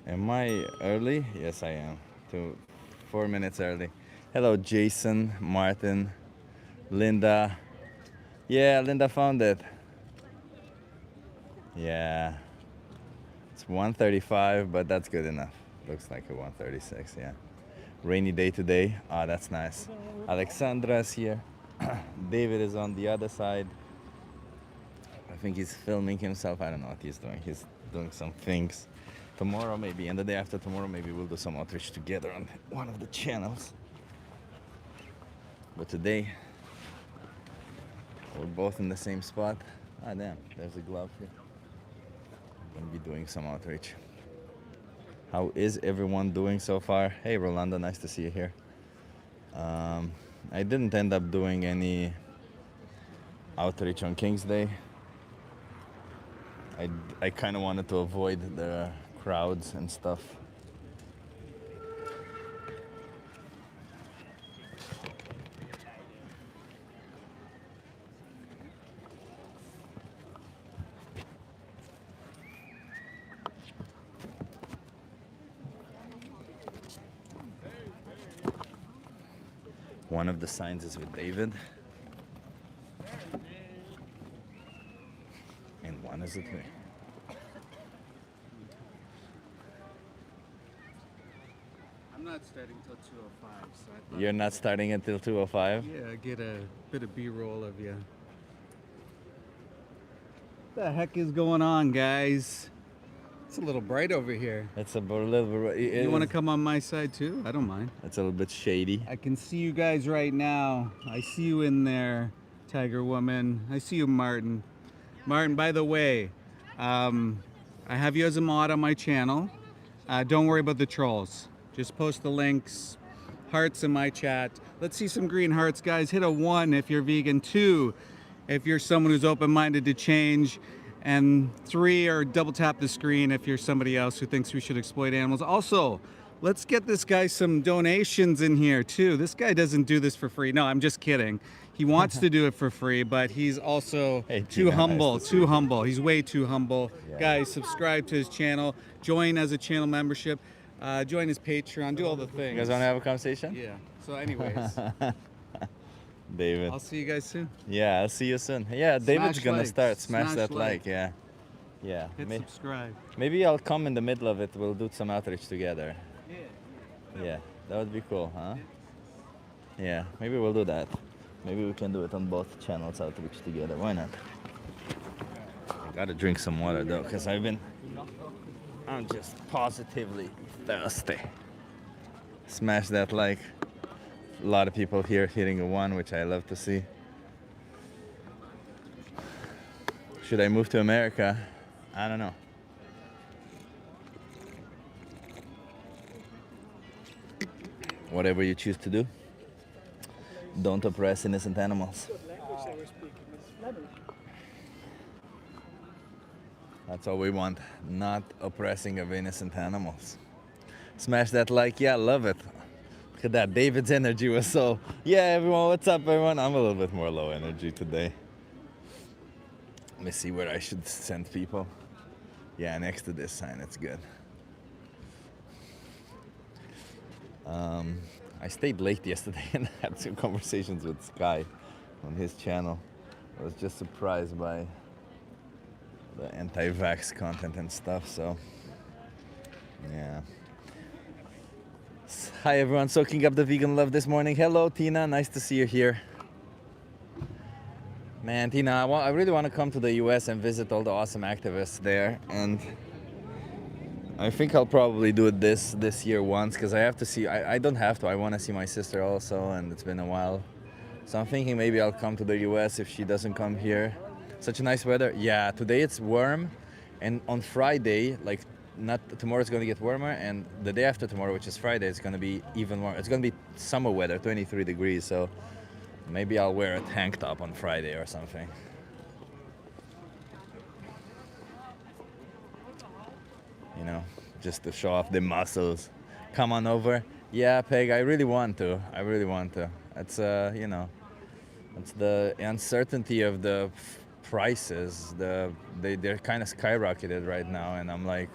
Am I early? Yes, I am. 4 minutes early. Hello, Jason, Martin, Linda. Yeah, Linda found it. Yeah, it's 1:35, but that's good enough. Looks like a 1:36. Yeah. Rainy day today. Ah, that's nice. Alexandra's here. David is on the other side. I think he's filming himself. I don't know what he's doing. He's doing some things. Tomorrow, maybe, and the day after tomorrow, maybe we'll do some outreach together on one of the channels. But today, we're both in the same spot. Ah, damn, there's a glove here. Gonna be doing some outreach. How is everyone doing so far? Hey, Rolanda, nice to see you here. I didn't end up doing any outreach on King's Day. I kind of wanted to avoid the crowds and stuff. One of the signs is with David. And one is with me. I'm not starting till 2:05, so I thought. You're not starting until 2:05? Yeah, get a bit of B-roll of you. What the heck is going on, guys? It's a little bright over here. It's a little bit. You want to come on my side too? I don't mind. It's a little bit shady. I can see you guys right now. I see you in there, Tiger Woman. I see you, Martin. Martin, by the way, I have you as a mod on my channel. Don't worry about the trolls. Just post the links, hearts in my chat. Let's see some green hearts, guys. Hit a 1 if you're vegan, 2 if you're someone who's open-minded to change, and 3 or double tap the screen if you're somebody else who thinks we should exploit animals. Also, let's get this guy some donations in here too. This guy doesn't do this for free. No, I'm just kidding. He wants to do it for free, but he's also Hey, too Tina, humble, nice to see you. He's way too humble. Yeah. Guys, subscribe to his channel, join as a channel membership, join his Patreon, do all the things. You guys want to have a conversation? Yeah. So anyways, David. I'll see you guys soon. Yeah, I'll see you soon. Yeah, David's Smash gonna like. start. Smash Smash that like. like. Yeah. Yeah. Hit subscribe. Maybe I'll come in the middle of it. We'll do some outreach together. Yeah. Yeah, that would be cool, huh? Yeah, maybe we'll do that. Maybe we can do it on both channels, outreach together. Why not? I gotta drink some water though, because I'm just positively thirsty. Smash that like. A lot of people here hitting a 1, which I love to see. Should I move to America? I don't know. Whatever you choose to do, don't oppress innocent animals. That's all we want, not oppressing of innocent animals. Smash that like, yeah, love it. Look at that, David's energy was so, yeah, everyone, what's up, everyone? I'm a little bit more low energy today. Let me see where I should send people. Yeah, next to this sign, it's good. I stayed late yesterday and had some conversations with Sky on his channel. I was just surprised by the anti-vax content and stuff, so yeah. Hi everyone, soaking up the vegan love this morning. Hello Tina, nice to see you here. Man, Tina, I really want to come to the US and visit all the awesome activists there, and I think I'll probably do it this year once, because I have to see, I don't have to, I want to see my sister also, and it's been a while. So I'm thinking maybe I'll come to the US if she doesn't come here. Such a nice weather. Yeah, today it's warm, and on Friday, like not tomorrow, it's going to get warmer, and the day after tomorrow, which is Friday, it's going to be even warmer. It's going to be summer weather, 23 degrees, so maybe I'll wear a tank top on Friday or something. You know, just to show off the muscles. Come on over. Yeah, Peg, I really want to. I really want to. It's you know, it's the uncertainty of the prices. They're kind of skyrocketed right now, and I'm like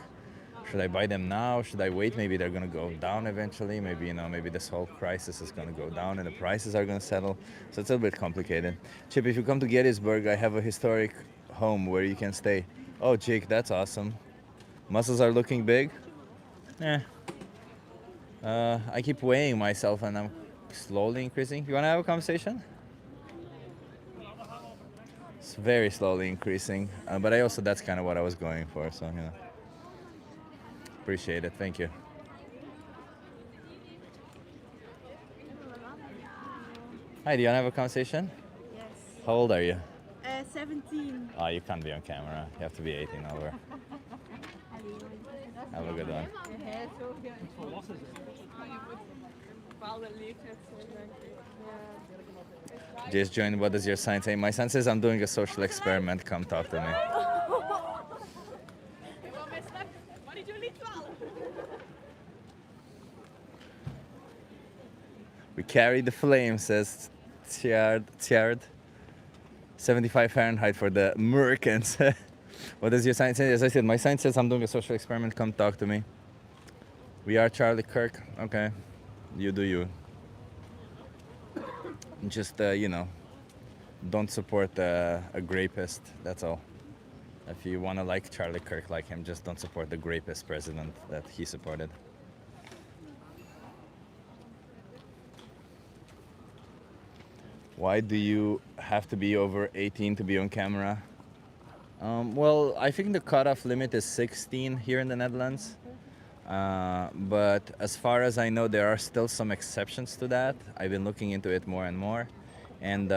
Should I buy them now? Should I wait? Maybe they're gonna go down eventually. Maybe, you know, maybe this whole crisis is gonna go down and the prices are gonna settle. So it's a little bit complicated. Chip, if you come to Gettysburg, I have a historic home where you can stay. Oh, Jake, that's awesome. Muscles are looking big. Eh. I keep weighing myself and I'm slowly increasing. You wanna have a conversation? It's very slowly increasing, but I also, that's kind of what I was going for, so, you know. Appreciate it, thank you. Hi, do you want to have a conversation? Yes. How old are you? 17. Oh, you can't be on camera. You have to be 18 over. Have a good one. Just joined. What does your sign say? My sign says I'm doing a social experiment. Come talk to me. We carry the flame, says Tiard. 75 Fahrenheit for the Americans. What does your sign say? As I said, my sign says I'm doing a social experiment. Come talk to me. We are Charlie Kirk. Okay. You do you. Just, you know, don't support a rapist. That's all. If you want to like Charlie Kirk like him, just don't support the rapist president that he supported. Why do you have to be over 18 to be on camera? Well, I think the cutoff limit is 16 here in the Netherlands. But as far as I know, there are still some exceptions to that. I've been looking into it more and more. And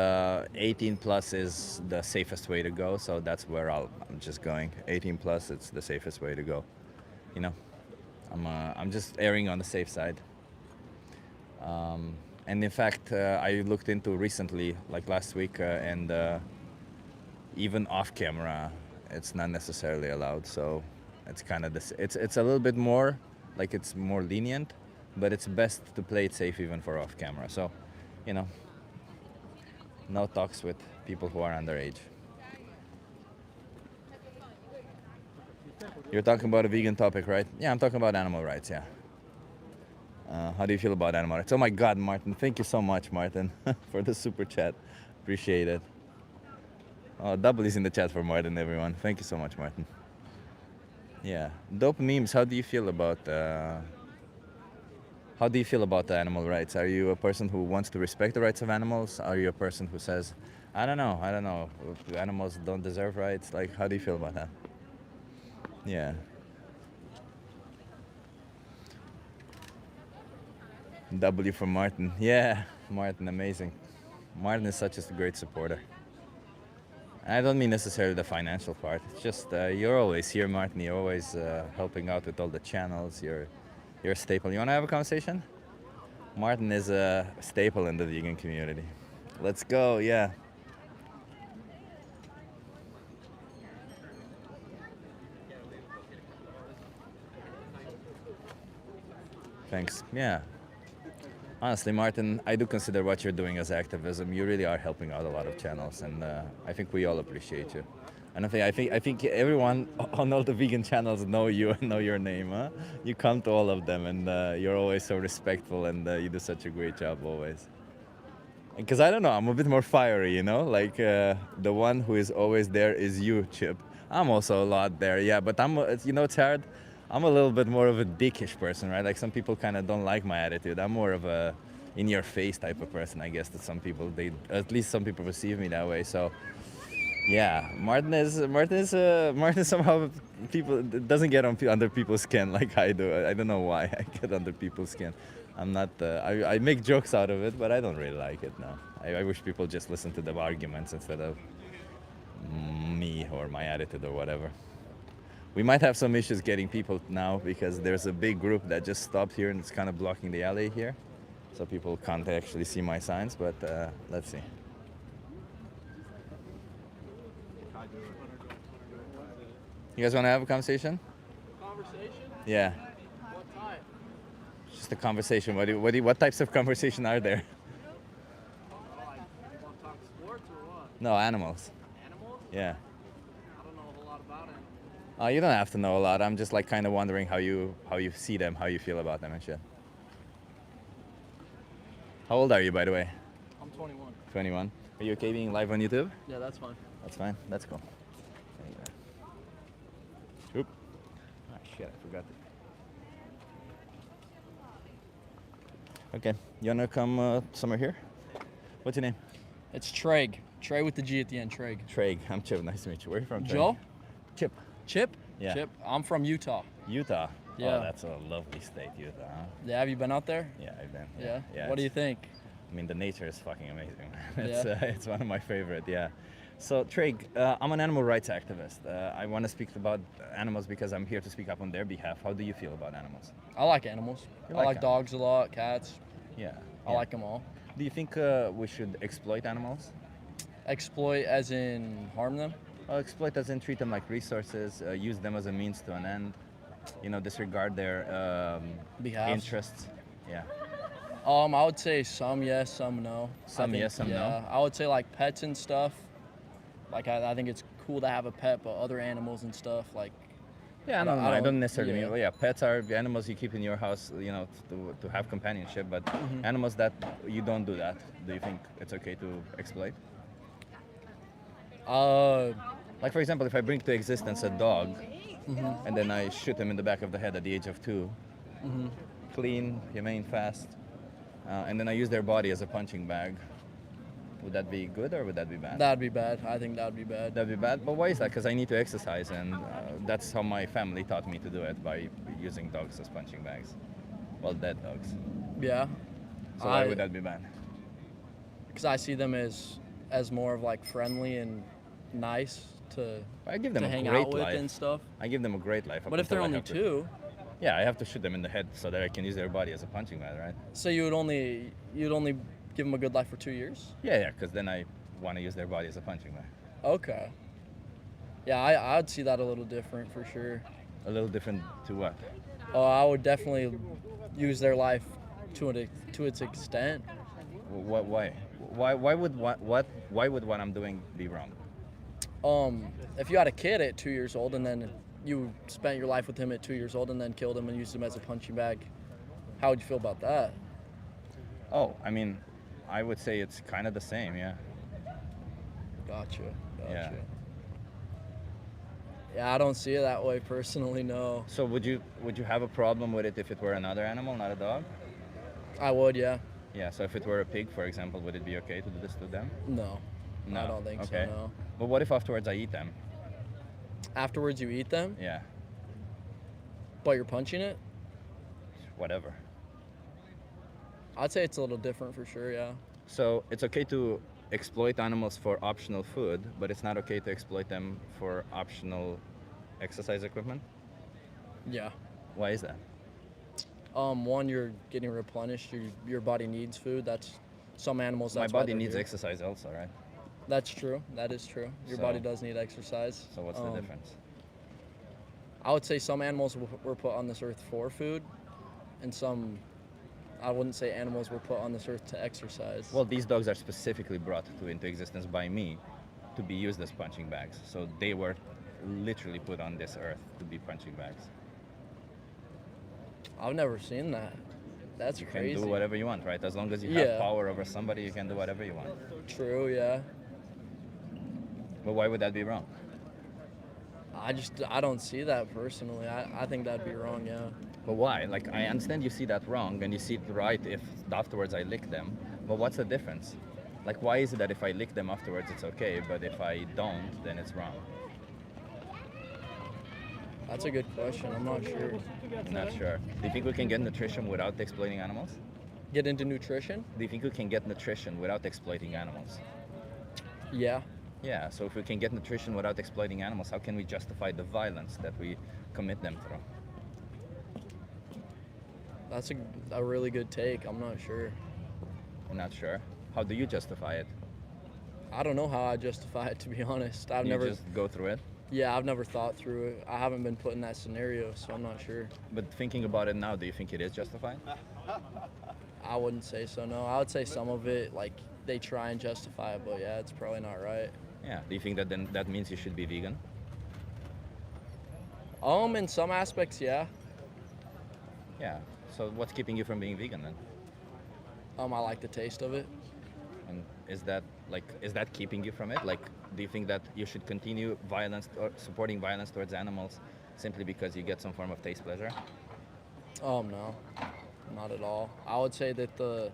18 plus is the safest way to go. So that's where I'm just going. 18 plus, it's the safest way to go. You know, I'm just erring on the safe side. And in fact, I looked into recently, like last week, and even off camera, it's not necessarily allowed. So it's kind of this. It's a little bit more, like it's more lenient, but it's best to play it safe even for off camera. So, you know, no talks with people who are underage. You're talking about a vegan topic, right? Yeah, I'm talking about animal rights. Yeah. How do you feel about animal rights? Oh my God, Martin! Thank you so much, Martin, for the super chat. Appreciate it. Oh, double is in the chat for Martin, everyone. Thank you so much, Martin. Yeah, dope memes. How do you feel about? How do you feel about the animal rights? Are you a person who wants to respect the rights of animals? Are you a person who says, I don't know, animals don't deserve rights? Like, how do you feel about that? Yeah. W for Martin. Yeah, Martin, amazing. Martin is such a great supporter. I don't mean necessarily the financial part. It's just you're always here, Martin. You're always helping out with all the channels. You're a staple. You want to have a conversation? Martin is a staple in the vegan community. Let's go, yeah. Thanks. Yeah. Honestly, Martin, I do consider what you're doing as activism. You really are helping out a lot of channels, and I think we all appreciate you. And I think everyone on all the vegan channels know you and know your name. Huh? You come to all of them, and you're always so respectful, and you do such a great job always. Because I don't know, I'm a bit more fiery, you know. Like the one who is always there is you, Chip. I'm also a lot there, yeah. But you know, it's hard. I'm a little bit more of a dickish person, right? Like some people kind of don't like my attitude. I'm more of a in-your-face type of person, I guess. That some people, at least some people perceive me that way. So, yeah, Martin somehow people doesn't get under people's skin like I do. I don't know why I get under people's skin. I'm not. I make jokes out of it, but I don't really like it. No, I wish people just listen to the arguments instead of me or my attitude or whatever. We might have some issues getting people now because there's a big group that just stopped here and it's kind of blocking the alley here. So people can't actually see my signs, but let's see. You guys want to have a conversation? Conversation? Yeah. What type? Just a conversation. What types of conversation are there? Oh, like, want to talk sports or what? No, animals. Animals? Yeah. I don't know a whole lot about animals. You don't have to know a lot. I'm just like kind of wondering how you see them, how you feel about them and shit. How old are you, by the way? I'm 21. 21. Are you okay being live on YouTube? Yeah, that's fine. That's fine. That's cool. Oop. Ah, shit, I forgot it. Okay, you wanna come somewhere here? What's your name? It's Treg. Trey with the G at the end, Treg. Trey. I'm Chip. Nice to meet you. Where are you from, Trey? Joe? Chip. Chip? Yeah. Chip. I'm from Utah. Utah. Yeah. Oh, that's a lovely state, Utah. Huh? Yeah, have you been out there? Yeah, I've been. Yeah. What do you think? I mean, the nature is fucking amazing. Man. Yeah. It's one of my favorite. Yeah. So, Trey, I'm an animal rights activist. I want to speak about animals because I'm here to speak up on their behalf. How do you feel about animals? I like animals. You I like like dogs a lot, cats. Yeah. I like them all. Do you think we should exploit animals? Exploit as in harm them? Exploit as in treat them like resources, use them as a means to an end, disregard their Behalf. interests. Yeah. I would say some yes, some no. Some yes, some no? Yeah, I would say like pets and stuff. Like I think it's cool to have a pet, but other animals and stuff like. Yeah, I don't necessarily yeah. mean. Well, yeah, pets are the animals you keep in your house, to have companionship. But animals that you don't do that, do you think it's okay to exploit? Like for example, if I bring to existence a dog, and then I shoot him in the back of the head at the age of 2, clean, humane, fast, and then I use their body as a punching bag. Would that be good or would that be bad? That'd be bad. I think that'd be bad. That'd be bad. But why is that? Because I need to exercise, and that's how my family taught me to do it, by using dogs as punching bags. Well, dead dogs. Yeah. So why would that be bad? Because I see them as more of like friendly and nice to I give them to a hang great out with life. and stuff. I give them a great life. But if they're only 2, yeah, I have to shoot them in the head so that I can use their body as a punching bag, right? so you'd only give them a good life for 2 years? Yeah, because then I want to use their body as a punching bag. Okay. Yeah, I'd see that a little different for sure. A little different to what? Oh, I would definitely use their life to its extent. Why? Why would what I'm doing be wrong? If you had a kid at 2 years old and then you spent your life with him at 2 years old and then killed him and used him as a punching bag, how would you feel about that? Oh, I mean, I would say it's kind of the same, yeah. Gotcha. Yeah. Yeah, I don't see it that way personally, no. So would you have a problem with it if it were another animal, not a dog? I would, yeah. Yeah, so if it were a pig, for example, would it be okay to do this to them? No. No. I don't think Okay. so, no. But what if afterwards I eat them? Afterwards you eat them, Yeah, but you're punching it? whatever. I'd say it's a little different for sure, yeah. So it's okay to exploit animals for optional food, but it's not okay to exploit them for optional exercise equipment? Yeah. Why is that? One, you're getting replenished. Your body needs food. That's some animals. My That's why body they're needs here. exercise also, right? That's true. That is true. Your So- body does need exercise. So what's the difference? I would say some animals were put on this earth for food, and some, I wouldn't say animals were put on this earth to exercise. Well, these dogs are specifically brought into existence by me to be used as punching bags. So they were literally put on this earth to be punching bags. I've never seen that. That's You crazy. can do whatever you want, right? As long as you have Yeah. power over somebody, you can do whatever you want. True, yeah. But why would that be wrong? I don't see that personally. I think that'd be wrong, yeah. But why? Like, I understand you see that wrong and you see it right if afterwards I lick them. But what's the difference? Like, why is it that if I lick them afterwards it's okay, but if I don't, then it's wrong? That's a good question. I'm not sure. I'm not sure. Do you think we can get nutrition without exploiting animals? Get into nutrition? Do you think we can get nutrition without exploiting animals? Yeah. Yeah, so if we can get nutrition without exploiting animals, how can we justify the violence that we commit them through? That's a really good take. I'm not sure. I'm not sure. How do you justify it? I don't know how I justify it, to be honest. I've You never. just go through it? Yeah, I've never thought through it. I haven't been put in that scenario, so I'm not sure. But thinking about it now, do you think it is justified? I wouldn't say so, no. I would say some of it, like, they try and justify it, but yeah, it's probably not right. Yeah. Do you think that then that means you should be vegan? In some aspects, yeah. Yeah. So what's keeping you from being vegan then? I like the taste of it. And is that keeping you from it? Like, do you think that you should continue violence or supporting violence towards animals simply because you get some form of taste pleasure? No, not at all. I would say that the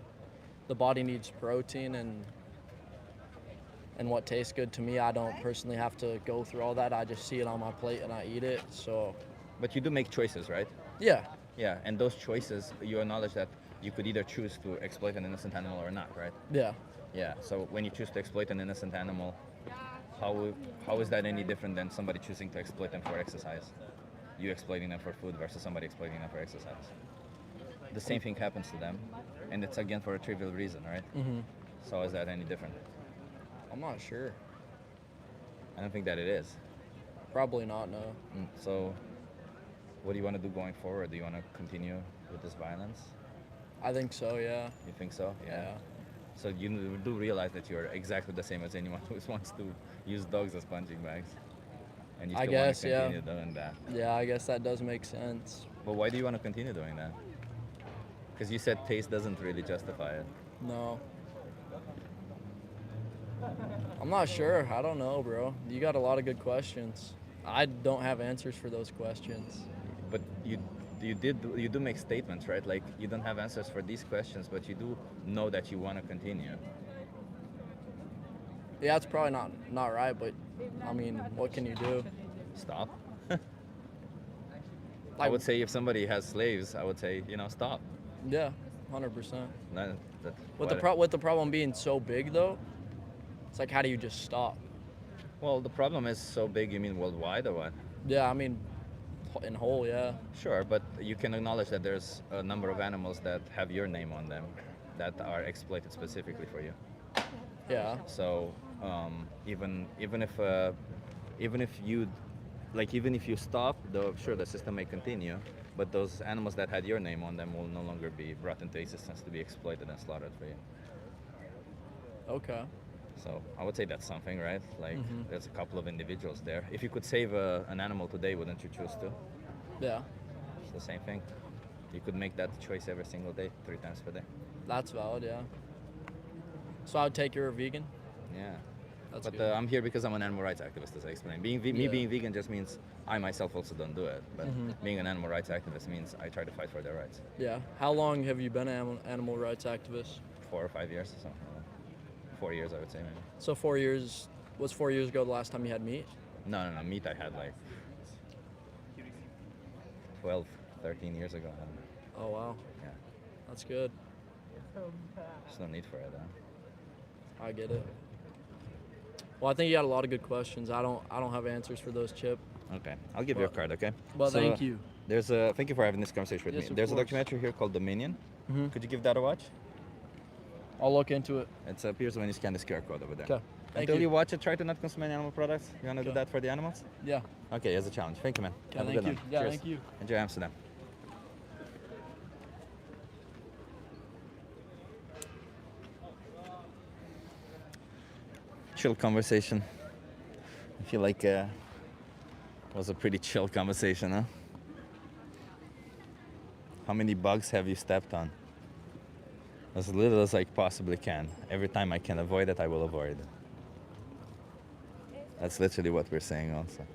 body needs protein and what tastes good to me. I don't personally have to go through all that. I just see it on my plate and I eat it. So, But you do make choices, right? yeah, Yeah, and those choices, you acknowledge that you could either choose to exploit an innocent animal or not, right? yeah. Yeah. So when you choose to exploit an innocent animal, how is that any different than somebody choosing to exploit them for exercise? You exploiting them for food versus somebody exploiting them for exercise. The same thing happens to them, and it's again for a trivial reason, right? Mhm. So is that any different? I'm not sure. I don't think that it is. Probably not. No. So, what do you want to do going forward? Do you want to continue with this violence? I think so. Yeah. You think so? Yeah. So you do realize that you're exactly the same as anyone who wants to use dogs as punching bags, and you I still guess, want to yeah. continue doing that. Yeah. I guess that does make sense. But why do you want to continue doing that? Because you said taste doesn't really justify it. No. I'm not sure. I don't know, bro. You got a lot of good questions. I don't have answers for those questions. But you do make statements, right? Like you don't have answers for these questions, but you do know that you want to continue. Yeah, it's probably not right, but I mean, what can you do? Stop. I Like, would say if somebody has slaves, I would say stop. yeah, 100%. That, With the problem being so big though, it's like how do you just stop? well, the problem is so big. You mean worldwide or what? Yeah, I mean, in whole, yeah. Sure, but you can acknowledge that there's a number of animals that have your name on them that are exploited specifically for you. Yeah. So even if you stop, though sure the system may continue, but those animals that had your name on them will no longer be brought into existence to be exploited and slaughtered for you. Okay. So I would say that's something, right? Like there's a couple of individuals there. If you could save an animal today, wouldn't you choose to? Yeah, It's the same thing. You could make that choice every single day, 3 times per day. that's valid. Yeah. So I would take you're a vegan. Yeah. That's But good. I'm here because I'm an animal rights activist, as I explained. Me Yeah. being vegan just means I myself also don't do it. But being an animal rights activist means I try to fight for their rights. Yeah. How long have you been an animal rights activist? 4 or 5 years, so 4 years I would say maybe. So 4 years. Was 4 years ago the last time you had meat? No, meat I had like 12, 13 years ago. Oh wow. Yeah, That's good. there's no need for it. I get it. Well, I think you got a lot of good questions. I don't have answers for those, Chip. Okay, I'll give you a card, okay? Well, So, thank you. Thank you for having this conversation with Yes, me. of There's course. a documentary here called Dominion. Could you give that a watch? I'll look into it. It appears when you scan the QR code over there. Okay. Thank Until you. you watch it, try to not consume any animal products. You want to do Okay. that for the animals? Yeah. Okay, as a challenge. Thank you, man. Okay, Have a thank good you. one. Yeah, Cheers. thank you. Enjoy Amsterdam. Chill conversation. I feel like it was a pretty chill conversation, huh? How many bugs have you stepped on? As little as I possibly can. Every time I can avoid it, I will avoid it. That's literally what we're saying also.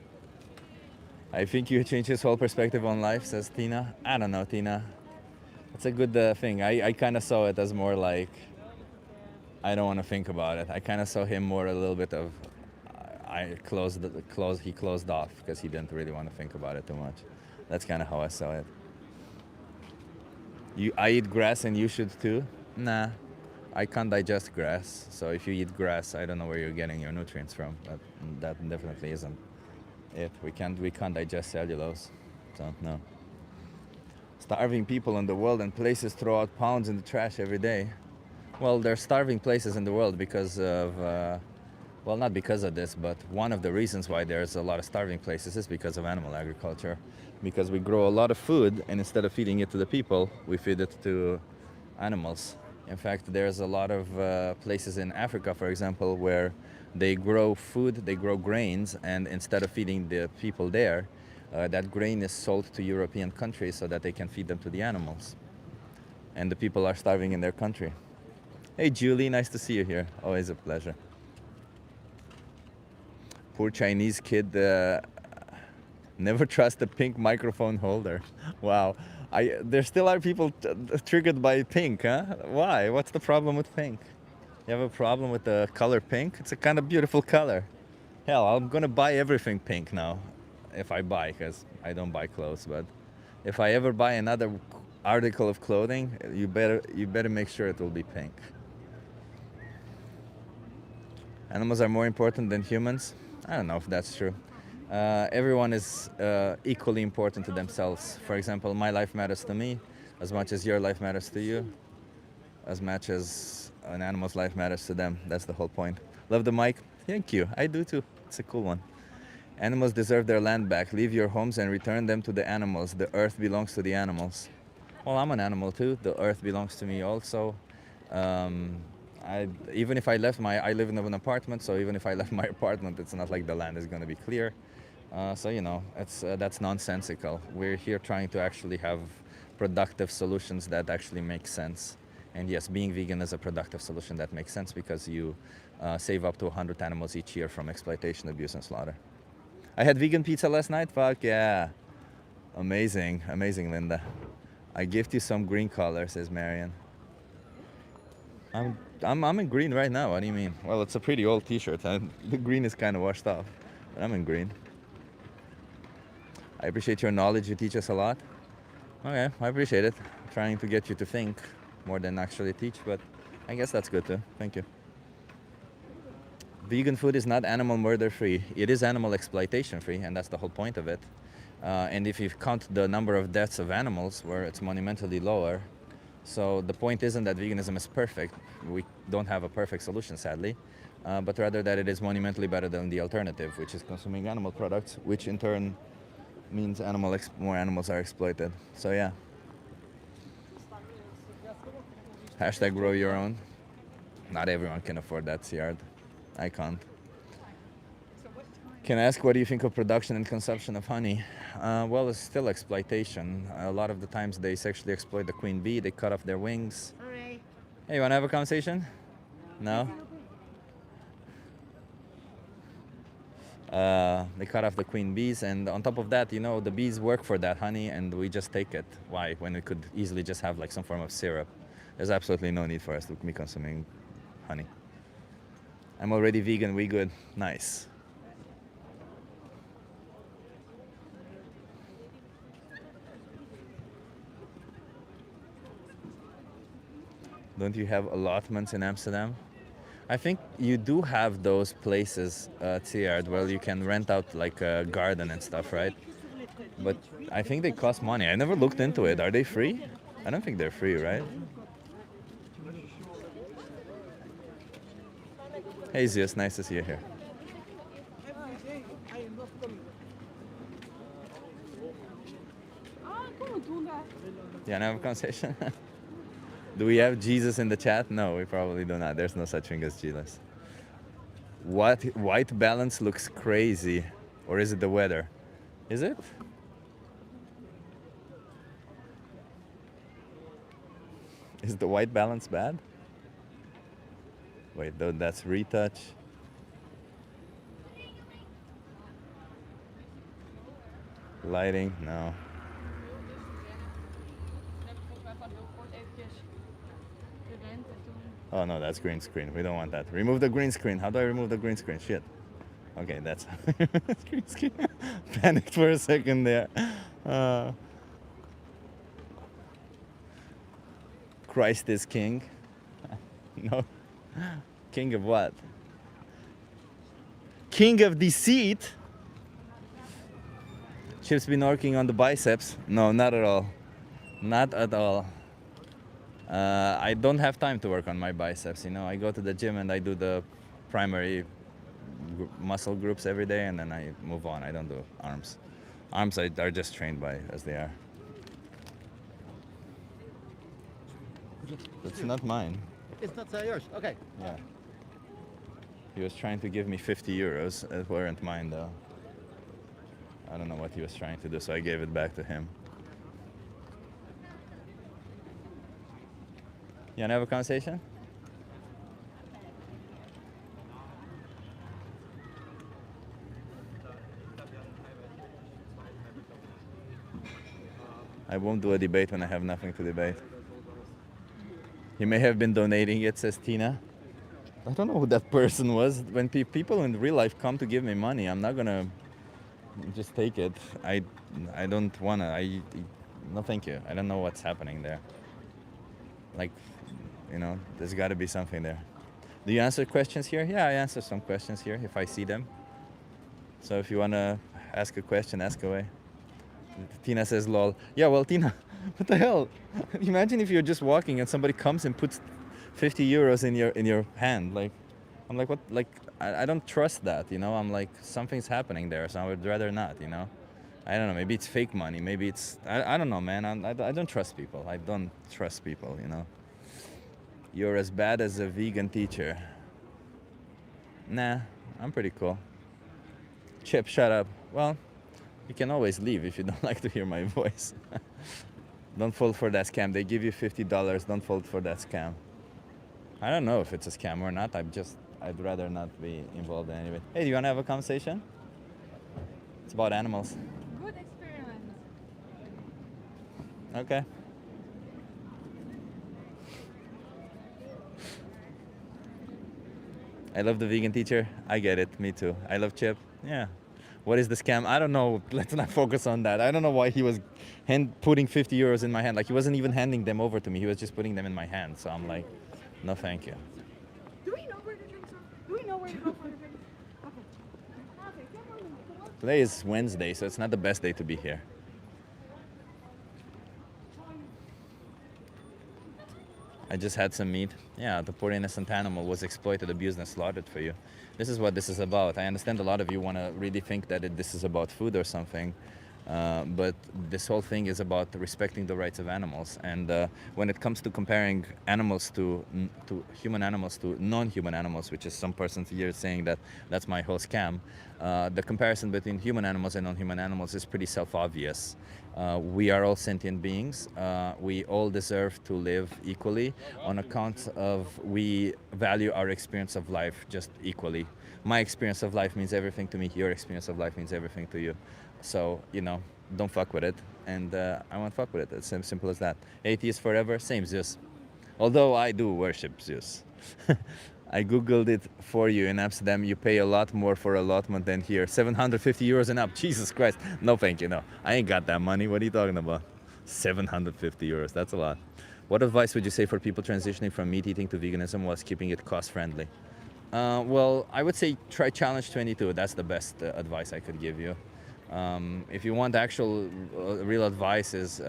I think you changed his whole perspective on life, says Tina. I don't know, Tina. It's a good thing. I kind of saw it as more like, I don't want to think about it. I kind of saw him more a little bit of, he closed off because he didn't really want to think about it too much. That's kind of how I saw it. I eat grass and you should too? Nah, I can't digest grass. So if you eat grass, I don't know where you're getting your nutrients from. But that definitely isn't it. We can't digest cellulose. So no. Starving people in the world and places throw out pounds in the trash every day. Well, there's starving places in the world because of, well, not because of this, but one of the reasons why there's a lot of starving places is because of animal agriculture. Because we grow a lot of food, and instead of feeding it to the people, we feed it to animals. In fact, there's a lot of places in Africa, for example, where they grow food, they grow grains, and instead of feeding the people there, That grain is sold to European countries so that they can feed them to the animals. And the people are starving in their country. Hey Julie, nice to see you here. Always a pleasure. Poor Chinese kid, never trust a pink microphone holder. Wow. There still are people triggered by pink, huh? Why? What's the problem with pink? You have a problem with the color pink? It's a kind of beautiful color. Hell, I'm gonna buy everything pink now. If I buy, because I don't buy clothes, but if I ever buy another article of clothing, you better make sure it will be pink. Animals are more important than humans. I don't know if that's true. Everyone is equally important to themselves. For example, my life matters to me as much as your life matters to you, as much as an animal's life matters to them. That's the whole point. Love the mic. Thank you. I do too. It's a cool one. Animals deserve their land back. Leave your homes and return them to the animals. The earth belongs to the animals. Well, I'm an animal too. The earth belongs to me also. Even if I live in an apartment, so even if I left my apartment, it's not like the land is going to be clear. So you know, that's nonsensical. We're here trying to actually have productive solutions that actually make sense. And yes, being vegan is a productive solution that makes sense because you save up to 100 animals each year from exploitation, abuse, and slaughter. I had vegan pizza last night. Fuck yeah. Amazing, amazing, Linda. I gift you some green color, says Marion. I'm in green right now. What do you mean? Well, it's a pretty old T-shirt. The green is kind of washed off, but I'm in green. I appreciate your knowledge. You teach us a lot. Okay, I appreciate it. Trying to get you to think more than actually teach, but I guess that's good too. Thank you. Vegan food is not animal murder free. It is animal exploitation free, and that's the whole point of it. And if you count the number of deaths of animals, where it's monumentally lower, so the point isn't that veganism is perfect. We don't have a perfect solution, sadly, but rather that it is monumentally better than the alternative, which is consuming animal products, which in turn means more animals are exploited. So yeah. Hashtag grow your own. Not everyone can afford that, Ciard. I can't. Can I ask what do you think of production and consumption of honey? Well, it's still exploitation. A lot of the times they sexually exploit the queen bee. They cut off their wings. Alright. Hey, you want to have a conversation? No? They cut off the queen bees, and on top of that, you know, the bees work for that honey, and we just take it. Why? When we could easily just have like some form of syrup. There's absolutely no need for us to be consuming honey. I'm already vegan, we good. Nice. Don't you have allotments in Amsterdam? I think you do have those places, Tiard, where you can rent out like a garden and stuff, right? But I think they cost money. I never looked into it. Are they free? I don't think they're free, right? Hey Zeus, nice to see you here. Yeah, have a conversation. Do we have Jesus in the chat? No, we probably do not. There's no such thing as Jesus. What white balance looks crazy, or is it the weather? Is it? Is the white balance bad? Wait, though, that's retouch. Lighting, no. Oh no, that's green screen. We don't want that. Remove the green screen. How do I remove the green screen? Shit. Okay, that's green screen. Panicked for a second there. Christ is king. No. King of what? King of deceit? Chip's been working on the biceps. No, not at all. Not at all. I don't have time to work on my biceps, you know. I go to the gym and I do the primary muscle groups every day, and then I move on. I don't do arms. Arms are just trained by as they are. It's not mine. It's not yours. Okay. Yeah. He was trying to give me 50 euros. It weren't mine though. I don't know what he was trying to do, so I gave it back to him. You wanna have a conversation? I won't do a debate when I have nothing to debate. He may have been donating it, says Tina. I don't know who that person was. When people in real life come to give me money, I'm not gonna just take it. I don't wanna. No, thank you. I don't know what's happening there. Like, there's got to be something there. Do you answer questions here? Yeah, I answer some questions here if I see them. So if you wanna ask a question, ask away. Tina says, "Lol." Yeah, well, Tina, what the hell? Imagine if you're just walking and somebody comes and puts 50 euros in your hand. Like, I'm like, what? Like, I don't trust that. I'm like, something's happening there, so I would rather not. I don't know. Maybe it's fake money. Maybe it's I don't know, man. I don't trust people. I don't trust people. You're as bad as a vegan teacher. Nah, I'm pretty cool. Chip, shut up. Well, you can always leave if you don't like to hear my voice. Don't fall for that scam. They give you $50. Don't fall for that scam. I don't know if it's a scam or not. I'd rather not be involved in any way. Hey, do you want to have a conversation? It's about animals. Good experiment. Okay. I love the vegan teacher. I get it. Me too. I love Chip. Yeah. What is the scam? I don't know. Let's not focus on that. I don't know why he was putting 50 euros in my hand. Like, he wasn't even handing them over to me. He was just putting them in my hand. So I'm like, no, thank you. Do we know where the drinks are? Do we know where to go for the drinks? Okay. Okay, come on. Today is Wednesday, so it's not the best day to be here. I just had some meat. Yeah, the poor innocent animal was exploited, abused, and slaughtered for you. This is what this is about. I understand a lot of you want to really think that this is about food or something, but this whole thing is about respecting the rights of animals. And when it comes to comparing animals to human animals to non-human animals, which is some person here saying that that's my whole scam, the comparison between human animals and non-human animals is pretty self-obvious. We are all sentient beings. We all deserve to live equally on account of we value our experience of life just equally. My experience of life means everything to me. Your experience of life means everything to you. So, don't fuck with it. And I won't fuck with it. It's as simple as that. Atheist forever, same Zeus. Although I do worship Zeus. I googled it for you. In Amsterdam, you pay a lot more for allotment than here. 750 euros and up. Jesus Christ. No, thank you. No, I ain't got that money. What are you talking about? 750 euros. That's a lot. What advice would you say for people transitioning from meat eating to veganism whilst keeping it cost friendly? Well, I would say try Challenge 22. That's the best advice I could give you. If you want actual real advice is,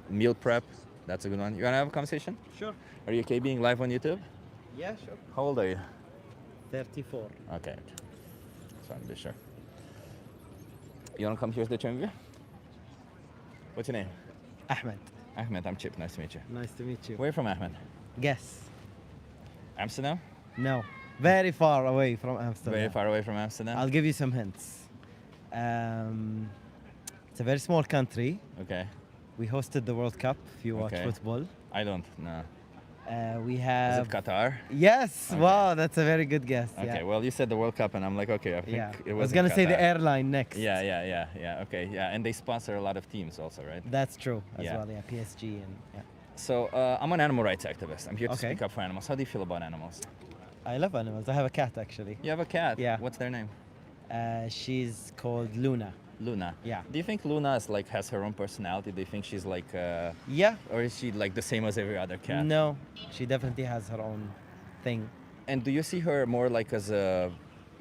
meal prep. That's a good one. You want to have a conversation? Sure. Are you okay being live on YouTube? Yeah, sure. How old are you? 34. Okay. Just want to be sure. You want to come here to the interview? What's your name? Ahmed. Ahmed, I'm Chip. Nice to meet you. Nice to meet you. Where are you from, Ahmed? Guess. Amsterdam? No. Very far away from Amsterdam. Very far away from Amsterdam? I'll give you some hints. It's a very small country. Okay. We hosted the World Cup, if you watch Okay. football. I don't, no. We Is have... it Qatar? Yes! Okay. Wow, that's a very good guess. Okay, Yeah. well, you said the World Cup, and I'm like, okay, I think Yeah. it I was was going to say the Qatar. airline next. Yeah, okay, yeah. And they sponsor a lot of teams also, right? That's true as Yeah. well, yeah. PSG and... Yeah. So, I'm an animal rights activist. I'm here to Okay. speak up for animals. How do you feel about animals? I love animals. I have a cat, actually. You have a cat? Yeah. What's their name? She's called Luna. Luna. Yeah. Do you think Luna is has her own personality? Do you think she's Yeah. or is she like the same as every other cat? No, she definitely has her own thing. And do you see her more as a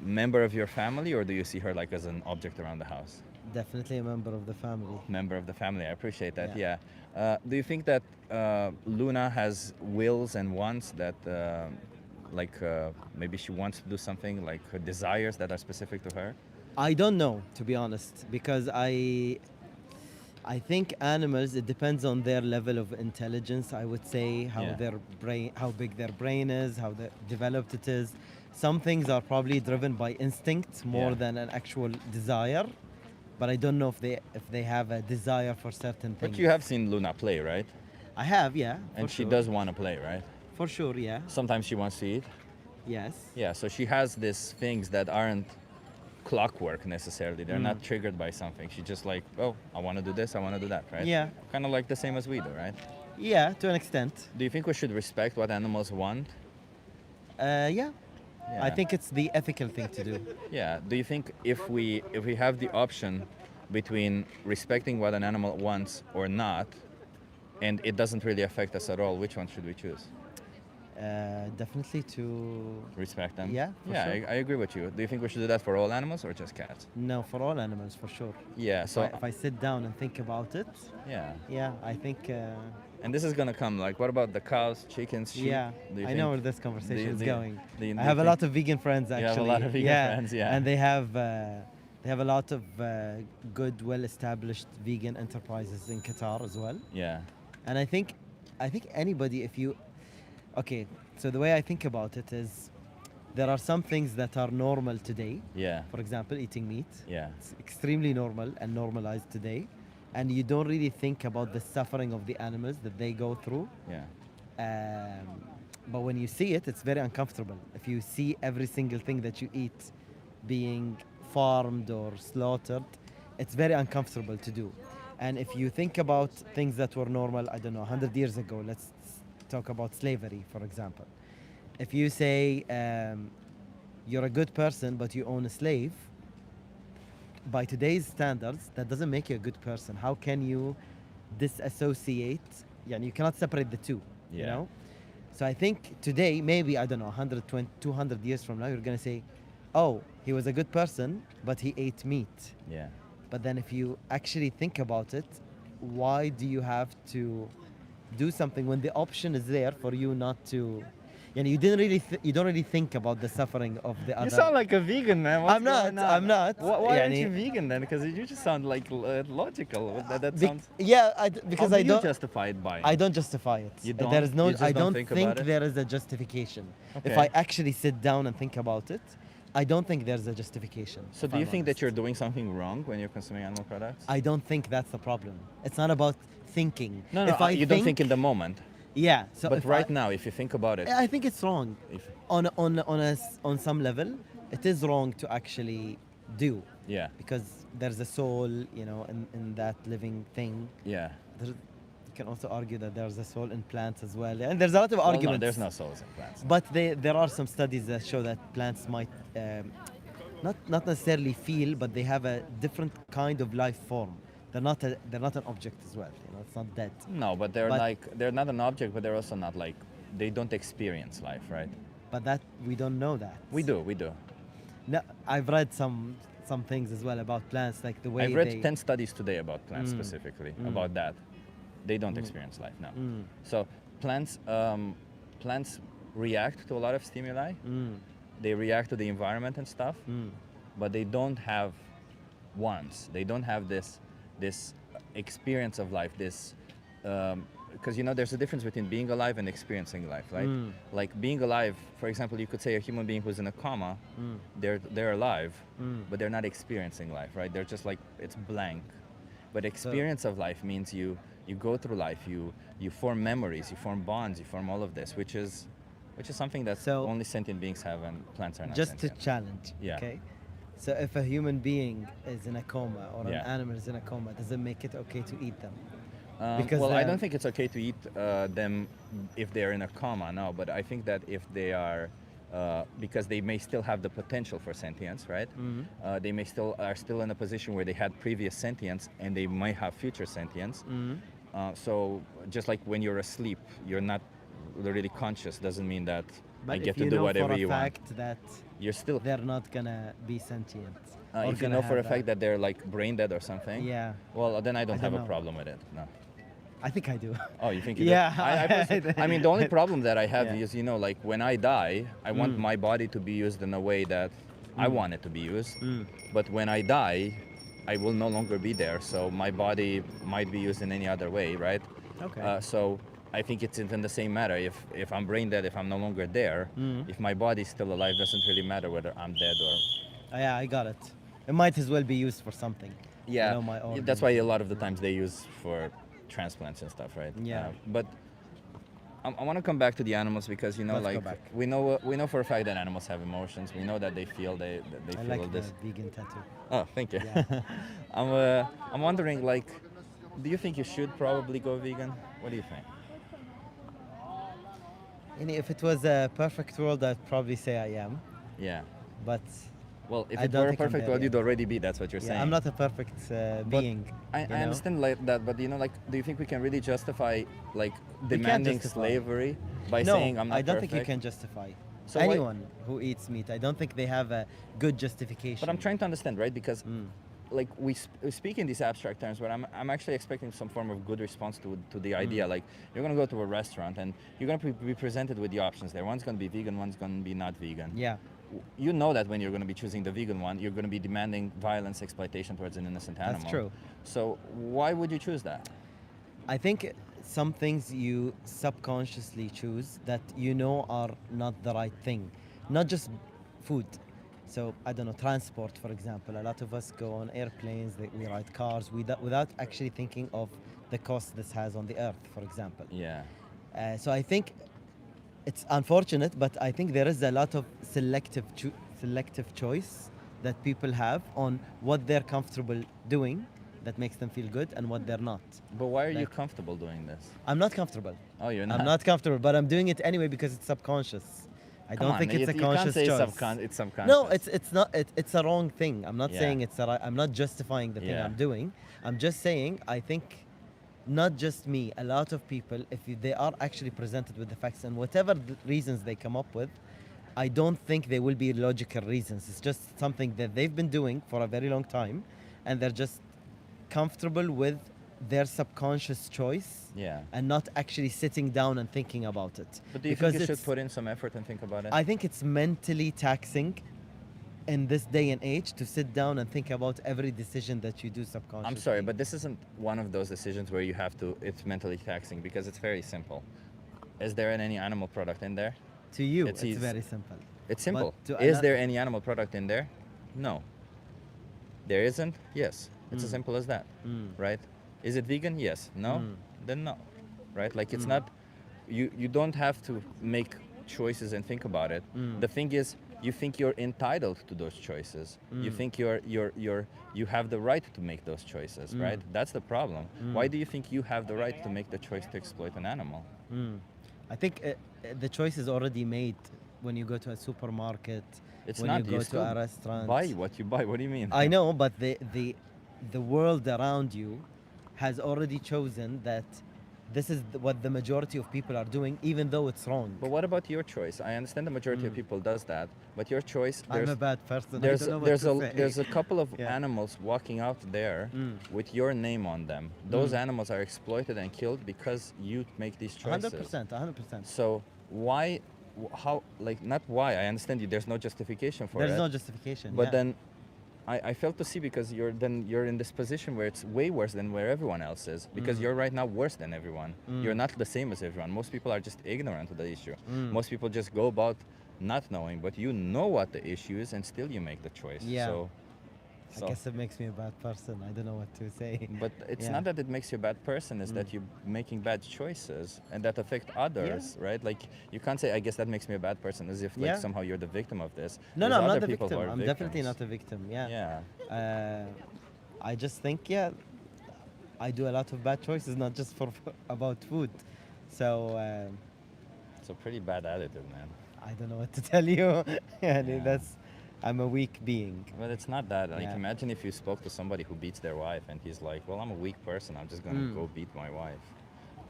member of your family, or do you see her as an object around the house? Definitely a member of the family. Member of the family. I appreciate that. Yeah. Yeah. Do you think that Luna has wills and wants that, maybe she wants to do something, like her desires that are specific to her? I don't know, to be honest, because I think animals, it depends on their level of intelligence. I would say how Yeah. their brain, how big their brain is, how developed it is. Some things are probably driven by instinct more Yeah. than an actual desire. but I don't know if they have a desire for certain things. But you have seen Luna play, right? I have, yeah. And for she sure. does want to play, right? For sure, yeah. Sometimes she wants to eat. Yes. Yeah, so she has these things that aren't clockwork necessarily. They're not triggered by something. She's just like, oh, I want to do this, I want to do that, right? Yeah. Kind of like the same as we do, right? Yeah, to an extent. Do you think we should respect what animals want? Yeah. I think it's the ethical thing to do. Yeah. Do you think if we have the option between respecting what an animal wants or not, and it doesn't really affect us at all, which one should we choose? Definitely to Respect them? Yeah, for Yeah, sure. I agree with you. Do you think we should do that for all animals or just cats? no, for all animals, for sure. Yeah. So If I sit down and think about it, yeah. yeah, I think. And this is gonna come like, what about the cows, chickens, sheep? Yeah, Do you I know think- where this conversation is do you- going. do you I have a think- lot of vegan friends actually. have a lot of vegan friends, yeah. And they have a lot of good, well-established vegan enterprises in Qatar as well. Yeah. And I think anybody, if you, okay, so the way I think about it is, there are some things that are normal today. Yeah. For example, eating meat. Yeah. It's extremely normal and normalized today, and you don't really think about the suffering of the animals that they go through. Yeah. But when you see it, it's very uncomfortable. If you see every single thing that you eat being farmed or slaughtered, it's very uncomfortable to do. And if you think about things that were normal, I don't know, 100 years ago, let's talk about slavery, for example. If you say you're a good person, but you own a slave, by today's standards, that doesn't make you a good person. How can you disassociate? Yeah, you cannot separate the two, you Yeah. know? So I think today, maybe, I don't know, 120, 200 years from now, you're going to say, oh, he was a good person, but he ate meat. Yeah. But then if you actually think about it, why do you have to do something when the option is there for you not to? You don't really think about the suffering of the other. You sound like a vegan, man. What's I'm not, going on? I'm not. Why aren't Yani- you vegan then? Because you just sound like logical. That Bec- sounds. yeah, because How I do don't. you justify it by? I don't justify it. You don't? There is no. You just I don't don't think think about it? there is a justification. If Okay. I actually sit down and think about it, I don't think there's a justification. So if do you I'm think that honest. you're doing something wrong when you're consuming animal products? I don't think that's the problem. It's not about thinking. No, If I you don't think in the moment. Yeah. So But if right I, now, if you think about it, I think it's wrong. if, On some level, it is wrong to actually do, yeah, because there's a soul, in that living thing. yeah. You can also argue that there's a soul in plants as well, and there's a lot of Well, no, arguments. there's no souls in plants. But there are some studies that show that plants might not necessarily feel, but they have a different kind of life form. They're not an object as well. It's not dead. No, but they're But- they're not an object, but they're also not like, they don't experience life, right? But that we don't know that. We do. No, I've read some things as well about plants, like the way I've read they, 10 studies today about plants specifically, about that. They don't experience life, no. So plants react to a lot of stimuli. They react to the environment and stuff, but they don't have wants. They don't have this experience of life, because there's a difference between being alive and experiencing life, right? Like being alive, for example, you could say a human being who's in a coma, they're alive, but they're not experiencing life, right? They're just like, it's blank. But experience of life means you go through life, you form memories, you form bonds, you form all of this, which is something that So- only sentient beings have, and plants are not just to sentient. challenge. Yeah. Okay. So if a human being is in a coma or Yeah. an animal is in a coma, does it make it okay to eat them? Well, I they're- don't think it's okay to eat them if they're in a coma, no. But I think that if they are, because they may still have the potential for sentience, right? They may are still in a position where they had previous sentience, and they might have future sentience. So just like when you're asleep, you're not really conscious. Doesn't mean that But I if get you to do know whatever for a you want. fact that You're still. they're not gonna be sentient. or If you gonna know for a have fact that they're like brain dead or something. Yeah. Well, then I don't I have don't a know. problem with it. No. I think I do. Oh, you think you Yeah. do? I mean, the only problem that I have Yeah. is, like when I die, I want my body to be used in a way that I want it to be used. But when I die, I will no longer be there. So my body might be used in any other way, right? Okay. So I think it's in the same matter. If I'm brain dead, if I'm no longer there, if my body's still alive, doesn't really matter whether I'm dead or. Yeah, I got it. It might as well be used for something. Yeah, my organs. that's why a lot of the times they use for transplants and stuff, right? Yeah. But I want to come back to the animals because Let's go like back. we know for a fact that animals have emotions. We know that they feel that they I feel like this. the vegan tattoo. Oh, thank you. Yeah. I'm wondering, like, do you think you should probably go vegan? What do you think? And if it was a perfect world, I'd probably say I am. Yeah. But Well, if I it don't were a think I'm perfect there world, yet. you'd already be. That's what you're yeah, saying. I'm not a perfect But being. I you know? understand like that, but like, do you think we can really justify like can't demanding justify. slavery by No, saying I'm not I don't perfect? think you can justify. So why- Anyone who eats meat, I don't think they have a good justification. But I'm trying to understand, right? Because Mm. like we speak in these abstract terms, but I'm actually expecting some form of good response to the idea. Like you're gonna go to a restaurant and you're gonna be presented with the options there. One's gonna be vegan, one's gonna be not vegan. Yeah. You know that when you're going to be choosing the vegan one, you're going to be demanding violence, exploitation towards an innocent animal. That's true. So why would you choose that? I think some things you subconsciously choose that you know are not the right thing, not just food. So I don't know, transport, for example. A lot of us go on airplanes, we ride cars without actually thinking of the cost this has on the earth, for example. Yeah. So I think it's unfortunate, but I think there is a lot of selective choice that people have on what they're comfortable doing that makes them feel good and what they're not. But why are you Like- comfortable doing this? I'm not comfortable. Oh, you're not. I'm not comfortable, but I'm doing it anyway because it's subconscious. I Come don't on, think it's a you can't conscious say choice. it's subconscious. No, it's not. It's a wrong thing. I'm not Yeah. saying it's a right. I'm not justifying the thing Yeah. I'm doing. I'm just saying I think not just me. A lot of people, they are actually presented with the facts and whatever the reasons they come up with, I don't think they will be logical reasons. It's just something that they've been doing for a very long time, and they're just comfortable with their subconscious choice Yeah. and not actually sitting down and thinking about it. But do you Because think you should it's- put in some effort and think about it? I think it's mentally taxing in this day and age to sit down and think about every decision that you do subconsciously. I'm sorry, but this isn't one of those decisions where you have to. It's mentally taxing because it's very simple. Is there any animal product in there? to you, it's it's, easy. very simple. It's simple. to Is ano- there any animal product in there? No. There isn't? Yes. It's as simple as that. Mm. Right? Is it vegan? Yes. No? Mm. Then no. Right? Like it's not you don't have to make choices and think about it. Mm. The thing is you think you're entitled to those choices. You think you have the right to make those choices, right? That's the problem. Why do you think you have the right to make the choice to exploit an animal? Mm. I think the choice is already made when you go to a supermarket, It's when not. you go still to a restaurant. buy what you buy. What do you mean? I know, but the world around you has already chosen that this is what the majority of people are doing, even though it's wrong. But what about your choice? I understand the majority of people does that, but your choice. I'm a bad person. There's I don't know there's what a to say. there's a couple of Yeah. animals walking out there Mm. with your name on them. Those animals are exploited and killed because you make these choices. 100%, 100%. So why, how, like not why? I understand you. There's no justification for There's it. no justification. But yeah. then, I fail to see because you're in this position where it's way worse than where everyone else is. Because you're right now worse than everyone. You're not the same as everyone. Most people are just ignorant of the issue. Most people just go about not knowing, but you know what the issue is, and still you make the choice. Yeah. So, I guess it makes me a bad person. I don't know what to say. but it's Yeah. not that it makes you a bad person. It's that you're making bad choices and that affect others, right? Like you can't say, I guess that makes me a bad person, as if like Yeah. somehow you're the victim of this. No, There's no, I'm other not the people who victim. are I'm definitely victims. not a victim. Yeah. Yeah. I just think, I do a lot of bad choices, not just for about food. So It's a pretty bad attitude, man. I don't know what to tell you. Yeah. I'm a weak being. But it's not that. Like, Yeah. imagine if you spoke to somebody who beats their wife and he's like, well, I'm a weak person. I'm just going to go beat my wife.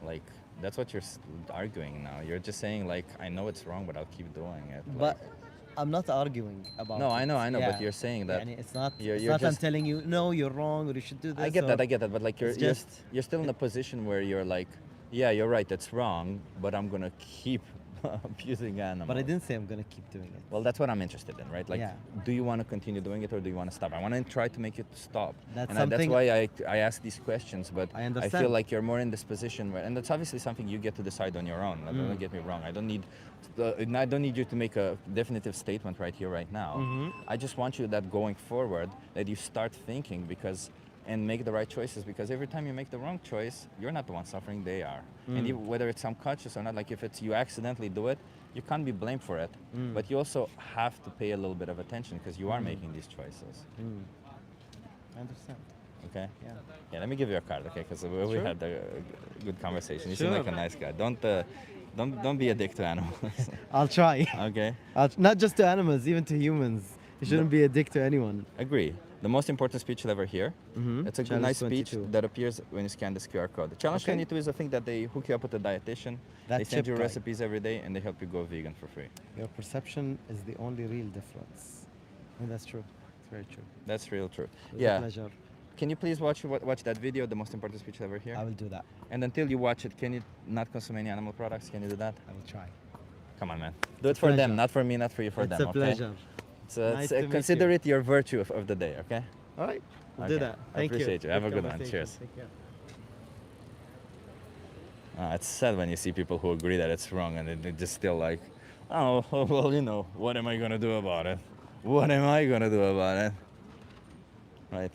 Like, that's what you're arguing now. You're just saying, like, I know it's wrong, but I'll keep doing it. But I'm not arguing about No, it. I know, but Yeah. you're saying that. Yani it's not, you're- it's you're not I'm just- telling you, no, you're wrong, or you should do this. I get that, or- I get that. But, like, it's just- you're still in a position where you're like, yeah, you're right, that's wrong, but I'm going to keep abusing animals. But I didn't say I'm going to keep doing it. Well, that's what I'm interested in, right? Like, Yeah. do you want to continue doing it or do you want to stop? I want to try to make you stop. That's and that's something- why I ask these questions. But I feel understand. like you're more in this position where, and that's obviously something you get to decide on your own. Don't get me wrong. I don't need you to make a definitive statement right here, right now. I just want you that going forward, that you start thinking, because and make the right choices, because every time you make the wrong choice, you're not the one suffering, they are. And whether it's unconscious or not, like if it's you accidentally do it, you can't be blamed for it, but you also have to pay a little bit of attention because you are making these choices. I understand. Okay? Yeah. Yeah, let me give you a card, okay? Because we Sure. had a good conversation. You seem Sure. like a nice guy. Don't be a dick to animals. I'll try. Okay? Not just to animals, even to humans. You shouldn't be a dick to anyone. Agree. The most important speech you'll ever hear. It's a good, Challenge nice speech 22. that appears when you scan this QR code. The Challenge Okay. 22 is a thing that they hook you up with a dietitian. That They send chip you guy. recipes every day and they help you go vegan for free. Your perception is the only real difference. And that's true. It's very true. That's real true. It's a Yeah. pleasure. Can you please watch that video, the most important speech you'll ever hear? I will do that. And until you watch it, can you not consume any animal products? Can you do that? I will try. Come on, man. Do it It's a for them, pleasure. not for me, not for you, for It's them. a okay? pleasure. Nice to meet Consider you. it your virtue of the day, okay? All right. We'll Okay. do that. I Thank you. appreciate you. Have a good one. conversation. Cheers. Take care. It's sad when you see people who agree that it's wrong and they're just still like, oh, well, you know, what am I going to do about it? What am I going to do about it? Right?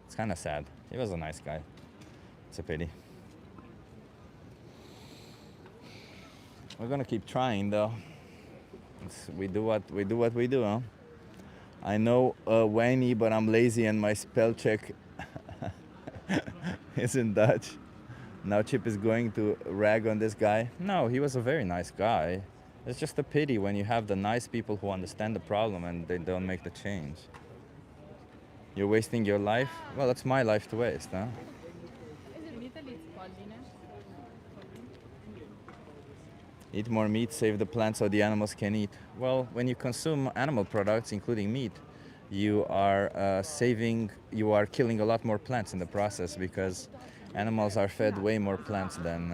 It's kind of sad. He was a nice guy. It's a pity. We're going to keep trying, though. We do what we do, huh? I know whiny, but I'm lazy and my spell check is in Dutch. Now Chip is going to rag on this guy. No, he was a very nice guy. It's just a pity when you have the nice people who understand the problem and they don't make the change. You're wasting your life? Well, it's my life to waste, huh? Eat more meat, save the plant so the animals can eat. Well, when you consume animal products, including meat, you are killing a lot more plants in the process, because animals are fed way more plants than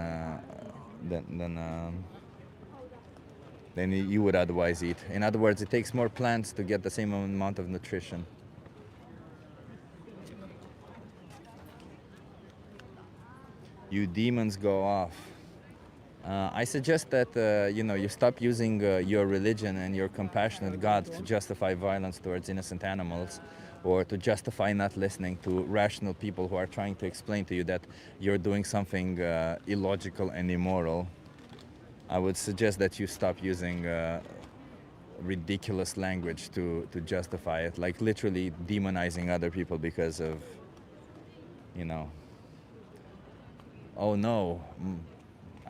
you would otherwise eat. In other words, it takes more plants to get the same amount of nutrition. You demons go off. I suggest that you stop using your religion and your compassionate God to justify violence towards innocent animals, or to justify not listening to rational people who are trying to explain to you that you're doing something illogical and immoral. I would suggest that you stop using ridiculous language to justify it, like literally demonizing other people because of, oh no.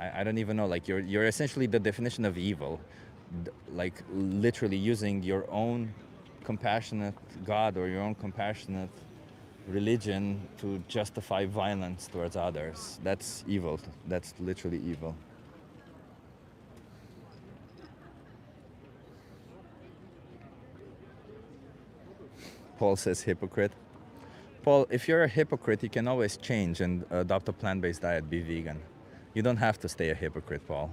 I don't even know, like you're essentially the definition of evil, like literally using your own compassionate God or your own compassionate religion to justify violence towards others. That's evil. That's literally evil. Paul says hypocrite. Paul, if you're a hypocrite, you can always change and adopt a plant-based diet, be vegan. You don't have to stay a hypocrite, Paul.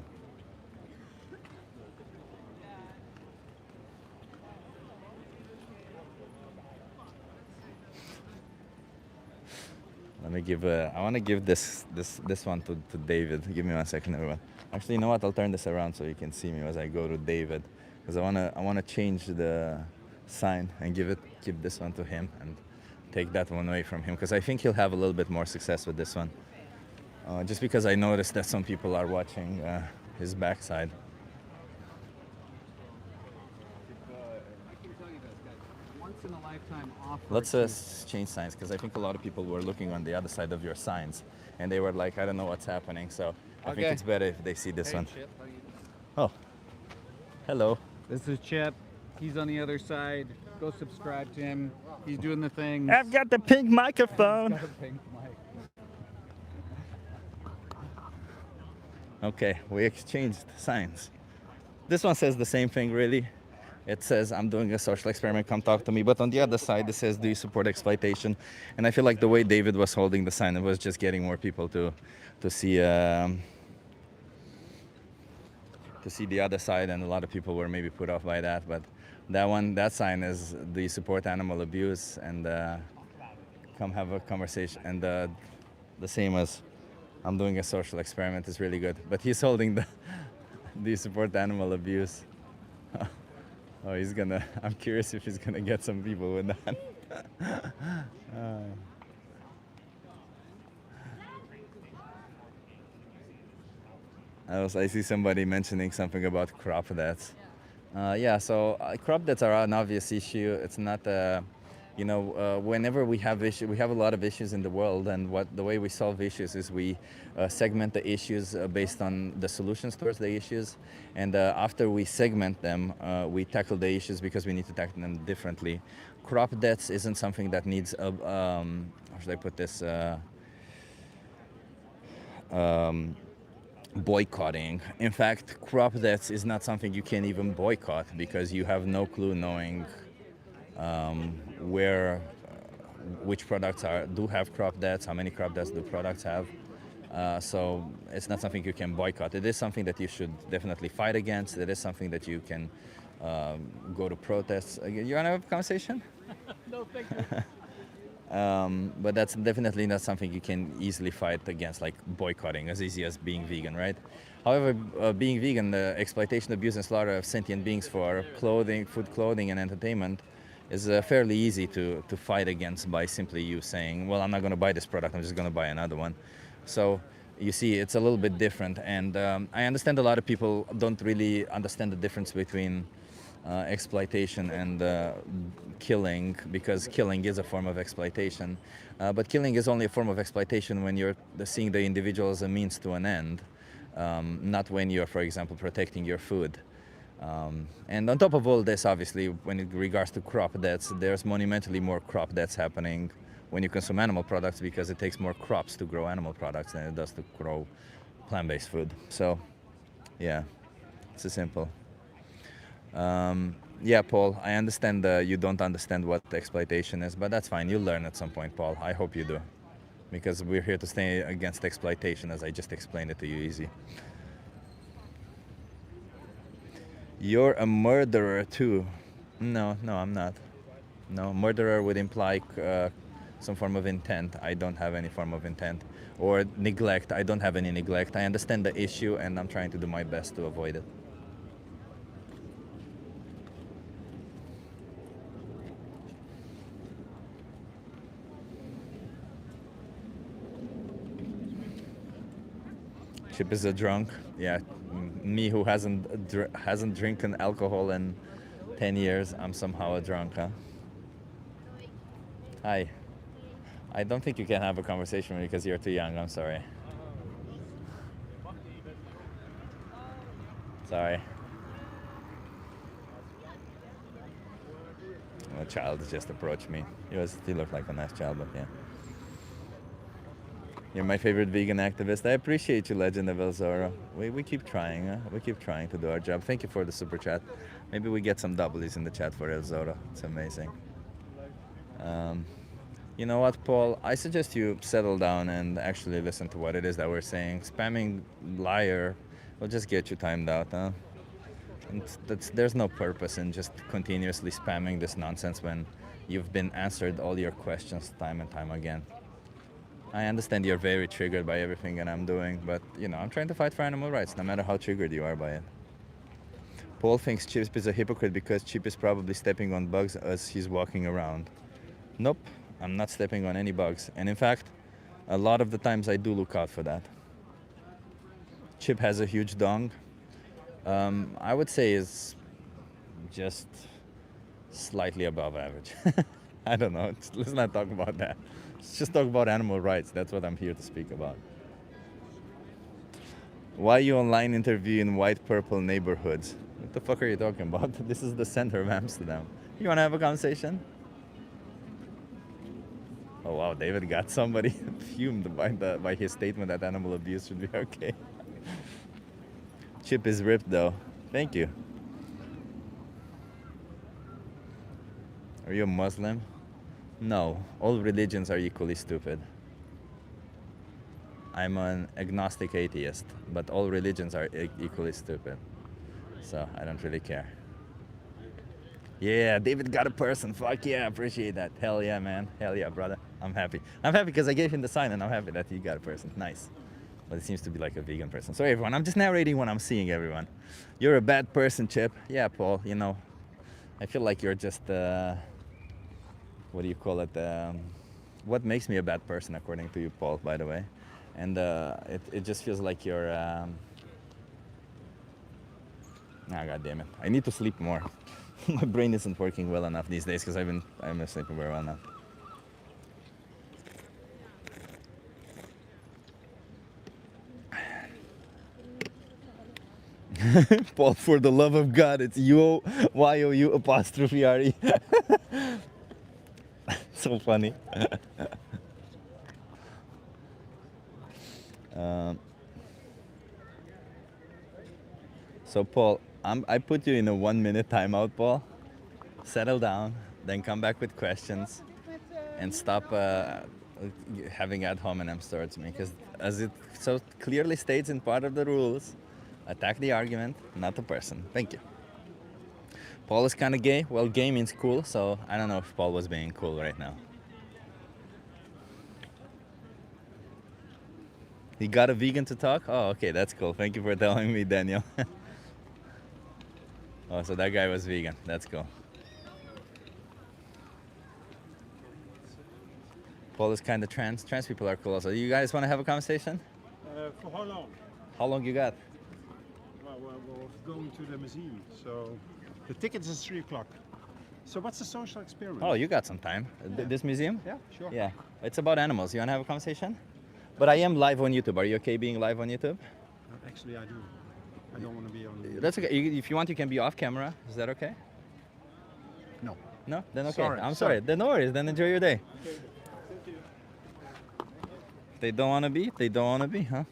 Let me give I want to give this one to David. Give me 1 second, everyone. Actually, you know what? I'll turn this around so you can see me as I go to David, because I wanna change the sign and give this one to him and take that one away from him, because I think he'll have a little bit more success with this one. Just because I noticed that some people are watching his backside. Once in a lifetime offer. Let's change signs, because I think a lot of people were looking on the other side of your signs and they were like, I don't know what's happening. So I think Okay. it's better if they see this one. Chip, how you doing? Oh, hello. This is Chip. He's on the other side. Go subscribe to him. He's doing the thing. I've got the pink microphone. Okay, we exchanged signs. This one says the same thing, really. It says, I'm doing a social experiment, come talk to me. But on the other side, it says, do you support exploitation? And I feel like the way David was holding the sign, it was just getting more people to see the other side, and a lot of people were maybe put off by that. But that sign is, do you support animal abuse? And come have a conversation. And the same as, I'm doing a social experiment, is really good. But he's holding the, do you support animal abuse? Oh, I'm curious if he's gonna get some people with that. I see somebody mentioning something about crop deaths. Yeah, so crop deaths are an obvious issue. It's not, whenever we have issues, we have a lot of issues in the world, and the way we solve issues is we segment the issues based on the solutions towards the issues, and after we segment them, we tackle the issues because we need to tackle them differently. Crop deaths isn't something that needs how should I put this? Boycotting. In fact, crop deaths is not something you can even boycott because you have no clue knowing where, which products do have crop deaths, how many crop deaths do products have. So it's not something you can boycott. It is something that you should definitely fight against. It is something that you can go to protests. You want to have a conversation? No, thank you. But that's definitely not something you can easily fight against, like boycotting, as easy as being vegan, right? However, being vegan, the exploitation, abuse, and slaughter of sentient beings for clothing, food, clothing, and entertainment is fairly easy to fight against by simply you saying, well, I'm not going to buy this product, I'm just going to buy another one. So you see, it's a little bit different. And I understand a lot of people don't really understand the difference between exploitation and killing, because killing is a form of exploitation. But killing is only a form of exploitation when you're seeing the individual as a means to an end, not when you're, for example, protecting your food. And on top of all this, obviously, when it regards to crop deaths, there's monumentally more crop deaths happening when you consume animal products because it takes more crops to grow animal products than it does to grow plant-based food. So, yeah, it's as simple. Yeah, Paul, I understand you don't understand what exploitation is, but that's fine. You'll learn at some point, Paul. I hope you do. Because we're here to stay against exploitation, as I just explained it to you easy. You're a murderer too. No, I'm not. No, murderer would imply some form of intent. I don't have any form of intent. Or neglect. I don't have any neglect. I understand the issue and I'm trying to do my best to avoid it. Chip is a drunk. Yeah, me who hasn't drinking alcohol in 10 years, I'm somehow a drunk, huh? Hi. I don't think you can have a conversation with me because you're too young. I'm sorry. Sorry. A child just approached me. He looked like a nice child, but yeah. You're my favorite vegan activist. I appreciate you, Legend of El Zorro. We keep trying. Huh? We keep trying to do our job. Thank you for the super chat. Maybe we get some W's in the chat for El Zorro. It's amazing. You know what, Paul? I suggest you settle down and actually listen to what it is that we're saying. Spamming liar will just get you timed out, huh? And there's no purpose in just continuously spamming this nonsense when you've been answered all your questions time and time again. I understand you're very triggered by everything that I'm doing, but I'm trying to fight for animal rights, no matter how triggered you are by it. Paul thinks Chip is a hypocrite because Chip is probably stepping on bugs as he's walking around. Nope, I'm not stepping on any bugs. And in fact, a lot of the times I do look out for that. Chip has a huge dong. I would say is just slightly above average. I don't know, let's not talk about that. Let's just talk about animal rights. That's what I'm here to speak about. Why you online interview in white purple neighborhoods? What the fuck are you talking about? This is the center of Amsterdam. You want to have a conversation? Oh wow, David got somebody fumed by his statement that animal abuse should be okay. Chip is ripped though. Thank you. Are you a Muslim? No, all religions are equally stupid. I'm an agnostic atheist, but all religions are equally stupid. So I don't really care. Yeah, David got a person. Fuck yeah, appreciate that. Hell yeah, man. Hell yeah, brother. I'm happy. I'm happy because I gave him the sign and I'm happy that he got a person. Nice. But it seems to be like a vegan person. So everyone, I'm just narrating what I'm seeing, everyone. You're a bad person, Chip. Yeah, Paul, I feel like you're just what do you call it? What makes me a bad person, according to you, Paul, by the way. And it just feels like you're... God damn it. I need to sleep more. My brain isn't working well enough these days because I'm not sleeping very well now. Paul, for the love of God, it's YOU apostrophe RE. So funny. So Paul, I put you in a 1-minute timeout, Paul. Settle down, then come back with questions, and stop having ad hominems towards me. Because as it so clearly states in part of the rules, attack the argument, not the person. Thank you. Paul is kind of gay. Well, gay means cool, so I don't know if Paul was being cool right now. He got a vegan to talk? Oh, okay, that's cool. Thank you for telling me, Daniel. Oh, so that guy was vegan. That's cool. Paul is kind of trans. Trans people are cool also. You guys want to have a conversation? For how long? How long you got? Well, we're going to the museum, so the ticket is 3 o'clock. So what's the social experiment? Oh, you got some time. This museum? Yeah, sure. Yeah. It's about animals. You want to have a conversation? But I am live on YouTube. Are you okay being live on YouTube? Actually, I do. I don't want to be on. That's okay. If you want, you can be off camera. Is that okay? No. No? Then okay. Sorry, I'm sorry. sorry. Then no worries. Then enjoy your day. Okay. Thank you. They don't want to be? They don't want to be, huh?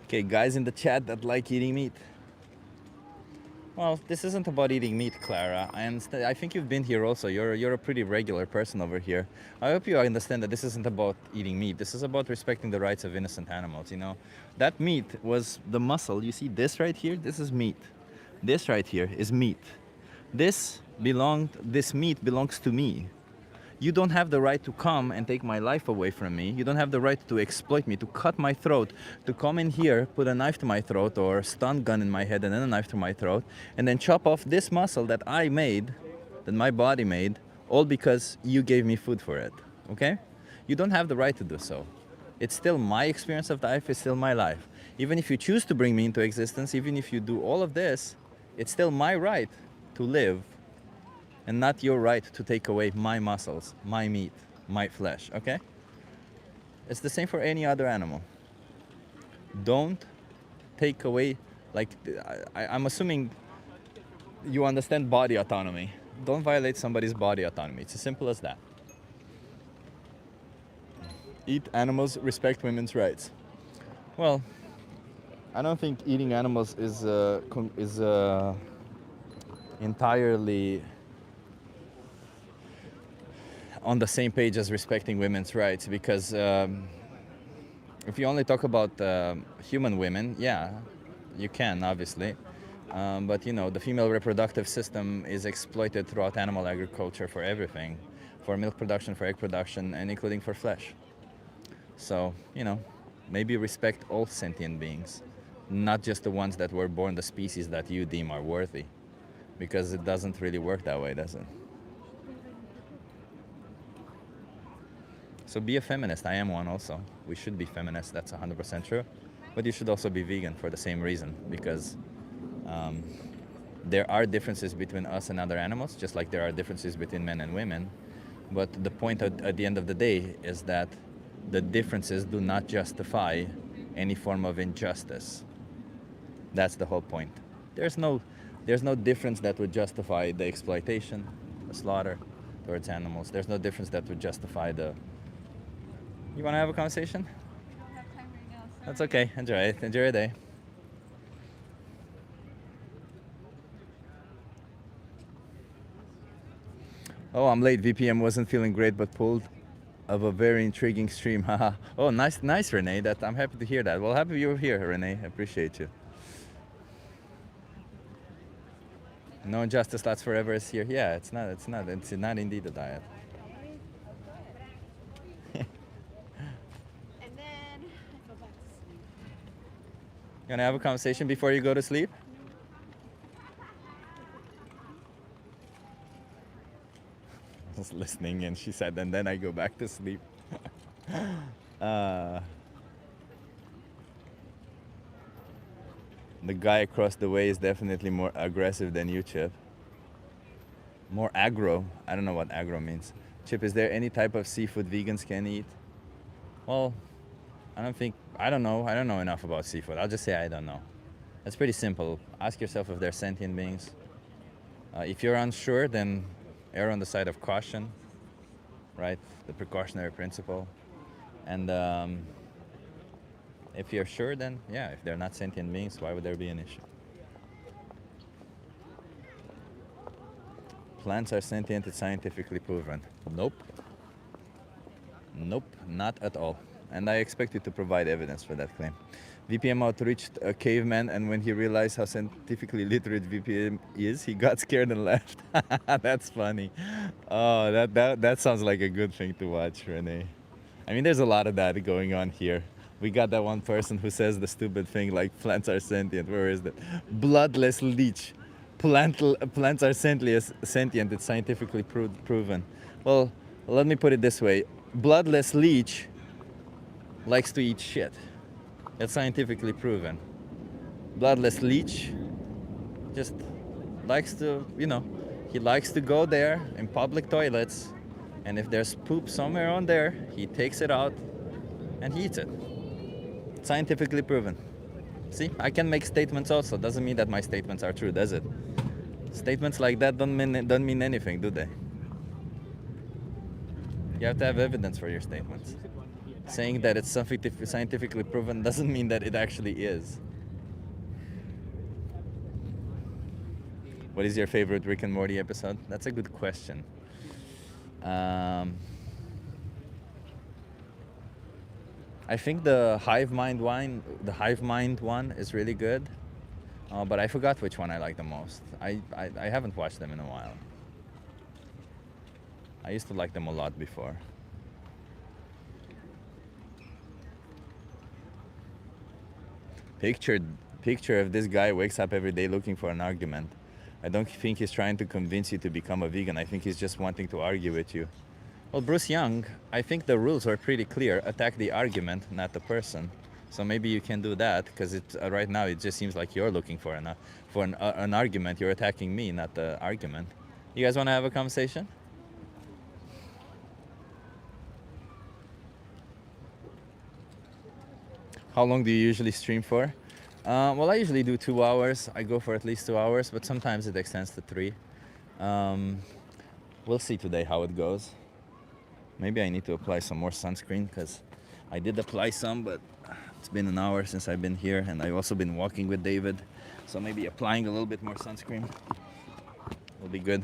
Okay, guys in the chat that like eating meat. Well, this isn't about eating meat, Clara. I understand. I think you've been here also. You're a pretty regular person over here. I hope you understand that this isn't about eating meat. This is about respecting the rights of innocent animals, you know? That meat was the muscle. You see this right here? This is meat. This right here is meat. This meat belongs to me. You don't have the right to come and take my life away from me. You don't have the right to exploit me, to cut my throat, to come in here, put a knife to my throat or a stun gun in my head and then a knife to my throat, and then chop off this muscle that I made, that my body made, all because you gave me food for it, okay? You don't have the right to do so. It's still my experience of life, it's still my life. Even if you choose to bring me into existence, even if you do all of this, it's still my right to live and not your right to take away my muscles, my meat, my flesh, okay? It's the same for any other animal. Don't take away, like, I'm assuming you understand body autonomy. Don't violate somebody's body autonomy. It's as simple as that. Eat animals, respect women's rights. Well, I don't think eating animals is entirely on the same page as respecting women's rights, because if you only talk about human women, yeah, you can, obviously. But you know, the female reproductive system is exploited throughout animal agriculture for everything, for milk production, for egg production, and including for flesh. So, you know, maybe respect all sentient beings, not just the ones that were born the species that you deem are worthy, because it doesn't really work that way, does it? So be a feminist. I am one also. We should be feminists, that's 100% true. But you should also be vegan for the same reason, because there are differences between us and other animals, just like there are differences between men and women. But the point at the end of the day is that the differences do not justify any form of injustice. That's the whole point. There's no difference that would justify the exploitation, the slaughter towards animals. There's no difference that would justify the... You want to have a conversation? I don't have time right now. Sorry. That's okay. Enjoy it. Enjoy your day. Oh, I'm late. VPM wasn't feeling great, but pulled of a very intriguing stream. Haha. Oh, nice, Renee. I'm happy to hear that. Well, happy you're here, Renee. I appreciate you. No injustice lasts forever is here. Yeah, it's not indeed a diet. And then I go back to sleep. You wanna have a conversation before you go to sleep? was listening, and she said, and then I go back to sleep. uh, the guy across the way is definitely more aggressive than you, Chip. More aggro. I don't know what aggro means. Chip, is there any type of seafood vegans can eat? Well, I don't know enough about seafood. I'll just say I don't know. It's pretty simple. Ask yourself if they're sentient beings. If you're unsure, then err on the side of caution, right? The precautionary principle. And if you're sure, then yeah, if they're not sentient beings, why would there be an issue? Plants are sentient, it's scientifically proven. Nope. Nope, not at all. And I expect you to provide evidence for that claim. VPM outreached a caveman, and when he realized how scientifically literate VPM is, he got scared and left. That's funny. Oh, that sounds like a good thing to watch, Renee. I mean, there's a lot of that going on here. We got that one person who says the stupid thing like plants are sentient. Where is that? Bloodless leech. Plants are sentient. It's scientifically proven. Well, let me put it this way. Bloodless leech likes to eat shit. It's scientifically proven. Bloodless leech just likes to, he likes to go there in public toilets, and if there's poop somewhere on there, he takes it out and he eats it. Scientifically proven. See, I can make statements also. Doesn't mean that my statements are true, does it? Statements like that don't mean anything, do they? You have to have evidence for your statements. Saying that it's scientifically proven doesn't mean that it actually is. What is your favorite Rick and Morty episode? That's a good question. I think the hive mind one is really good, but I forgot which one I like the most. I haven't watched them in a while. I used to like them a lot before. Picture if this guy wakes up every day looking for an argument. I don't think he's trying to convince you to become a vegan. I think he's just wanting to argue with you. Well, Bruce Young, I think the rules are pretty clear. Attack the argument, not the person. So maybe you can do that, because right now it just seems like you're looking for an argument. You're attacking me, not the argument. You guys want to have a conversation? How long do you usually stream for? Well, I usually do 2 hours. I go for at least 2 hours, but sometimes it extends to 3. We'll see today how it goes. Maybe I need to apply some more sunscreen, because I did apply some, but it's been an hour since I've been here, and I've also been walking with David. So maybe applying a little bit more sunscreen will be good.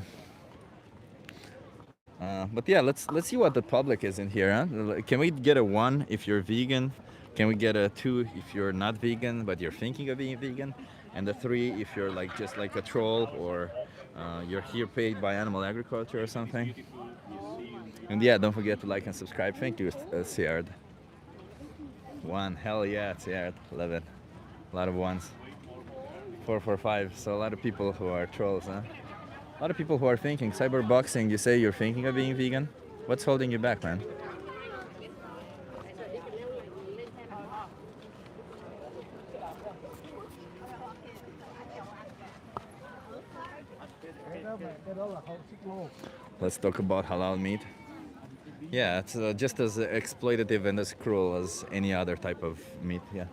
But yeah, let's see what the public is in here. Huh? Can we get a 1 if you're vegan? Can we get a 2 if you're not vegan but you're thinking of being vegan? And a 3 if you're just like a troll, or you're here paid by animal agriculture or something. And yeah, don't forget to like and subscribe. Thank you, Siard. 1, hell yeah, Siard, love it. A lot of 1s. 4, 4, 5. So a lot of people who are trolls, huh? A lot of people who are thinking. Cyberboxing, you say you're thinking of being vegan? What's holding you back, man? Let's talk about halal meat. Yeah, it's just as exploitative and as cruel as any other type of meat, yeah.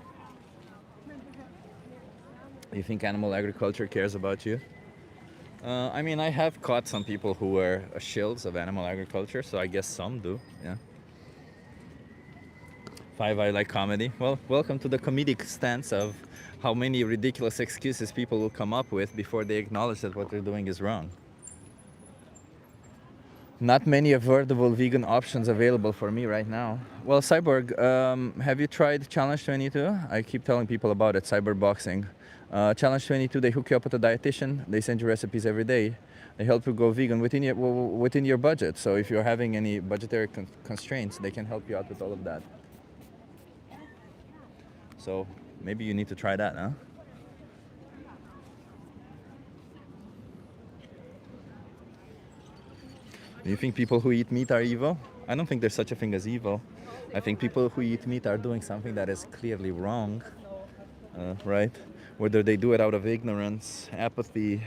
You think animal agriculture cares about you? I mean, I have caught some people who were shills of animal agriculture, so I guess some do, yeah. 5, I like comedy. Well, welcome to the comedic stance of how many ridiculous excuses people will come up with before they acknowledge that what they're doing is wrong. Not many affordable vegan options available for me right now. Well, Cyborg, have you tried Challenge 22? I keep telling people about it, Cyberboxing. Challenge 22, they hook you up with a dietitian. They send you recipes every day. They help you go vegan within your budget. So if you're having any budgetary constraints, they can help you out with all of that. So maybe you need to try that, huh? Do you think people who eat meat are evil? I don't think there's such a thing as evil. I think people who eat meat are doing something that is clearly wrong, right? Whether they do it out of ignorance, apathy,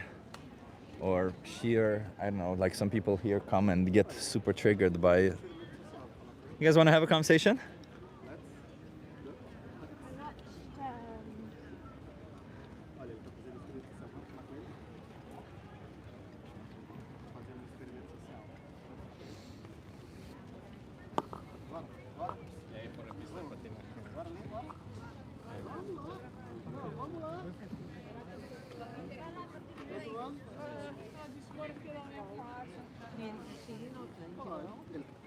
or sheer, I don't know, like some people here come and get super triggered by it. You guys want to have a conversation?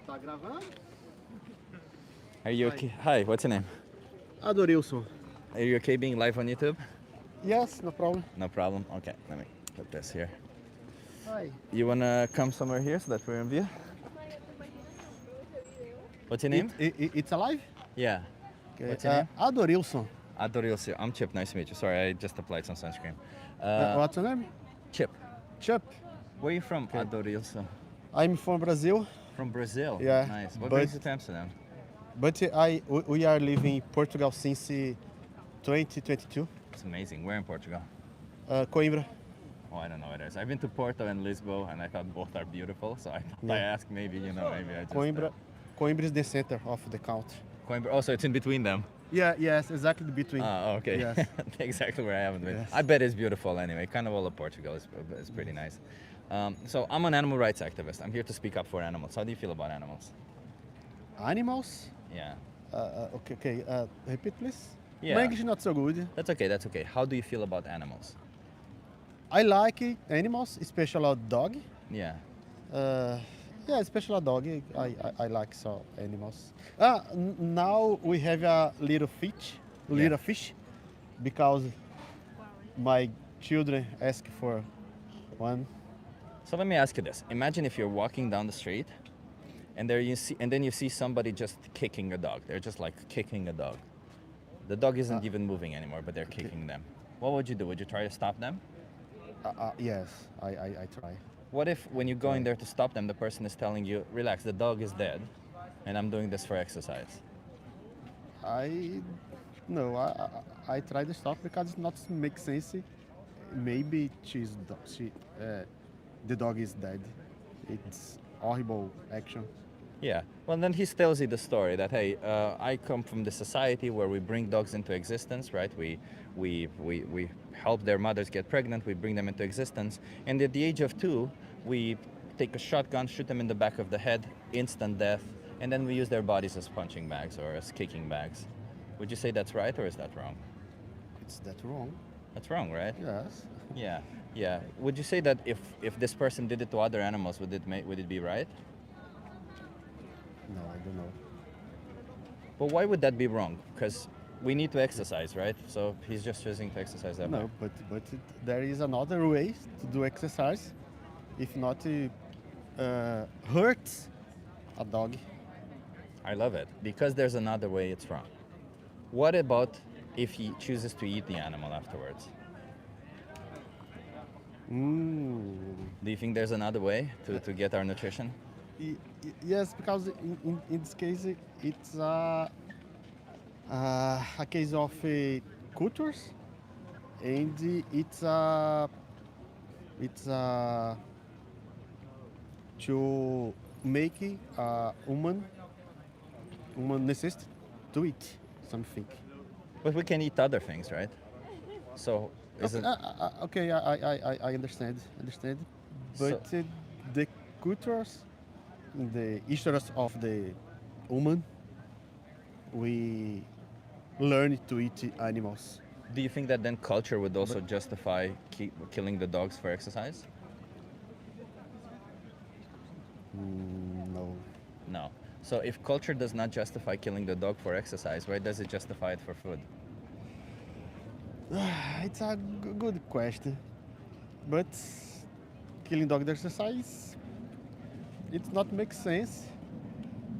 Tá gravando? Are you okay? Hi, what's your name? Adorilson. Are you okay being live on YouTube? Yes, no problem. No problem. Okay, let me put this here. Hi. You wanna come somewhere here so that we're in view? What's your name? It's alive? Yeah. Okay. What's your name? Adorilson. Adorilcio. I'm Chip. Nice to meet you. Sorry, I just applied some sunscreen. What's your name? Chip. Chip. Where are you from, Adorilcio? I'm from Brazil, From Brazil. Yeah, Nice. What but- brings you to Amsterdam? but we are living in Portugal since 2022. It's amazing. Where in Portugal? Coimbra. Oh, I don't know what it is. I've been to Porto and Lisbon, and I thought both are beautiful. So I thought I Yeah. asked maybe, maybe I just. Coimbra. Coimbra is the center of the country. Coimbra. Oh, so it's in between them. Yeah, yes, exactly between. Oh, okay. Yes. Exactly where I haven't been. Yes. I bet it's beautiful anyway. Kind of all of Portugal is pretty nice. So I'm an animal rights activist. I'm here to speak up for animals. How do you feel about animals? Animals. Yeah. Okay. Repeat, please. Yeah. My English is not so good. That's okay. That's okay. How do you feel about animals? I like animals, especially a dog. Yeah. Yeah, especially a dog. I like so animals. Now we have a little fish, because my children ask for one. So let me ask you this. Imagine if you're walking down the street and then you see somebody just kicking a dog. They're just like kicking a dog. The dog isn't even moving anymore, but they're kicking them. What would you do? Would you try to stop them? Yes, I try. What if when you go in there to stop them, the person is telling you, relax, the dog is dead and I'm doing this for exercise? I try to stop because it not make sense. Maybe the dog is dead. It's horrible action. Yeah. Well, then he tells you the story that, hey, I come from the society where we bring dogs into existence, right? We help their mothers get pregnant, we bring them into existence. And at the age of 2, we take a shotgun, shoot them in the back of the head, instant death, and then we use their bodies as punching bags or as kicking bags. Would you say that's right or is that wrong? It's that wrong. That's wrong, right? Yes. Yeah. Yeah. Would you say that if this person did it to other animals, would it be right? No, I don't know. But why would that be wrong? Because we need to exercise, right? So he's just choosing to exercise that way. No, but there is another way to do exercise. If not, hurt a dog. I love it. Because there's another way, it's wrong. What about if he chooses to eat the animal afterwards? Do you think there's another way to get our nutrition? Yes, because in this case it's a case of cultures, and it's to make a human necessity to eat something. But we can eat other things, right? So isn't Okay, I understand, but the cultures, the histories of the human, we learn to eat animals. do you think that then culture would also justify killing the dogs for exercise? No. No. So if culture does not justify killing the dog for exercise, why does it justify it for food? It's a good question, but killing dog exercise, it not make sense.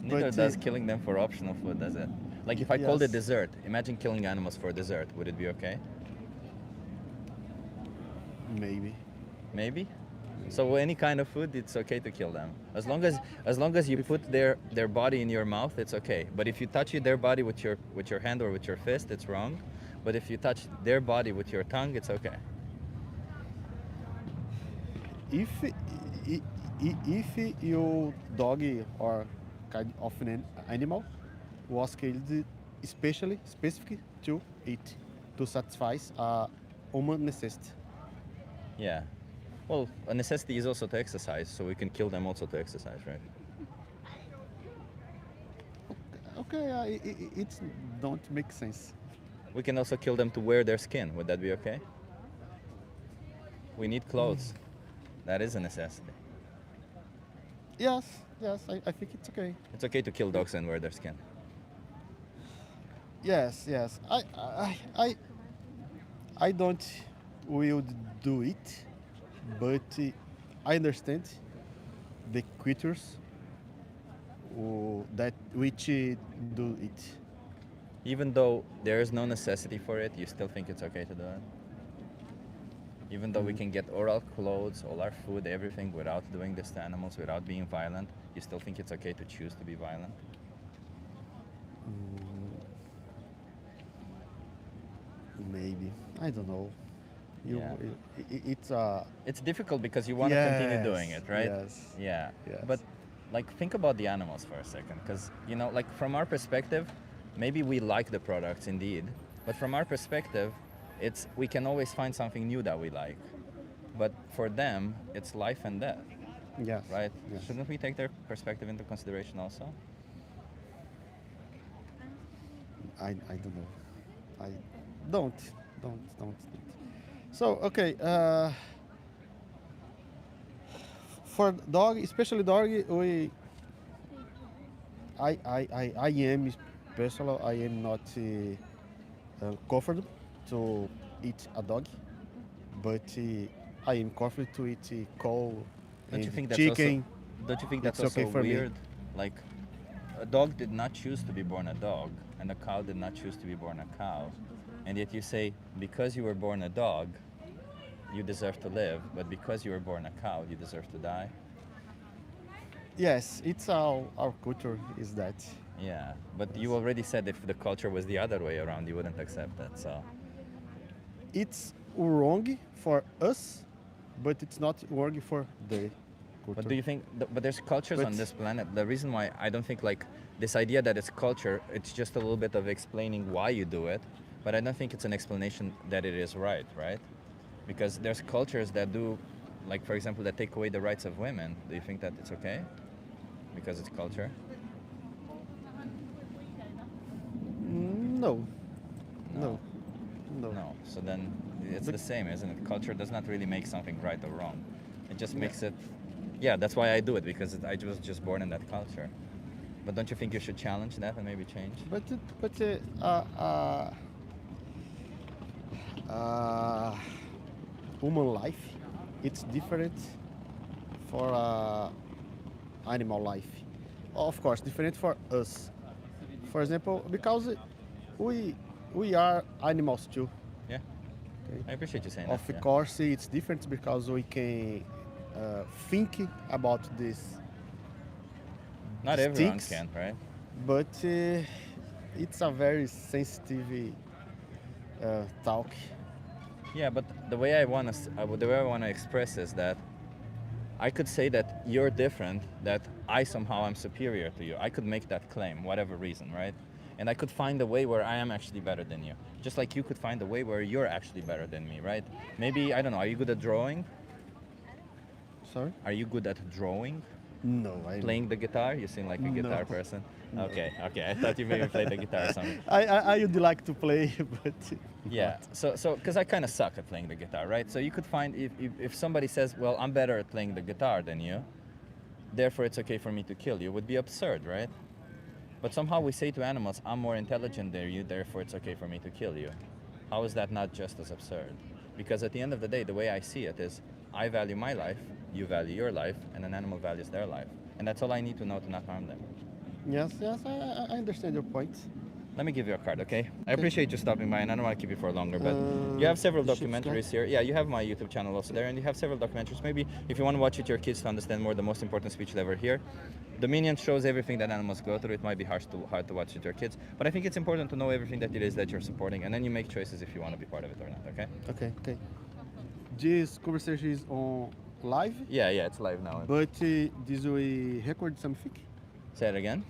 Neither But, does killing them for optional food, does it? Like if I called it Yes. dessert, imagine killing animals for dessert. Would it be okay? Maybe. Maybe? So any kind of food, it's okay to kill them. As long as you put their body in your mouth, it's okay. But if you touch their body with your hand or with your fist, it's wrong. But if you touch their body with your tongue, it's okay. If your dog or kind of an animal was killed especially specific to eat to satisfy a human necessity. Yeah. Well, a necessity is also to exercise, so we can kill them also to exercise, right? Okay, it don't make sense. We can also kill them to wear their skin. Would that be okay? We need clothes. That is a necessity. Yes, I think it's okay. It's okay to kill dogs and wear their skin. Yes. I don't will do it, but I understand the creatures that which do it. Even though there is no necessity for it, you still think it's okay to do it? Even though we can get all our clothes, all our food, everything without doing this to animals, without being violent, you still think it's okay to choose to be violent? Maybe I don't know. Yeah. It's It's difficult because you want to continue doing it, right? Yes. Yeah. Yes. But like think about the animals for a second, because like from our perspective, maybe we like the products indeed, but from our perspective, we can always find something new that we like. But for them, it's life and death, Yes. right? Yes. Shouldn't we take their perspective into consideration also? I don't know. I don't. So okay. For dog, especially dog, I am personal. I am not comfortable to eat a dog, but I am comfortable to eat cow Don't you and think that's chicken. Don't you think that's It's okay also for me. weird? Like, a dog did not choose to be born a dog, and a cow did not choose to be born a cow, and yet you say because you were born a dog, you deserve to live, but because you were born a cow, you deserve to die. Yes, it's our culture is that. Yeah, but you already said if the culture was the other way around, you wouldn't accept that. So It's wrong for us, but it's not wrong for the culture. but do you think? But there's cultures on But- this planet. The reason why I don't think like this idea that it's culture, it's just a little bit of explaining why you do it, but I don't think it's an explanation that it is right, right? Because there's cultures that do, like for example, that take away the rights of women. Do you think that it's okay? Because it's culture. No. No. No. So then it's the same, isn't it? Culture does not really make something right or wrong. It just makes it. Yeah, that's why I do it, because I was just born in that culture. But don't you think you should challenge that and maybe change? Human life, it's different for animal life. Of course, different for us. For example, because we are animals too. Yeah. Okay. I appreciate you saying Of that. Yeah. course, it's different because we can think about this. Not these everyone things, can, right? but it's a very sensitive talk. Yeah, but the way I want to express is that I could say that you're different, that I somehow am superior to you. I could make that claim, whatever reason, right? And I could find a way where I am actually better than you. Just like you could find a way where you're actually better than me, right? Maybe, I don't know, are you good at drawing? Sorry? Are you good at drawing? No, Playing the guitar? You seem like a guitar person. No. Okay. I thought you maybe played the guitar or something. I would like to play, but Yeah. So because I kind of suck at playing the guitar, right? So you could find if somebody says, well, I'm better at playing the guitar than you, therefore it's okay for me to kill you, would be absurd, right? But somehow we say to animals, I'm more intelligent than you, therefore it's okay for me to kill you. How is that not just as absurd? Because at the end of the day, the way I see it is, I value my life, you value your life, and an animal values their life. And that's all I need to know to not harm them. yes, I understand your point. Let me give you a card, okay? I appreciate you stopping by, and I don't want to keep you for longer, but you have several documentaries here. Yeah, you have my YouTube channel also there, and you have several documentaries. Maybe if you want to watch it to your kids to understand more the most important speech lever here, Dominion shows everything that animals go through. It might be hard to watch it to your kids, but I think it's important to know everything that it is that you're supporting, and then you make choices if you want to be part of it or not, okay? Okay. This conversation is on live, Yeah, it's live now. but this we record something. Say it again.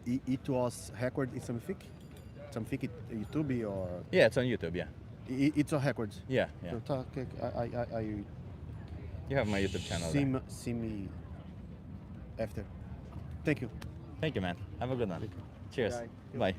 It was record in something YouTube or Yeah, it's on YouTube, yeah. it's a record. Yeah. So, okay, I You have my YouTube channel there. see me after. Thank you. Thank you, man. Have a good one. Cheers. Bye. Bye.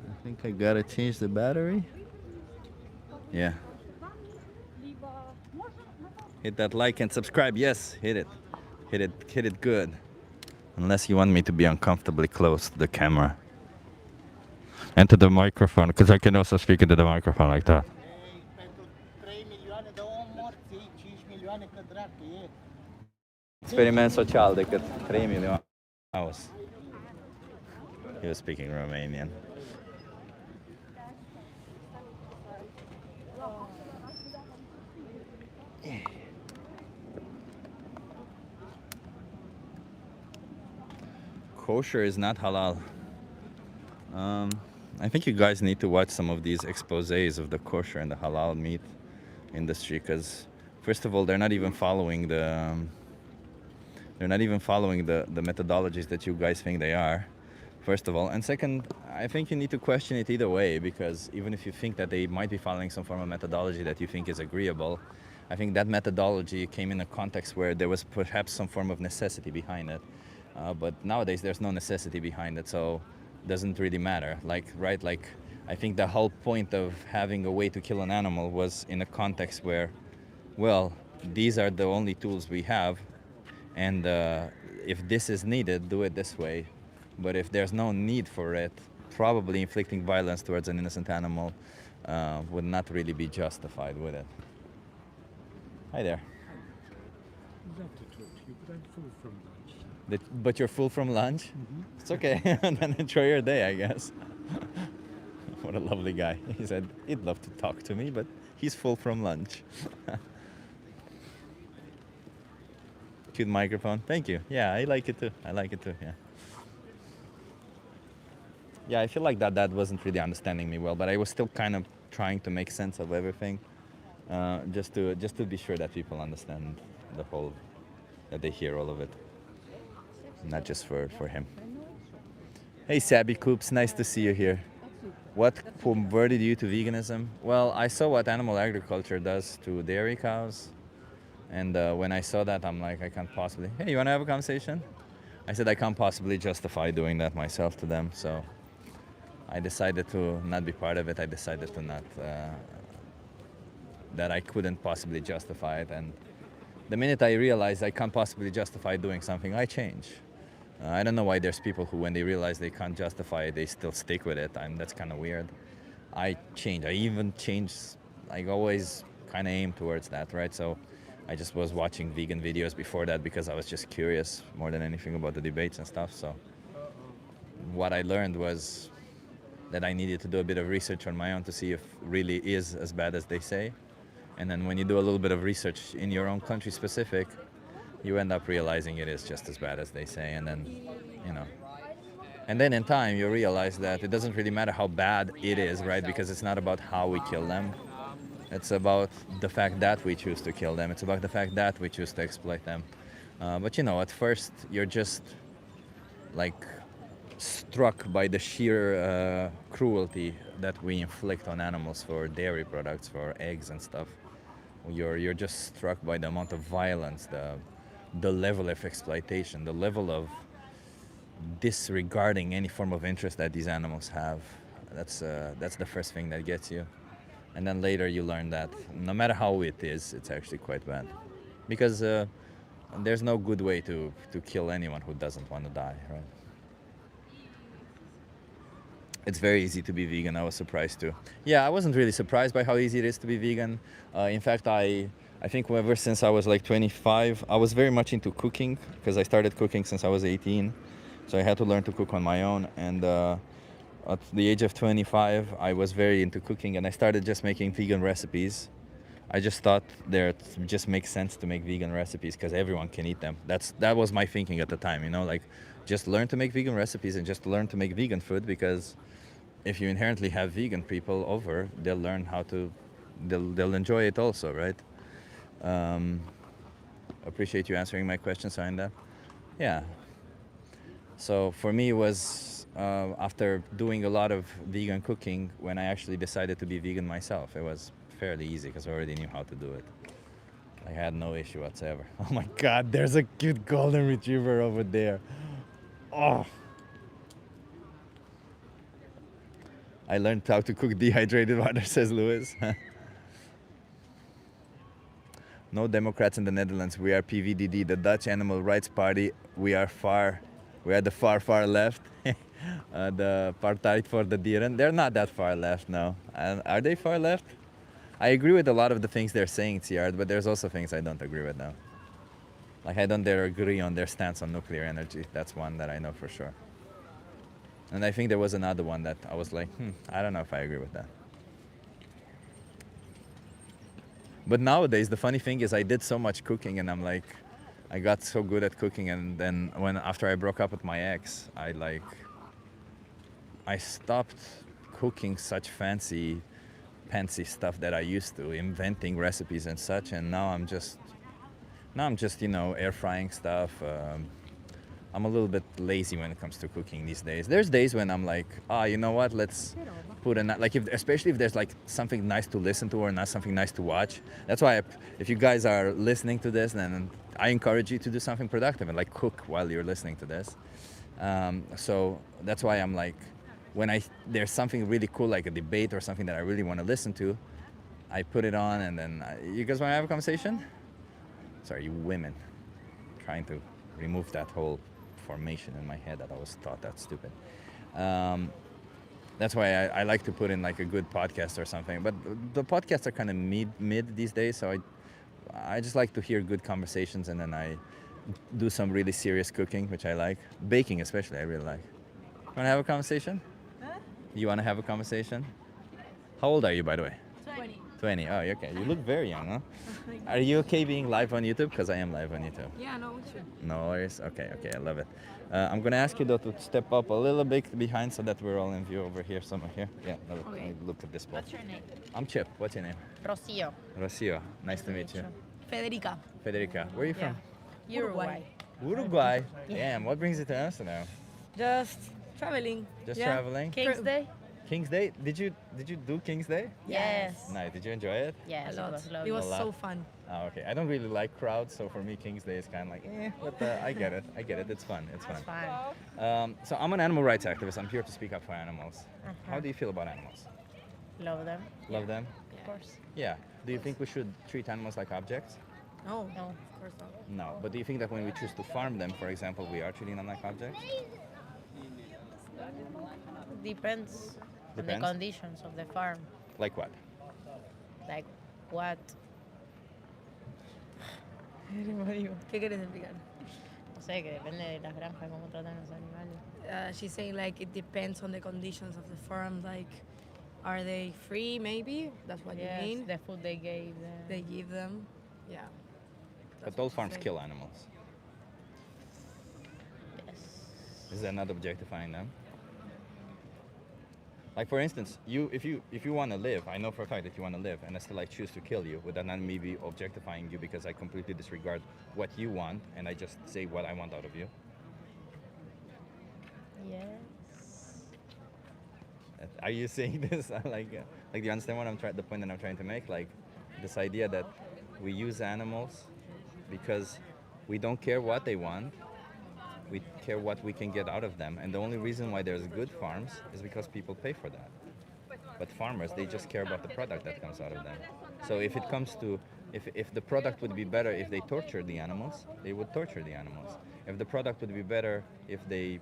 I think I gotta change the battery. Yeah. Hit that like and subscribe. Yes, hit it. Hit it good. Unless you want me to be uncomfortably close to the camera. And to the microphone, because I can also speak into the microphone like that. Experiment social decât 3 milioane. He was speaking Romanian. Kosher is not halal. I think you guys need to watch some of these exposés of the kosher and the halal meat industry, because first of all, they're not even following the methodologies that you guys think they are, first of all. And second, I think you need to question it either way, because even if you think that they might be following some form of methodology that you think is agreeable, I think that methodology came in a context where there was perhaps some form of necessity behind it. But nowadays there's no necessity behind it, so it doesn't really matter. Like I think the whole point of having a way to kill an animal was in a context where, well, these are the only tools we have, and if this is needed, do it this way. But if there's no need for it, probably inflicting violence towards an innocent animal would not really be justified with it. Hi there. I'd love to talk to you, but I'm full from lunch. But you're full from lunch? It's okay. Then enjoy your day, I guess. What a lovely guy. He said he'd love to talk to me, but he's full from lunch. Cute microphone. Thank you. Yeah, I like it too. Yeah. Yeah, I feel like that wasn't really understanding me well, but I was still kind of trying to make sense of everything, just to be sure that people understand the whole, that they hear all of it, not just for him. Hey, Sabby Coops, nice to see you here. What converted you to veganism? Well, I saw what animal agriculture does to dairy cows, and when I saw that, I'm like, I can't possibly. Hey, you want to have a conversation? I said I can't possibly justify doing that myself to them, so I decided to not be part of it. I decided to not, that I couldn't possibly justify it. And the minute I realized I can't possibly justify doing something, I change. I don't know why there's people who, when they realize they can't justify it, they still stick with it. That's kind of weird. I change. I even change. I always kind of aim towards that, right? So I just was watching vegan videos before that because I was just curious more than anything about the debates and stuff. So what I learned was that I needed to do a bit of research on my own to see if really is as bad as they say. And then when you do a little bit of research in your own country specific, you end up realizing it is just as bad as they say. And then, and then in time you realize that it doesn't really matter how bad it is, right? Because it's not about how we kill them. It's about the fact that we choose to kill them. It's about the fact that we choose to exploit them. But at first you're just like struck by the sheer cruelty that we inflict on animals for dairy products, for eggs and stuff. You're just struck by the amount of violence, the level of exploitation, the level of disregarding any form of interest that these animals have. That's the first thing that gets you. And then later you learn that no matter how it is, it's actually quite bad. Because there's no good way to kill anyone who doesn't want to die, right? It's very easy to be vegan. I was surprised too. Yeah, I wasn't really surprised by how easy it is to be vegan. In fact, I think ever since I was like 25, I was very much into cooking because I started cooking since I was 18. So I had to learn to cook on my own. And at the age of 25, I was very into cooking and I started just making vegan recipes. I just thought it just makes sense to make vegan recipes because everyone can eat them. That was my thinking at the time, you know, like just learn to make vegan recipes and just learn to make vegan food because if you inherently have vegan people over, they'll learn how to, they'll enjoy it also, right? Appreciate you answering my question, Sainda. Yeah. So for me, it was after doing a lot of vegan cooking when I actually decided to be vegan myself. It was fairly easy because I already knew how to do it. I had no issue whatsoever. Oh my God, there's a cute golden retriever over there. Oh. I learned how to cook dehydrated water, says Lewis. No Democrats in the Netherlands. We are PVDD, the Dutch Animal Rights Party. We are the far left. The Partij voor de Dieren. They're not that far left, no. Are they far left? I agree with a lot of the things they're saying, Ciard, but there's also things I don't agree with now. Like I don't dare agree on their stance on nuclear energy. That's one that I know for sure. And I think there was another one that I was like, I don't know if I agree with that. But nowadays, the funny thing is I did so much cooking and I'm like, I got so good at cooking and then after I broke up with my ex, I stopped cooking such fancy stuff that I used to, inventing recipes and such, and now I'm just, you know, air frying stuff. I'm a little bit lazy when it comes to cooking these days. There's days when I'm like, you know what, let's put especially if there's like something nice to listen to or not something nice to watch. That's why if you guys are listening to this, then I encourage you to do something productive and like cook while you're listening to this. So that's why I'm like, when there's something really cool like a debate or something that I really want to listen to, I put it on and then, you guys want to have a conversation? Sorry, you women. Trying to remove that whole formation in my head that I was thought that's stupid. That's why I like to put in like a good podcast or something. But the podcasts are kind of mid these days, so I just like to hear good conversations and then I do some really serious cooking, which I like. Baking especially, I really like. Want to have a conversation? Huh? You want to have a conversation? How old are you, by the way? 20. 20. Oh, okay. You look very young, huh? Are you okay being live on YouTube? Because I am live on YouTube. Yeah, no, we should. No worries. Okay, I love it. I'm gonna ask you though to step up a little bit behind so that we're all in view over here, somewhere here. Yeah, let me look at this spot. What's your name? I'm Chip. What's your name? Rocio. Rocio. Nice to meet you. Federica. Federica. Where are you from? Uruguay. Uruguay. Damn. What brings you to Amsterdam? Just traveling. Just Yeah. traveling. King's Day? King's Day. Did you do King's Day? Yes. Nice. Did you enjoy it? Yes, A lot. it was lovely. It was A lot. so fun. Oh, okay. I don't really like crowds, so for me, King's Day is kind of like, but I get it. It's fun. It's fun. It's fun. So I'm an animal rights activist. I'm here to speak up for animals. How do you feel about animals? Love them, Love them? of course. Yeah. Do you think we should treat animals like objects? No. No. Of course not. No. But do you think that when we choose to farm them, for example, we are treating them like objects? Depends on the Depends? conditions of the farm. Like what? Like what? ¿Qué quieres explicar? No sé, que depende de las granjas, cómo tratan los animales. She's saying like it depends on the conditions of the farm. Like, are they free? Maybe that's what Yes, you mean. the food they gave them. They give them. Yeah. But That's all what she farms said. kill animals. Yes. Is that not objectifying them? Like for instance, if you want to live, I know for a fact that you want to live, and I still choose to kill you. Would that not me be objectifying you because I completely disregard what you want and I just say what I want out of you? Yes. Are you saying this like do you understand what the point that I'm trying to make? Like this idea that we use animals because we don't care what they want. We care what we can get out of them. And the only reason why there's good farms is because people pay for that. But farmers, they just care about the product that comes out of them. So if it comes to, if the product would be better if they tortured the animals, they would torture the animals. If the product would be better if they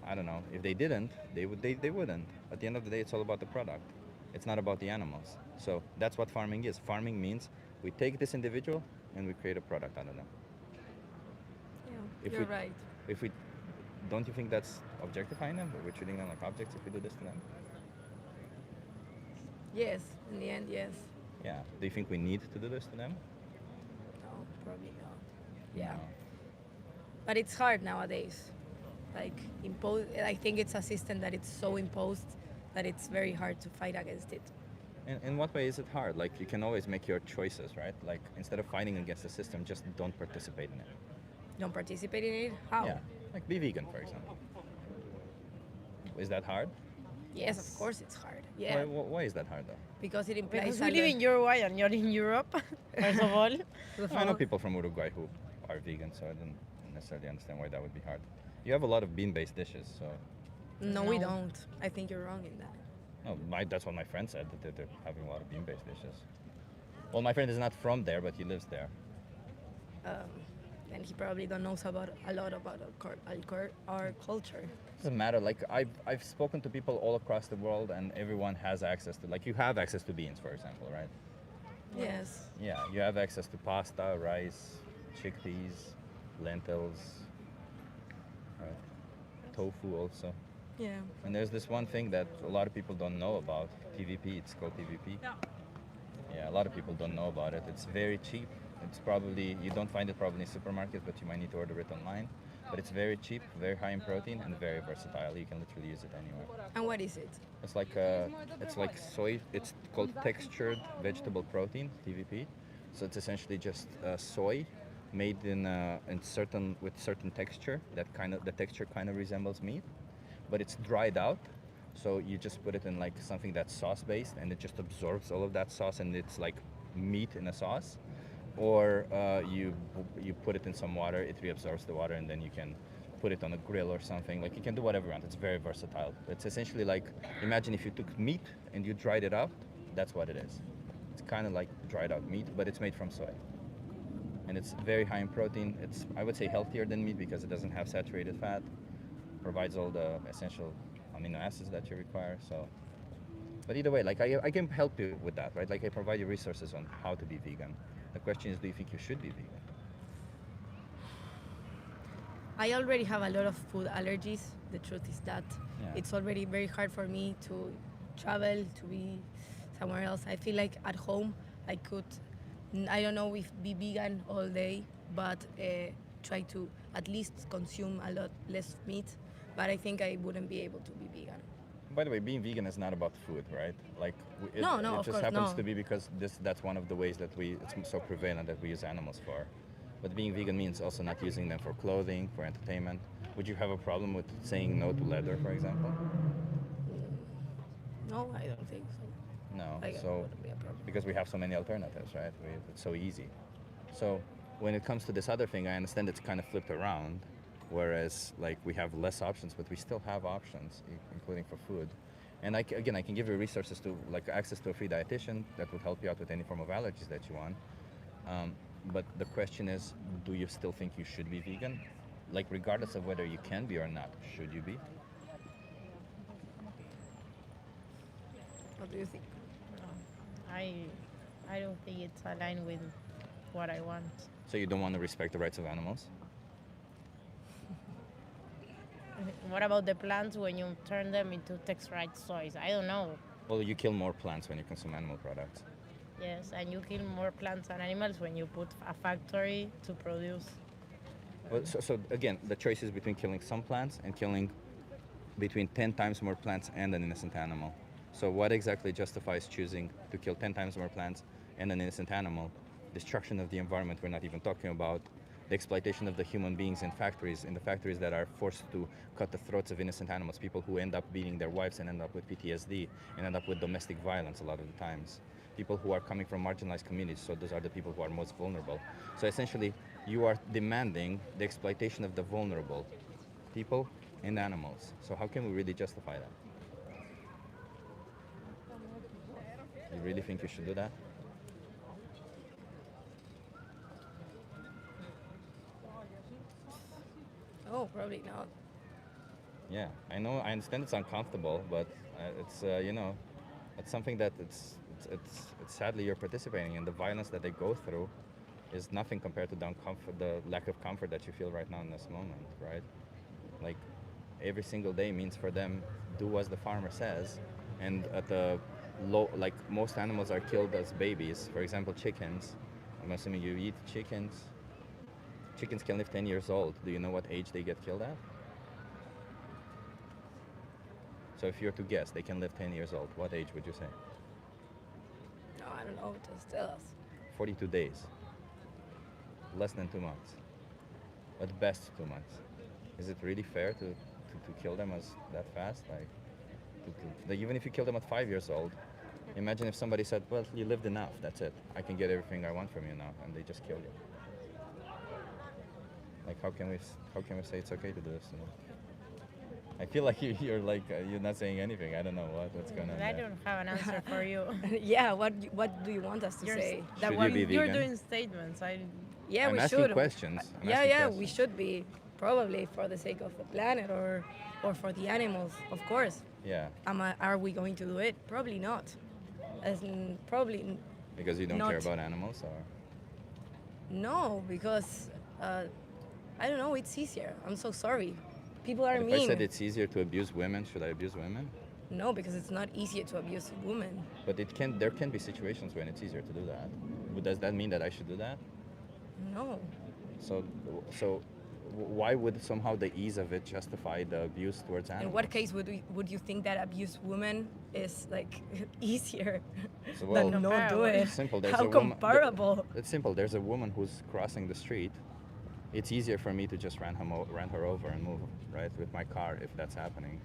I don't know, if they didn't, they wouldn't. At the end of the day, it's all about the product. It's not about the animals. So that's what farming is. Farming means we take this individual and we create a product out of them. Yeah, If you're we, right. if we, don't you think that's objectifying them? Or we're treating them like objects if we do this to them? Yes, in the end, yes. Yeah. Do you think we need to do this to them? No, probably not. Yeah. No. But it's hard nowadays. Like impose. I think it's a system that it's so imposed that it's very hard to fight against it. In what way is it hard? Like you can always make your choices, right? Like instead of fighting against the system, just don't participate in it. Don't participate in it. How? Yeah. Like be vegan, for example. Is that hard? Yes, of course it's hard. Yeah, Why is that hard though? because it implies. Because a we live lot- in Uruguay and you're in Europe, first of all. I know people from Uruguay who are vegan, so I don't necessarily understand why that would be hard. You have a lot of bean-based dishes, so No, we No. don't. I think you're wrong in that. no, that's what my friend said, that they're having a lot of bean-based dishes. Well, my friend is not from there, but he lives there. And he probably don't knows about a lot about our culture. Doesn't matter. Like I've spoken to people all across the world, and everyone has access to. Like you have access to beans, for example, right? Yes. Yeah, you have access to pasta, rice, chickpeas, lentils, right? Tofu also. Yeah. And there's this one thing that a lot of people don't know about, TVP, it's called TVP. Yeah, a lot of people don't know about it. It's very cheap. It's probably, you don't find it probably in supermarkets, but you might need to order it online. But it's very cheap, very high in protein, and very versatile. You can literally use it anywhere. And what is it? It's like soy, it's called textured vegetable protein, TVP. So it's essentially just soy made with certain texture, the texture kind of resembles meat, but it's dried out. So you just put it in like something that's sauce based, and it just absorbs all of that sauce, and it's like meat in a sauce. Or you put it in some water, it reabsorbs the water, and then you can put it on a grill or something. Like you can do whatever you want. It's very versatile. It's essentially like, imagine if you took meat and you dried it out. That's what it is. It's kind of like dried out meat, but it's made from soy. And it's very high in protein. It's, I would say, healthier than meat because it doesn't have saturated fat. Provides all the essential amino acids that you require. So, but either way, like I can help you with that, right? Like I provide you resources on how to be vegan. The question is, do you think you should be vegan? I already have a lot of food allergies. The truth is that Yeah. it's already very hard for me to travel, to be somewhere else. I feel like at home I could, I don't know if be vegan all day, but try to at least consume a lot less meat. But I think I wouldn't be able to be vegan. By the way, being vegan is not about food, right? Like it No, just of course, happens no. to be because that's one of the ways that it's so prevalent that we use animals for. But being vegan means also not using them for clothing, for entertainment. Would you have a problem with saying no to leather, for example? No, I don't think so. No. Like, it So wouldn't be a problem. because we have so many alternatives, right? It's so easy. So when it comes to this other thing, I understand it's kind of flipped around. Whereas, like, we have less options, but we still have options, including for food. And I can give you resources to, like, access to a free dietitian that would help you out with any form of allergies that you want. But the question is, do you still think you should be vegan? Like, regardless of whether you can be or not, should you be? What do you think? I don't think it's aligned with what I want. So you don't want to respect the rights of animals? What about the plants when you turn them into textured soys? I don't know. Well, you kill more plants when you consume animal products. Yes, and you kill more plants and animals when you put a factory to produce. Well, so again, the choice is between killing some plants and killing between 10 times more plants and an innocent animal. So what exactly justifies choosing to kill 10 times more plants and an innocent animal? Destruction of the environment we're not even talking about. The exploitation of the human beings in the factories that are forced to cut the throats of innocent animals, people who end up beating their wives and end up with PTSD and end up with domestic violence a lot of the times. People who are coming from marginalized communities, so those are the people who are most vulnerable. So essentially, you are demanding the exploitation of the vulnerable, people and animals. So how can we really justify that? You really think you should do that? Oh, probably not. Yeah, I know. I understand it's uncomfortable, but it's you know, it's something that it's sadly you're participating in. The violence that they go through is nothing compared to the lack of comfort that you feel right now in this moment, right? Like every single day means for them do as the farmer says, and at the low, like most animals are killed as babies. For example, chickens. I'm assuming you eat chickens. Chickens can live 10 years old. Do you know what age they get killed at? So if you were to guess, they can live 10 years old. What age would you say? No, I don't know. Just tell us. 42 days. Less than 2 months. At best 2 months. Is it really fair to kill them as that fast? Even if you kill them at 5 years old, imagine if somebody said, well, you lived enough, that's it. I can get everything I want from you now, and they just kill you. Like, how can we say it's okay to do this? You know? I feel like you're not saying anything. I don't know what's going on I there. don't have an answer for you. Yeah. What do you want us to say? Should what you be You're vegan? doing statements. Yeah, I'm we asking should. questions. I'm Yeah, asking yeah, we questions. should be probably for the sake of the planet or for the animals, of course. Yeah, Are we going to do it? Probably not. Probably because you don't not. care about animals, or no, because I don't know. It's easier. I'm so sorry. People are if mean. I said it's easier to abuse women, should I abuse women? No, because it's not easier to abuse women. But there can be situations when it's easier to do that. But does that mean that I should do that? No. So why would somehow the ease of it justify the abuse towards animals? In what case would you think that abuse women is like easier So, well, than not do it's it? simple. There's How a woman, comparable? it's simple. There's a woman who's crossing the street. It's easier for me to just run her over and move, right, with my car if that's happening.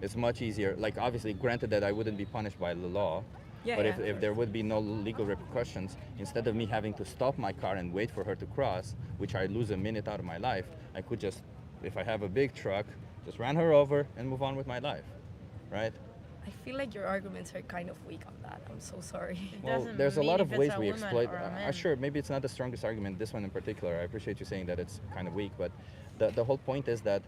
It's much easier. Like, obviously, granted that I wouldn't be punished by the law, Yeah, but yeah, of if there would be no legal repercussions, instead of me having to stop my car and wait for her to cross, which I lose a minute out of my life, I could just, if I have a big truck, just run her over and move on with my life, right? I feel like your arguments are kind of weak on that. I'm so sorry. Well, doesn't there's a mean lot if of it's ways a we woman exploit. or a man. Sure, maybe it's not the strongest argument, this one in particular. I appreciate you saying that it's kind of weak, but the whole point is that,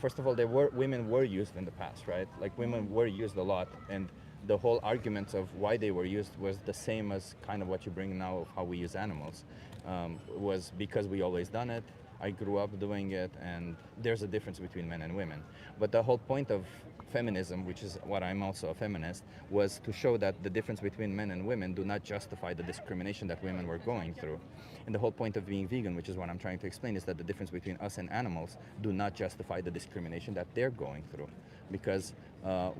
first of all, women were used in the past, right? Like, women were used a lot, and the whole argument of why they were used was the same as kind of what you bring now of how we use animals. Was because we always done it. I grew up doing it, and there's a difference between men and women. But the whole point of feminism, which is what I'm also a feminist, was to show that the difference between men and women do not justify the discrimination that women were going through. And the whole point of being vegan, which is what I'm trying to explain, is that the difference between us and animals do not justify the discrimination that they're going through. Because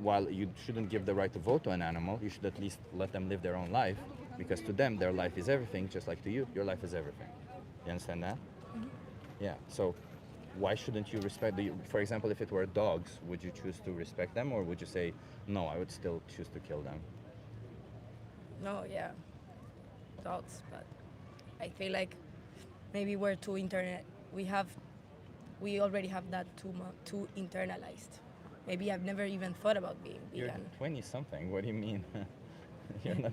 while you shouldn't give the right to vote to an animal, you should at least let them live their own life, because to them, their life is everything, just like to you, your life is everything. You understand that? Yeah, so why shouldn't you respect for example, if it were dogs, would you choose to respect them, or would you say, no, I would still choose to kill them? No, yeah, dogs, but I feel like maybe we're too we already have that too internalized. Maybe I've never even thought about being You're vegan. 20-something, what do you mean? You're not,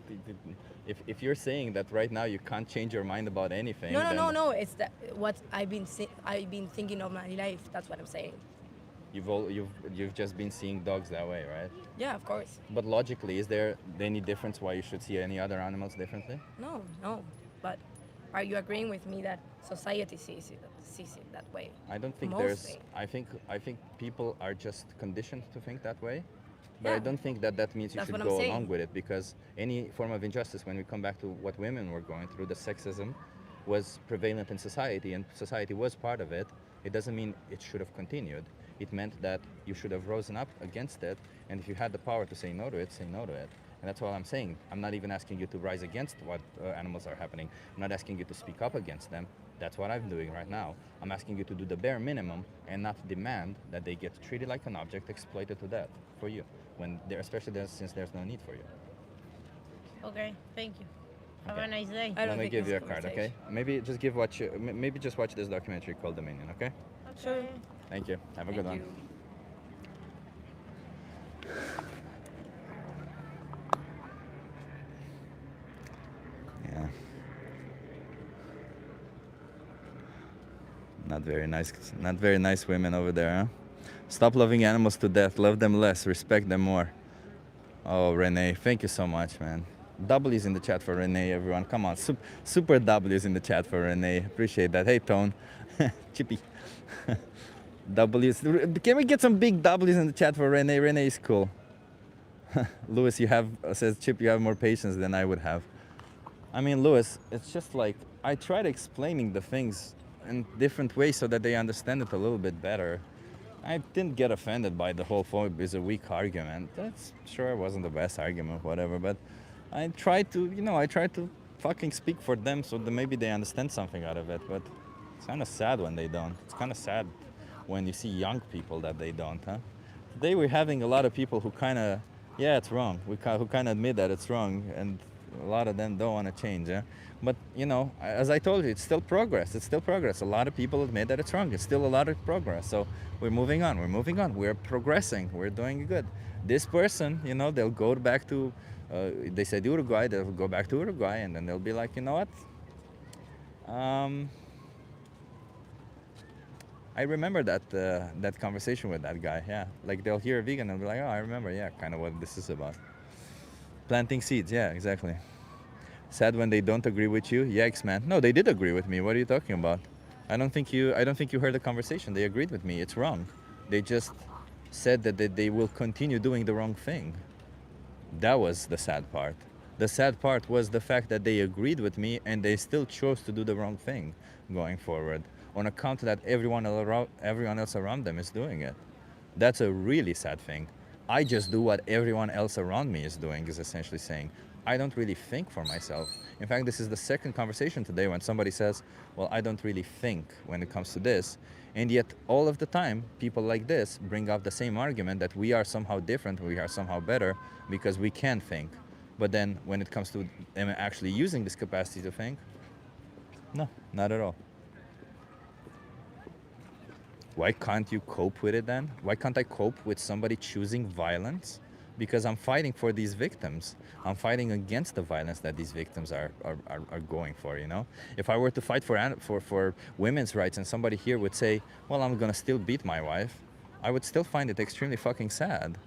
if you're saying that right now you can't change your mind about anything, then No. It's that what I've been thinking of my life. That's what I'm saying. you've just been seeing dogs that way, right? Yeah, of course. But logically, is there any difference why you should see any other animals differently? No. But are you agreeing with me that society sees it that way? I don't think Mostly. I think people are just conditioned to think that way. But I Yeah. don't think that means you That's should what I'm go saying. along with it, because any form of injustice, when we come back to what women were going through, the sexism was prevalent in society, and society was part of it. It doesn't mean it should have continued. It meant that you should have risen up against it, and if you had the power to say no to it, say no to it. And that's all I'm saying. I'm not even asking you to rise against what animals are happening. I'm not asking you to speak up against them. That's what I'm doing right now. I'm asking you to do the bare minimum and not demand that they get treated like an object, exploited to death for you, especially since there's no need for you. Okay, thank you. Have Okay. a nice day. I don't Let me think give it's you a a card, okay? conversation. Maybe just watch this documentary called Dominion, okay? Sure. Thank you. Have a good one. you. Yeah. Not very nice women over there, huh? Stop loving animals to death. Love them less. Respect them more. Oh, Renee, thank you so much, man. W's in the chat for Renee, everyone. Come on, super W's in the chat for Renee. Appreciate that. Hey, Tone. Chippy. W's. Can we get some big W's in the chat for Renee? Renee is cool. Lewis, says Chip, you have more patience than I would have. I mean, Lewis, it's just like I tried explaining the things in different ways so that they understand it a little bit better. I didn't get offended by the whole phone is a weak argument. That's sure it wasn't the best argument, whatever, but I tried to fucking speak for them so that maybe they understand something out of it, but it's kind of sad when they don't. It's kind of sad when you see young people that they don't, huh? Today we're having a lot of people who kind of, yeah, it's wrong. Who kind of admit that it's wrong, and a lot of them don't want to change, yeah? But, as I told you, it's still progress. It's still progress. A lot of people admit that it's wrong. It's still a lot of progress. So we're moving on. We're progressing. We're doing good. This person, they'll go back to, they said Uruguay, they'll go back to Uruguay, and then they'll be like, you know what? I remember that conversation with that guy, yeah. Like they'll hear a vegan and be like, oh, I remember, yeah, kind of what this is about. Planting seeds, yeah, exactly. Sad when they don't agree with you. Yikes, man. No, they did agree with me. What are you talking about? I don't think you heard the conversation. They agreed with me. It's wrong. They just said that they will continue doing the wrong thing. That was the sad part. The sad part was the fact that they agreed with me and they still chose to do the wrong thing going forward on account that everyone else around them is doing it. That's a really sad thing. I just do what everyone else around me is doing, is essentially saying. I don't really think for myself. In fact, this is the second conversation today when somebody says, well, I don't really think when it comes to this. And yet, all of the time, people like this bring up the same argument that we are somehow different, we are somehow better, because we can think. But then, when it comes to them actually using this capacity to think, no, not at all. Why can't you cope with it then? Why can't I cope with somebody choosing violence? Because I'm fighting for these victims. I'm fighting against the violence that these victims are going for, If I were to fight for women's rights and somebody here would say, well, I'm gonna still beat my wife, I would still find it extremely fucking sad.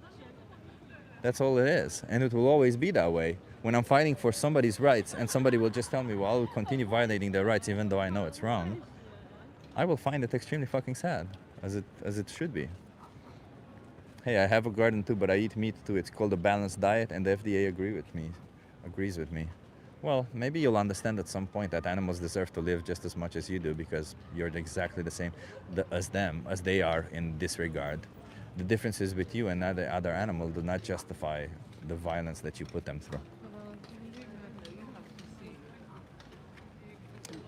That's all it is. And it will always be that way. When I'm fighting for somebody's rights and somebody will just tell me, well, I will continue violating their rights even though I know it's wrong, I will find it extremely fucking sad, as it should be. Hey, I have a garden too, but I eat meat too. It's called a balanced diet, and the FDA agrees with me. Well, maybe you'll understand at some point that animals deserve to live just as much as you do because you're exactly the same as them, as they are in this regard. The differences with you and other animal do not justify the violence that you put them through.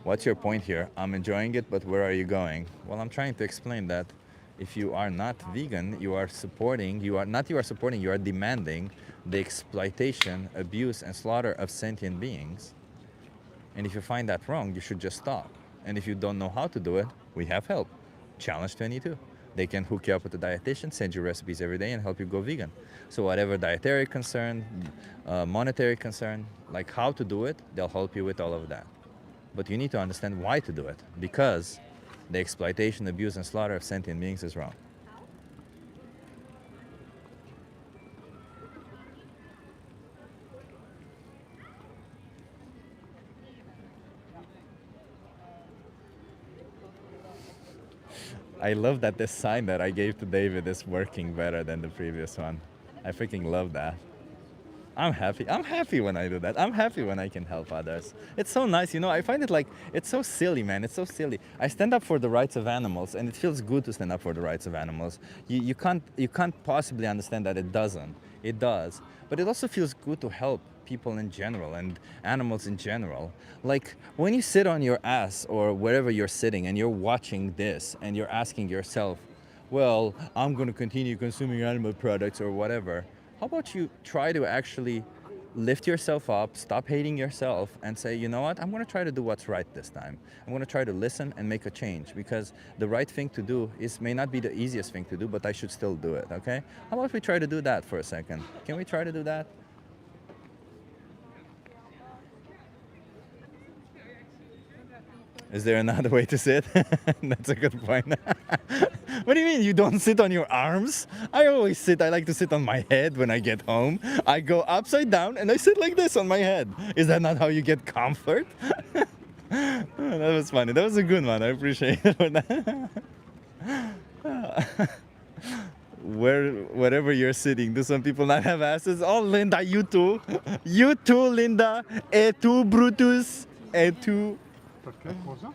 What's your point here? I'm enjoying it, but where are you going? Well, I'm trying to explain that if you are not vegan, you are demanding the exploitation, abuse, and slaughter of sentient beings. And if you find that wrong, you should just stop. And if you don't know how to do it, we have help. Challenge 22. They can hook you up with a dietitian, send you recipes every day, and help you go vegan. So whatever dietary concern, monetary concern, like how to do it, they'll help you with all of that. But you need to understand why to do it, because the exploitation, abuse, and slaughter of sentient beings is wrong. I love that this sign that I gave to David is working better than the previous one. I freaking love that. I'm happy. I'm happy when I do that. I'm happy when I can help others. It's so nice, I find it like, it's so silly, man. It's so silly. I stand up for the rights of animals, and it feels good to stand up for the rights of animals. You can't possibly understand that it doesn't. It does. But it also feels good to help people in general and animals in general. Like when you sit on your ass or wherever you're sitting and you're watching this and you're asking yourself, well, I'm going to continue consuming animal products or whatever. How about you try to actually lift yourself up, stop hating yourself, and say, you know what, I'm going to try to do what's right this time. I'm going to try to listen and make a change, because the right thing to do may not be the easiest thing to do, but I should still do it, okay? How about we try to do that for a second? Can we try to do that? Is there another way to sit? That's a good point. What do you mean you don't sit on your arms? I always sit. I like to sit on my head when I get home. I go upside down and I sit like this on my head. Is that not how you get comfort? Oh, that was funny. That was a good one. I appreciate it for that. Wherever you're sitting, do some people not have asses? Oh, Linda, you too. You too, Linda. Et tu, Brutus. Et tu. Perché? Cosa?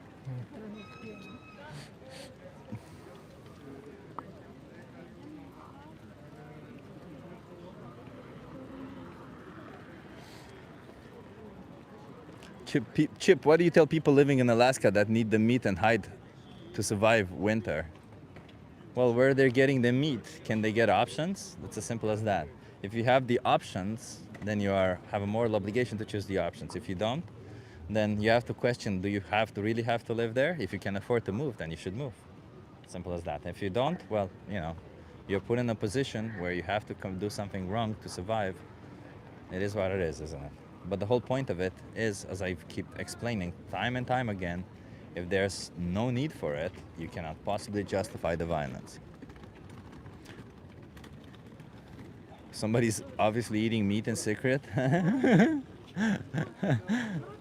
Chip, what do you tell people living in Alaska that need the meat and hide to survive winter? Well, where they're getting the meat, can they get options? It's as simple as that. If you have the options, then you have a moral obligation to choose the options. If you don't, then you have to question, do you really have to live there? If you can afford to move, then you should move. Simple as that. If you don't, well, you're put in a position where you have to do something wrong to survive. It is what it is, isn't it? But the whole point of it is, as I keep explaining time and time again, if there's no need for it, you cannot possibly justify the violence. Somebody's obviously eating meat in secret.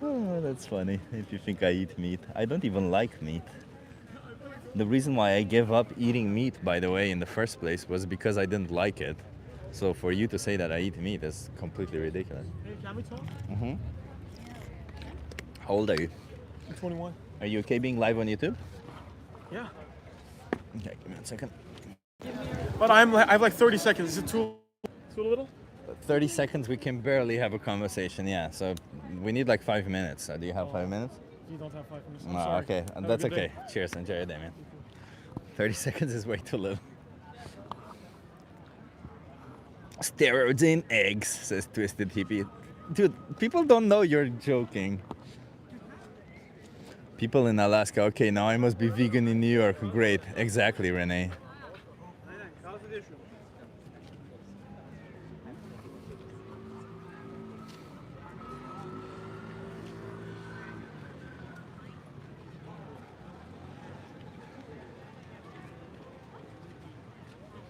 Oh, that's funny. If you think I eat meat. I don't even like meat. The reason why I gave up eating meat, by the way, in the first place was because I didn't like it. So for you to say that I eat meat is completely ridiculous. Hey, can we talk? Mm-hmm. How old are you? I'm 21. Are you okay being live on YouTube? Yeah. Okay, give me 1 second. But I have like 30 seconds. Is it too little? 30 seconds, we can barely have a conversation, yeah. So we need like 5 minutes. Do you have 5 minutes? You don't have 5 minutes. I'm No, sorry. okay, Have a that's good okay. day. Cheers, enjoy your day, man. 30 seconds is way too little. Steroids in eggs, says Twisted Hippie. Dude, people don't know you're joking. People in Alaska, okay, now I must be vegan in New York. Great, exactly, Renee.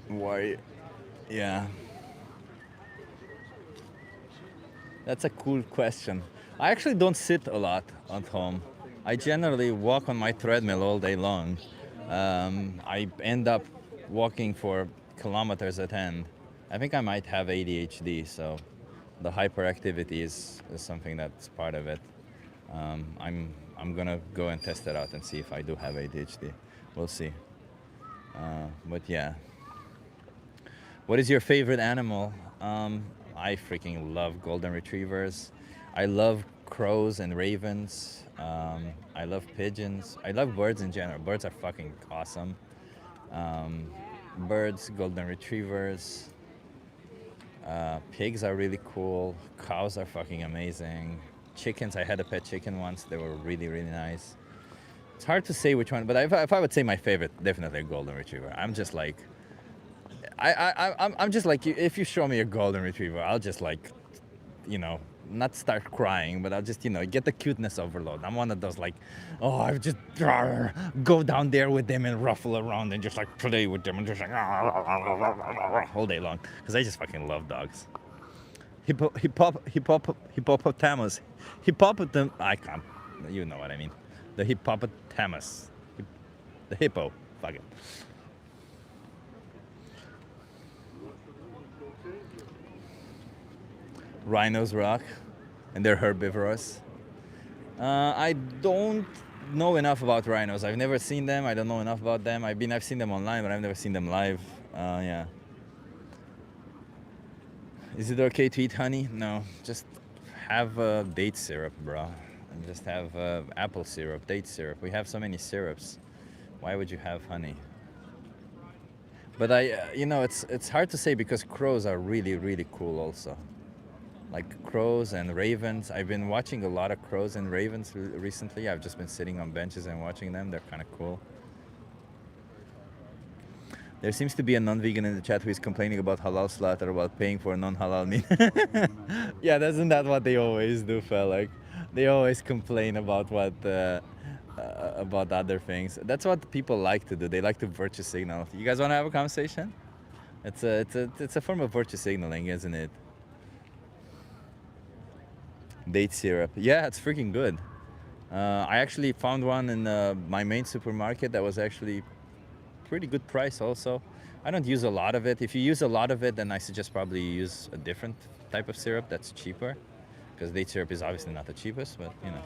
Why? Yeah. That's a cool question. I actually don't sit a lot at home. I generally walk on my treadmill all day long. I end up walking for kilometers at end. I think I might have ADHD, so the hyperactivity is something that's part of it. I'm gonna go and test it out and see if I do have ADHD. We'll see. But yeah. What is your favorite animal? I freaking love golden retrievers. I love crows and ravens. I love pigeons. I love birds in general. Birds are fucking awesome. Birds, golden retrievers. Pigs are really cool. Cows are fucking amazing. Chickens, I had a pet chicken once. They were really, really nice. It's hard to say which one, but if I would say my favorite, definitely a golden retriever. I'm just like, I'm just like, if you show me a golden retriever, I'll just like, not start crying, but I'll just, get the cuteness overload. I'm one of those like, oh, I just go down there with them and ruffle around and just like play with them and just like all day long, because I just fucking love dogs. Hippopotamus. I can't, you know what I mean. The hippopotamus. The hippo. Fuck it. Rhinos rock, and they're herbivorous. I don't know enough about rhinos. I've never seen them. I don't know enough about them. I've seen them online, but I've never seen them live. Yeah. Is it okay to eat honey? No. Just have date syrup, bro. And just have apple syrup, date syrup. We have so many syrups. Why would you have honey? But it's hard to say because crows are really, really cool also. Like crows and ravens. I've been watching a lot of crows and ravens recently. I've just been sitting on benches and watching them. They're kind of cool. There seems to be a non-vegan in the chat who is complaining about halal slaughter while paying for non-halal meat. Yeah, isn't that what they always do, fella? Like, they always complain about what about other things. That's what people like to do. They like to virtue signal. You guys want to have a conversation? It's a form of virtue signaling, isn't it? Date syrup. Yeah, it's freaking good. I actually found one in my main supermarket that was actually pretty good price also. I don't use a lot of it. If you use a lot of it, then I suggest probably use a different type of syrup that's cheaper, because date syrup is obviously not the cheapest, but you know.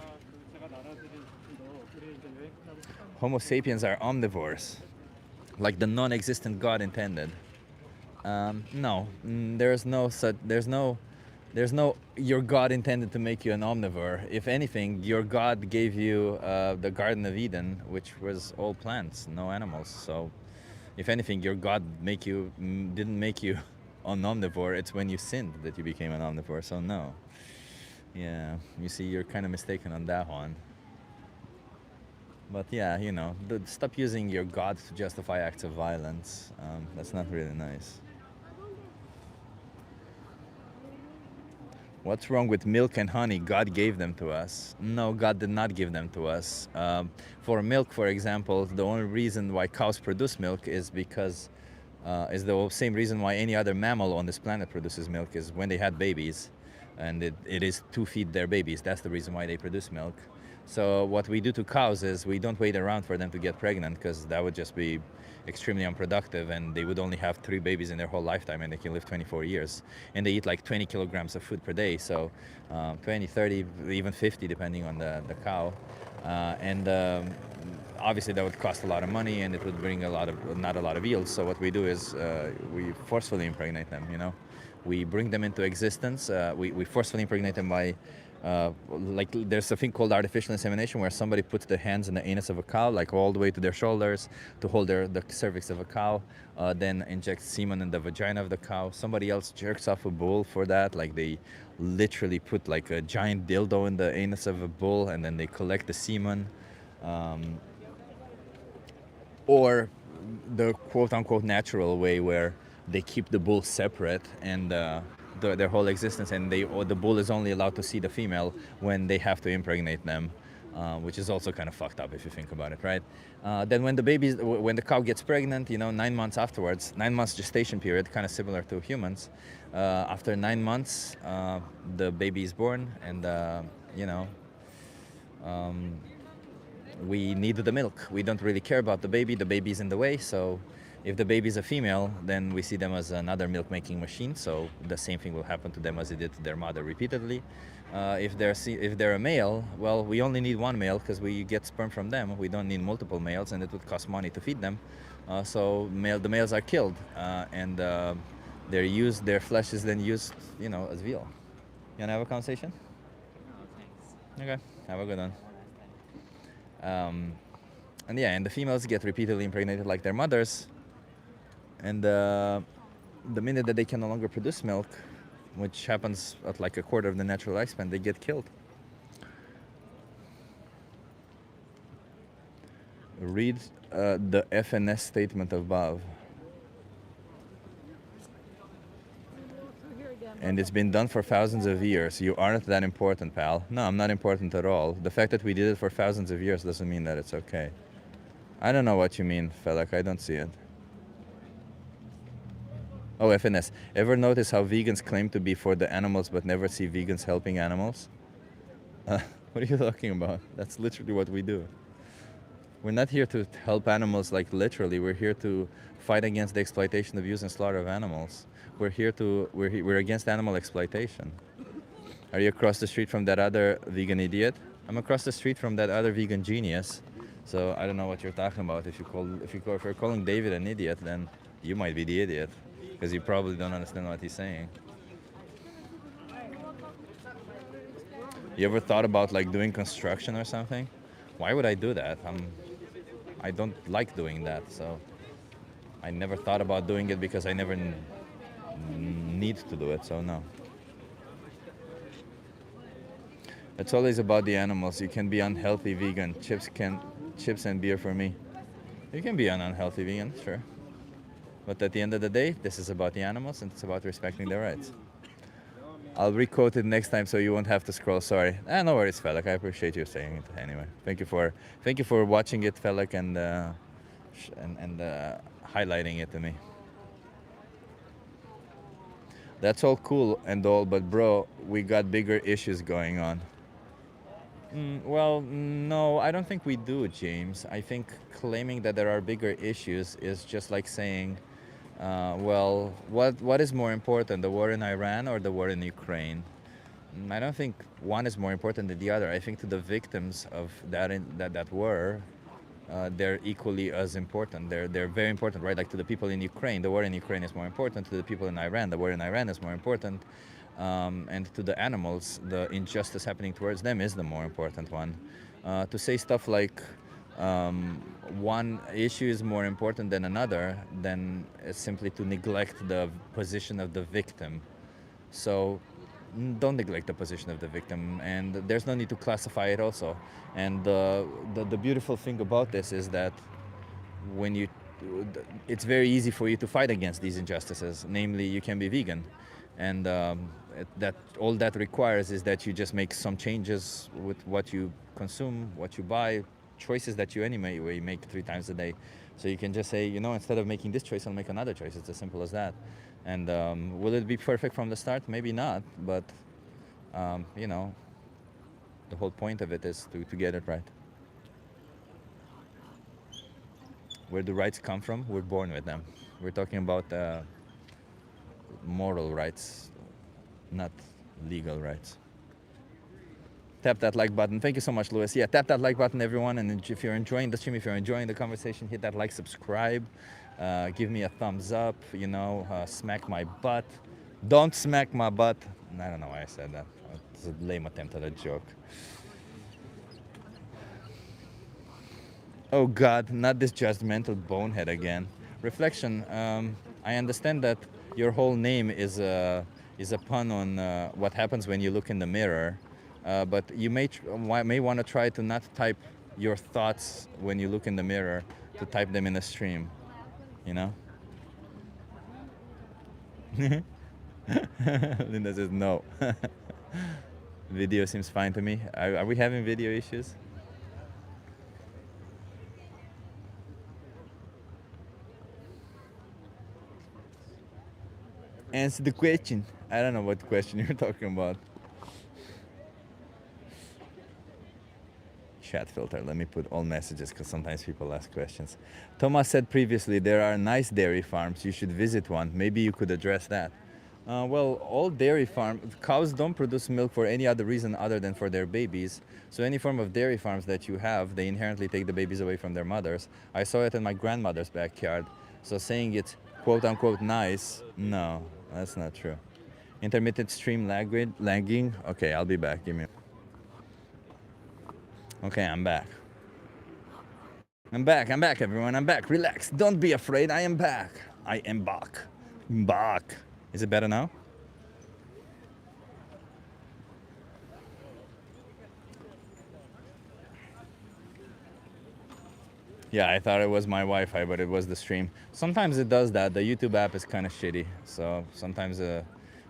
Homo sapiens are omnivores, like the non-existent God intended. No, there's no. Your God intended to make you an omnivore. If anything, your God gave you the Garden of Eden, which was all plants, no animals. So, if anything, your God didn't make you an omnivore. It's when you sinned that you became an omnivore. So no. Yeah, you see, you're kind of mistaken on that one. But yeah, you know, stop using your God to justify acts of violence. That's not really nice. What's wrong with milk and honey? God gave them to us. No, God did not give them to us. For milk, for example, the only reason why cows produce milk is because is the same reason why any other mammal on this planet produces milk, is when they had babies, and it is to feed their babies. That's the reason why they produce milk. So what we do to cows is we don't wait around for them to get pregnant, because that would just be extremely unproductive, and they would only have 3 babies in their whole lifetime, and they can live 24 years. And they eat like 20 kilograms of food per day, so 20, 30, even 50 depending on the cow. Obviously that would cost a lot of money, and it would bring not a lot of yield. So what we do is we forcefully impregnate them, you know. We bring them into existence. We forcefully impregnate them by like there's a thing called artificial insemination, where somebody puts their hands in the anus of a cow, like all the way to their shoulders, to hold the cervix of a cow, then injects semen in the vagina of the cow. Somebody else jerks off a bull for that, like they literally put like a giant dildo in the anus of a bull, and then they collect the semen. Or the quote-unquote natural way, where they keep the bull separate and their whole existence, and the bull is only allowed to see the female when they have to impregnate them, which is also kind of fucked up if you think about it, right? Then when the cow gets pregnant, you know, 9 months afterwards, 9 months gestation period, kind of similar to humans. After 9 months, the baby is born, and you know. We need the milk. We don't really care about the baby. The baby's in the way. So if the baby's a female, then we see them as another milk-making machine. So the same thing will happen to them as it did to their mother repeatedly. If they're a male, well, we only need one male, because we get sperm from them. We don't need multiple males, and it would cost money to feed them. So the males are killed, and their flesh is then used, you know, as veal. You wanna have a conversation? No, thanks. Okay, have a good one. And yeah, and the females get repeatedly impregnated like their mothers, and the minute that they can no longer produce milk, which happens at like a quarter of the natural lifespan, they get killed. Read the FNS statement above. And it's been done for thousands of years. You aren't that important, pal. No, I'm not important at all. The fact that we did it for thousands of years doesn't mean that it's okay. I don't know what you mean, Felak. I don't see it. Oh, FNS. Ever notice how vegans claim to be for the animals but never see vegans helping animals? What are you talking about? That's literally what we do. We're not here to help animals, like literally. We're here to fight against the exploitation, abuse, and slaughter of animals. We're against animal exploitation. Are you across the street from that other vegan idiot? I'm across the street from that other vegan genius. So I don't know what you're talking about. If you're calling David an idiot, then you might be the idiot, because you probably don't understand what he's saying. You ever thought about like doing construction or something? Why would I do that? I don't like doing that, so I never thought about doing it, because I never need to do it, so no. It's always about the animals. You can be unhealthy vegan. Chips and beer for me. You can be an unhealthy vegan, sure. But at the end of the day, this is about the animals, and it's about respecting their rights. I'll re-quote it next time so you won't have to scroll. Sorry. No worries, Felek. I appreciate you saying it anyway. Thank you for watching it, Felek, and highlighting it to me. That's all cool and all, but bro, we got bigger issues going on. Well, no, I don't think we do, James. I think claiming that there are bigger issues is just like saying, well, what is more important, the war in Iran or the war in Ukraine? I don't think one is more important than the other. I think to the victims of that war, they're equally as important. They're very important, right? Like to the people in Ukraine, the war in Ukraine is more important. To the people in Iran, the war in Iran is more important. And to the animals, the injustice happening towards them is the more important one. To say stuff like one issue is more important than another, then it's simply to neglect the position of the victim. So don't neglect the position of the victim, and there's no need to classify it also. And the beautiful thing about this is that when you, it's very easy for you to fight against these injustices. Namely, you can be vegan, and that all that requires is that you just make some changes with what you consume, what you buy, choices that you anyway make 3 times a day. So you can just say, you know, instead of making this choice, I'll make another choice. It's as simple as that. And will it be perfect from the start? Maybe not, but you know, the whole point of it is to get it right. Where do rights come from? We're born with them. We're talking about moral rights, not legal rights. Tap that like button. Thank you so much, Louis. Yeah, tap that like button, everyone. And if you're enjoying the stream, if you're enjoying the conversation, hit that like, subscribe. Give me a thumbs up, you know, smack my butt. Don't smack my butt. I don't know why I said that. It's a lame attempt at a joke. Oh God, not this judgmental bonehead again. Reflection, I understand that your whole name is a pun on what happens when you look in the mirror, but you may want to try to not type your thoughts when you look in the mirror, to type them in a stream, you know? Linda says no. Video seems fine to me. Are we having video issues? Answer the question. I don't know what question you're talking about. Chat filter. Let me put all messages because sometimes people ask questions. Thomas said previously there are nice dairy farms. You should visit one. Maybe you could address that. Well, all dairy farms, cows don't produce milk for any other reason other than for their babies. So any form of dairy farms that you have, they inherently take the babies away from their mothers. I saw it in my grandmother's backyard. So saying it's quote unquote nice, no, that's not true. Intermittent stream lagging. Okay, I'll be back. Give me. Okay, I'm back. I'm back, everyone. I'm back. Relax. Don't be afraid. I am back. I am back. Back. Is it better now? Yeah, I thought it was my Wi-Fi, but it was the stream. Sometimes it does that. The YouTube app is kind of shitty. So sometimes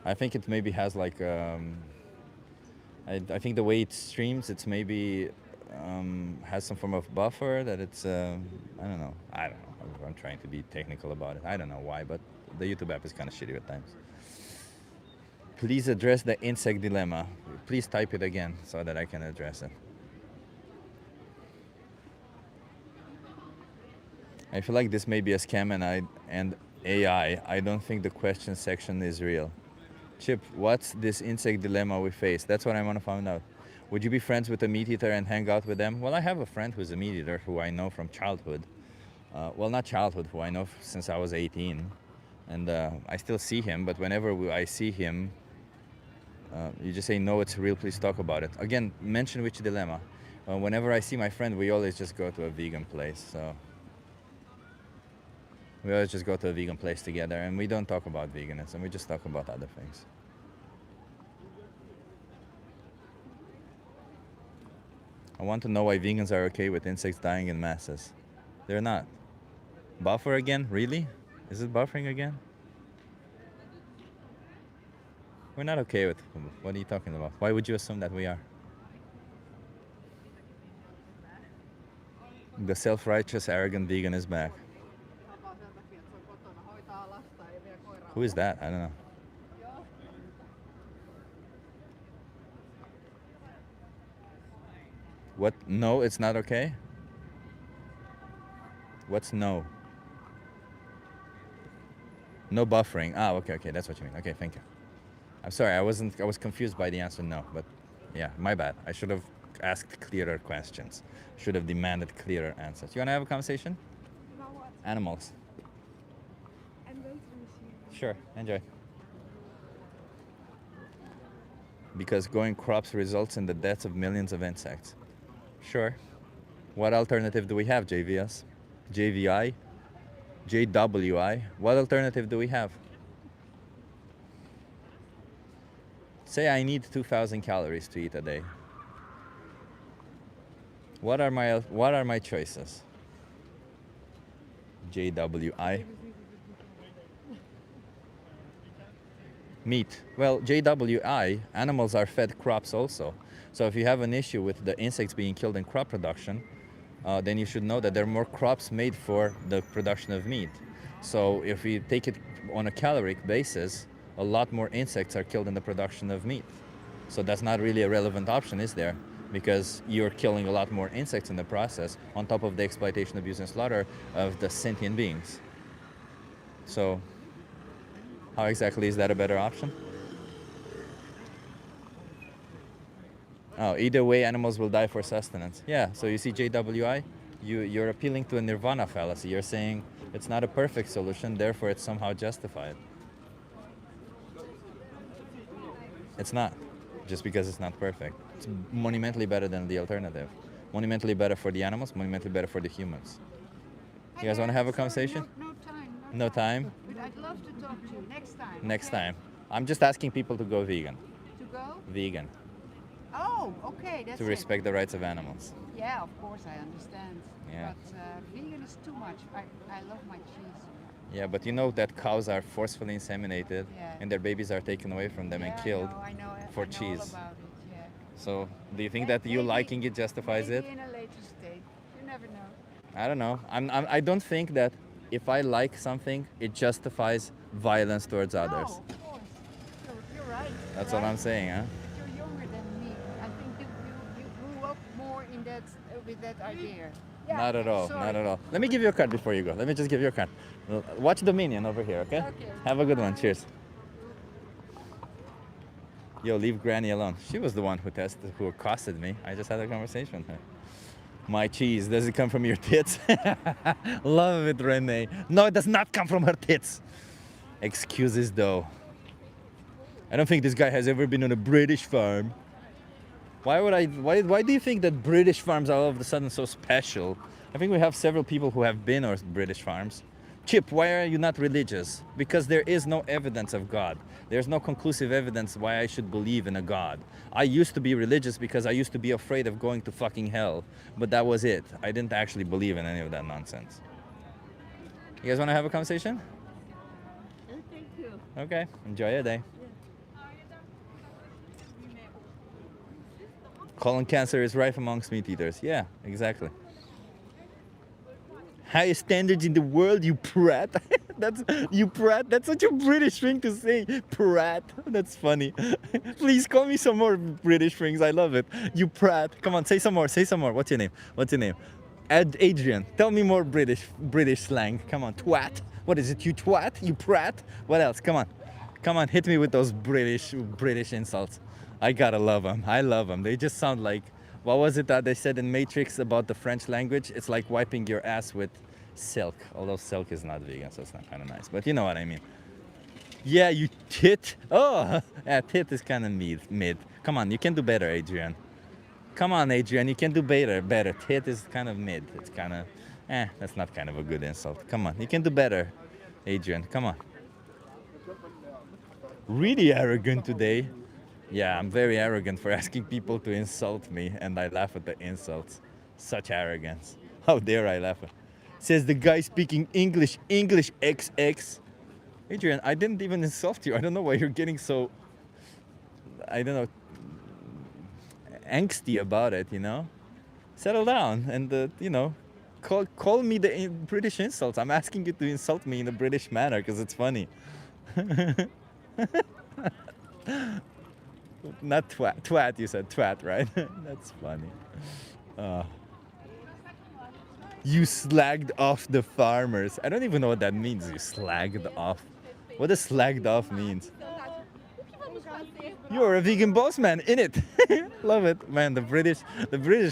I think it maybe has like, I think the way it streams, it's maybe has some form of buffer that it's, I don't know. I'm trying to be technical about it. I don't know why, but the YouTube app is kind of shitty at times. Please address the insect dilemma. Please type it again so that I can address it. I feel like this may be a scam and AI. I don't think the question section is real. Chip, what's this insect dilemma we face? That's what I want to find out. Would you be friends with a meat eater and hang out with them? Well, I have a friend who's a meat eater who I know from childhood. Well, not childhood, who I know since I was 18. And I still see him, but whenever I see him, you just say, no, it's real, please talk about it. Again, mention which dilemma. Whenever I see my friend, we always just go to a vegan place. So we always just go to a vegan place together, and we don't talk about veganism, we just talk about other things. I want to know why vegans are okay with insects dying in masses. They're not. Buffer again? Really? Is it buffering again? We're not okay with. What are you talking about? Why would you assume that we are? The self-righteous, arrogant vegan is back. Who is that? I don't know. What? No, it's not okay? What's no? No buffering. Ah, okay, that's what you mean. Okay, thank you. I'm sorry, I was confused by the answer no, but yeah, my bad. I should have asked clearer questions. Should have demanded clearer answers. You wanna have a conversation? About what? Animals. I'm going to the machine. Sure, enjoy. Because growing crops results in the deaths of millions of insects. Sure. What alternative do we have, JVS? JVI? JWI? What alternative do we have? Say I need 2,000 calories to eat a day. What are my choices? JWI? Meat. Well, JWI, animals are fed crops also. So if you have an issue with the insects being killed in crop production, then you should know that there are more crops made for the production of meat. So if we take it on a caloric basis, a lot more insects are killed in the production of meat. So that's not really a relevant option, is there? Because you're killing a lot more insects in the process, on top of the exploitation, abuse, and slaughter of the sentient beings. So how exactly is that a better option? Oh, either way, animals will die for sustenance. Yeah, so you see JWI, you're appealing to a nirvana fallacy. You're saying it's not a perfect solution, therefore it's somehow justified. It's not, just because it's not perfect. It's monumentally better than the alternative. Monumentally better for the animals, monumentally better for the humans. You guys want to have a conversation? No time. No time? But I'd love to talk to you next time. Next okay? time. I'm just asking people to go vegan. To go? Vegan. Oh, okay, that's To it. respect the rights of animals. Yeah, of course, I understand. Yeah. But vegan is too much. I love my cheese. Yeah, but you know that cows are forcefully inseminated Yeah. and their babies are taken away from them and killed I know, for I know cheese. all about it, yeah. So, do you think Yeah, that you maybe- liking it justifies it? Maybe in a later state. You never know. I don't know. I don't think that if I like something, it justifies violence towards others. No, of course. You're right. That's you're all I'm right. saying, huh? But you're younger than me. I think you grew up more in that with that idea. Yeah, Not at all. sorry. Not at all. Let me give you a card before you go. Let me just give you a card. Watch Dominion over here, okay? Okay. Have a good one. Cheers. Yo, leave Granny alone. She was the one who accosted me. I just had a conversation with her. My cheese, does it come from your tits? Love it, Renee. No, it does not come from her tits. Excuses, though. I don't think this guy has ever been on a British farm. Why do you think that British farms are all of a sudden so special? I think we have several people who have been on British farms. Chip, why are you not religious? Because there is no evidence of God. There's no conclusive evidence why I should believe in a God. I used to be religious because I used to be afraid of going to fucking hell. But that was it. I didn't actually believe in any of that nonsense. You guys want to have a conversation? Thank you. Okay, enjoy your day. Colon cancer is rife amongst meat eaters. Yeah, exactly. Highest standards in the world, you prat. You prat. That's such a British thing to say. Prat. That's funny. Please call me some more British things. I love it. You prat. Come on, say some more. Say some more. What's your name? What's your name? Adrian. Tell me more British slang. Come on, twat. What is it? You twat? You prat? What else? Come on. Come on, hit me with those British insults. I gotta love them. I love them. They just sound like, what was it that they said in Matrix about the French language? It's like wiping your ass with silk. Although silk is not vegan, so it's not kind of nice. But you know what I mean. Yeah, you tit. Oh, yeah, tit is kind of mid. Come on, you can do better, Adrian. Come on, Adrian, you can do better. Tit is kind of mid. It's kind of, that's not kind of a good insult. Come on, you can do better, Adrian. Come on. Really arrogant today. Yeah, I'm very arrogant for asking people to insult me, and I laugh at the insults. Such arrogance. How dare I laugh at? Says the guy speaking English XX. Adrian, I didn't even insult you. I don't know why you're getting so I don't know, angsty about it, you know? Settle down and, you know, call me the British insults. I'm asking you to insult me in a British manner because it's funny. Not twat. Twat, you said twat, right? That's funny. You slagged off the farmers. I don't even know what that means. You slagged off. What does slagged off means? You're a vegan boss man, in it. Love it, man. The British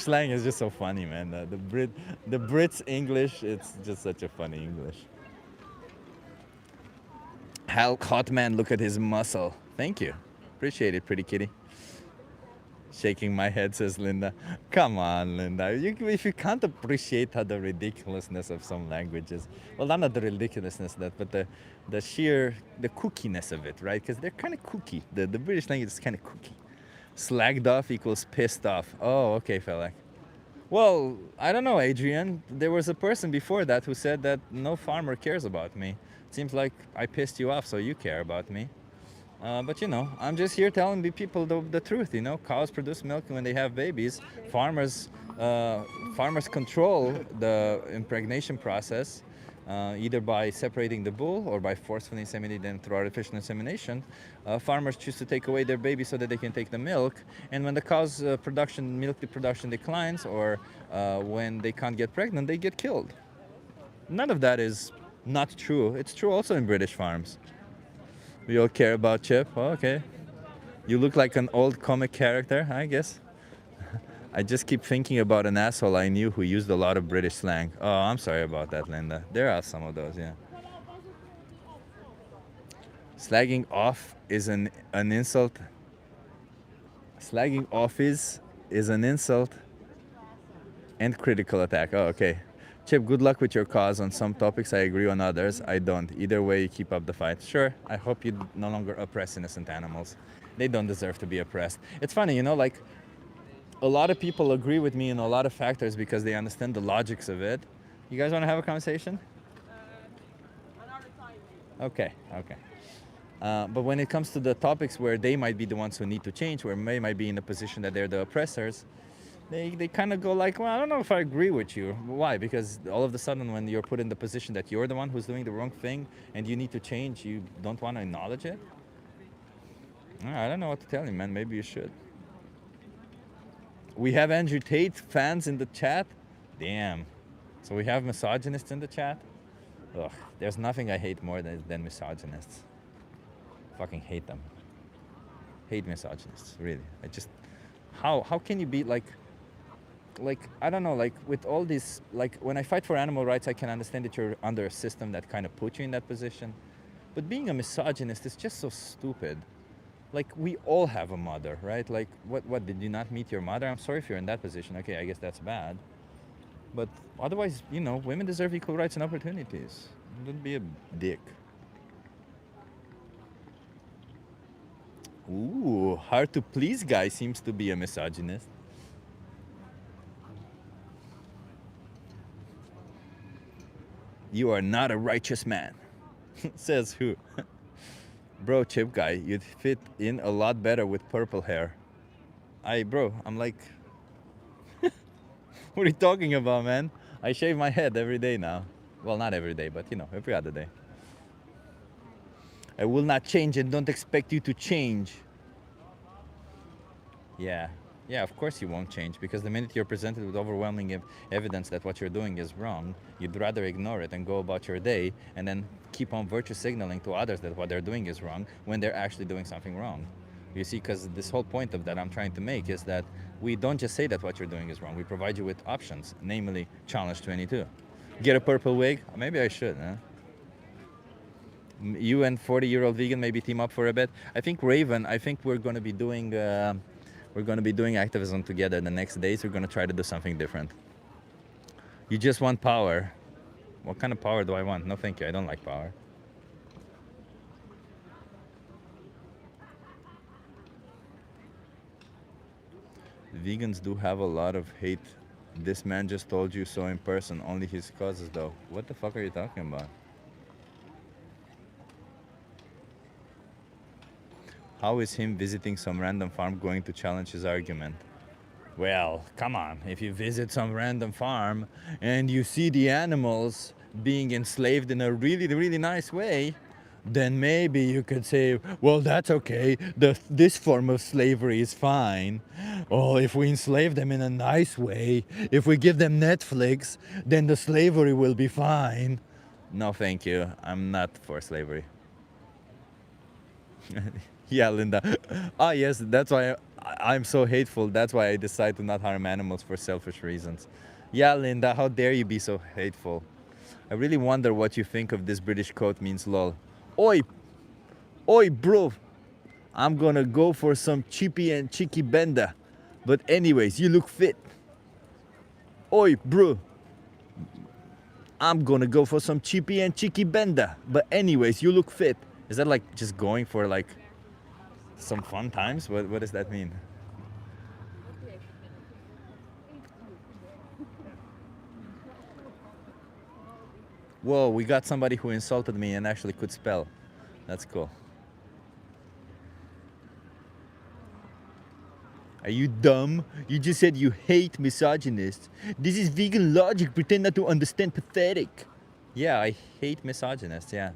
slang is just so funny, man. The Brits English, it's just such a funny English. Hal Hotman, look at his muscle. Thank you, appreciate it, pretty kitty. Shaking my head, says Linda. Come on, Linda. If you can't appreciate the ridiculousness of some languages, well, not the ridiculousness, but the sheer, the kookiness of it, right? Because they're kind of kooky. The British language is kind of kooky. Slagged off equals pissed off. Oh, okay, fella. Well, I don't know, Adrian. There was a person before that who said that no farmer cares about me. It seems like I pissed you off, so you care about me. But you know, I'm just here telling the people the truth. You know, cows produce milk when they have babies. Farmers control the impregnation process, either by separating the bull or by forcefully inseminating them through artificial insemination. Farmers choose to take away their baby so that they can take the milk. And when the cow's milk production declines, or when they can't get pregnant, they get killed. None of that is not true. It's true also in British farms. We all care about Chip. Oh, okay. You look like an old comic character, I guess. I just keep thinking about an asshole I knew who used a lot of British slang. Oh, I'm sorry about that, Linda. There are some of those, yeah. Slagging off is an insult. Slagging off is an insult and critical attack. Oh, okay. Chip, good luck with your cause. On some topics I agree, on others I don't. Either way, keep up the fight. Sure, I hope you no longer oppress innocent animals. They don't deserve to be oppressed. It's funny, you know, like, a lot of people agree with me in a lot of factors because they understand the logics of it. You guys want to have a conversation? Okay. But when it comes to the topics where they might be the ones who need to change, where they might be in a position that they're the oppressors, they kind of go like, well, I don't know if I agree with you. Why? Because all of a sudden when you're put in the position that you're the one who's doing the wrong thing and you need to change, you don't want to acknowledge it? I don't know what to tell you, man. Maybe you should. We have Andrew Tate fans in the chat? Damn. So we have misogynists in the chat? Ugh, there's nothing I hate more than misogynists. Fucking hate them. Hate misogynists, really. I just... How can you be like, I don't know, like with all these, like when I fight for animal rights, I can understand that you're under a system that kind of puts you in that position. But being a misogynist is just so stupid. Like, we all have a mother, right? Like, what, did you not meet your mother? I'm sorry if you're in that position. Okay, I guess that's bad. But otherwise, you know, women deserve equal rights and opportunities. Don't be a dick. Ooh, hard to please guy seems to be a misogynist. You are not a righteous man. Says who? Bro, Chip guy, you'd fit in a lot better with purple hair. Bro, I'm like... What are you talking about, man? I shave my head every day now. Well, not every day, but you know, every other day. I will not change and don't expect you to change. Yeah, of course you won't change, because the minute you're presented with overwhelming evidence that what you're doing is wrong, you'd rather ignore it and go about your day and then keep on virtue signaling to others that what they're doing is wrong when they're actually doing something wrong. You see, because this whole point of that I'm trying to make is that we don't just say that what you're doing is wrong, we provide you with options, namely Challenge 22. Get a purple wig? Maybe I should, huh? You and 40-year-old vegan maybe team up for a bit. I think Raven, we're going to be doing activism together the next days. We're going to try to do something different. You just want power. What kind of power do I want? No, thank you. I don't like power. Vegans do have a lot of hate. This man just told you so in person. Only his causes, though. What the fuck are you talking about? How is him visiting some random farm going to challenge his argument? Well, come on. If you visit some random farm and you see the animals being enslaved in a really, really nice way, then maybe you could say, well, that's okay. This form of slavery is fine. Oh, if we enslave them in a nice way, if we give them Netflix, then the slavery will be fine. No, thank you. I'm not for slavery. Yeah, Linda. Ah, yes, that's why I'm so hateful. That's why I decide to not harm animals for selfish reasons. Yeah, Linda, how dare you be so hateful? I really wonder what you think of this British quote means lol. Oi, oi, bro. I'm gonna go for some chippy and cheeky bender. But anyways, you look fit. Oi, bro. I'm gonna go for some chippy and cheeky bender. But anyways, you look fit. Is that like just going for like some fun times? What does that mean? Whoa, we got somebody who insulted me and actually could spell. That's cool. Are you dumb? You just said you hate misogynists. This is vegan logic. Pretend not to understand. Pathetic. Yeah, I hate misogynists. Yeah.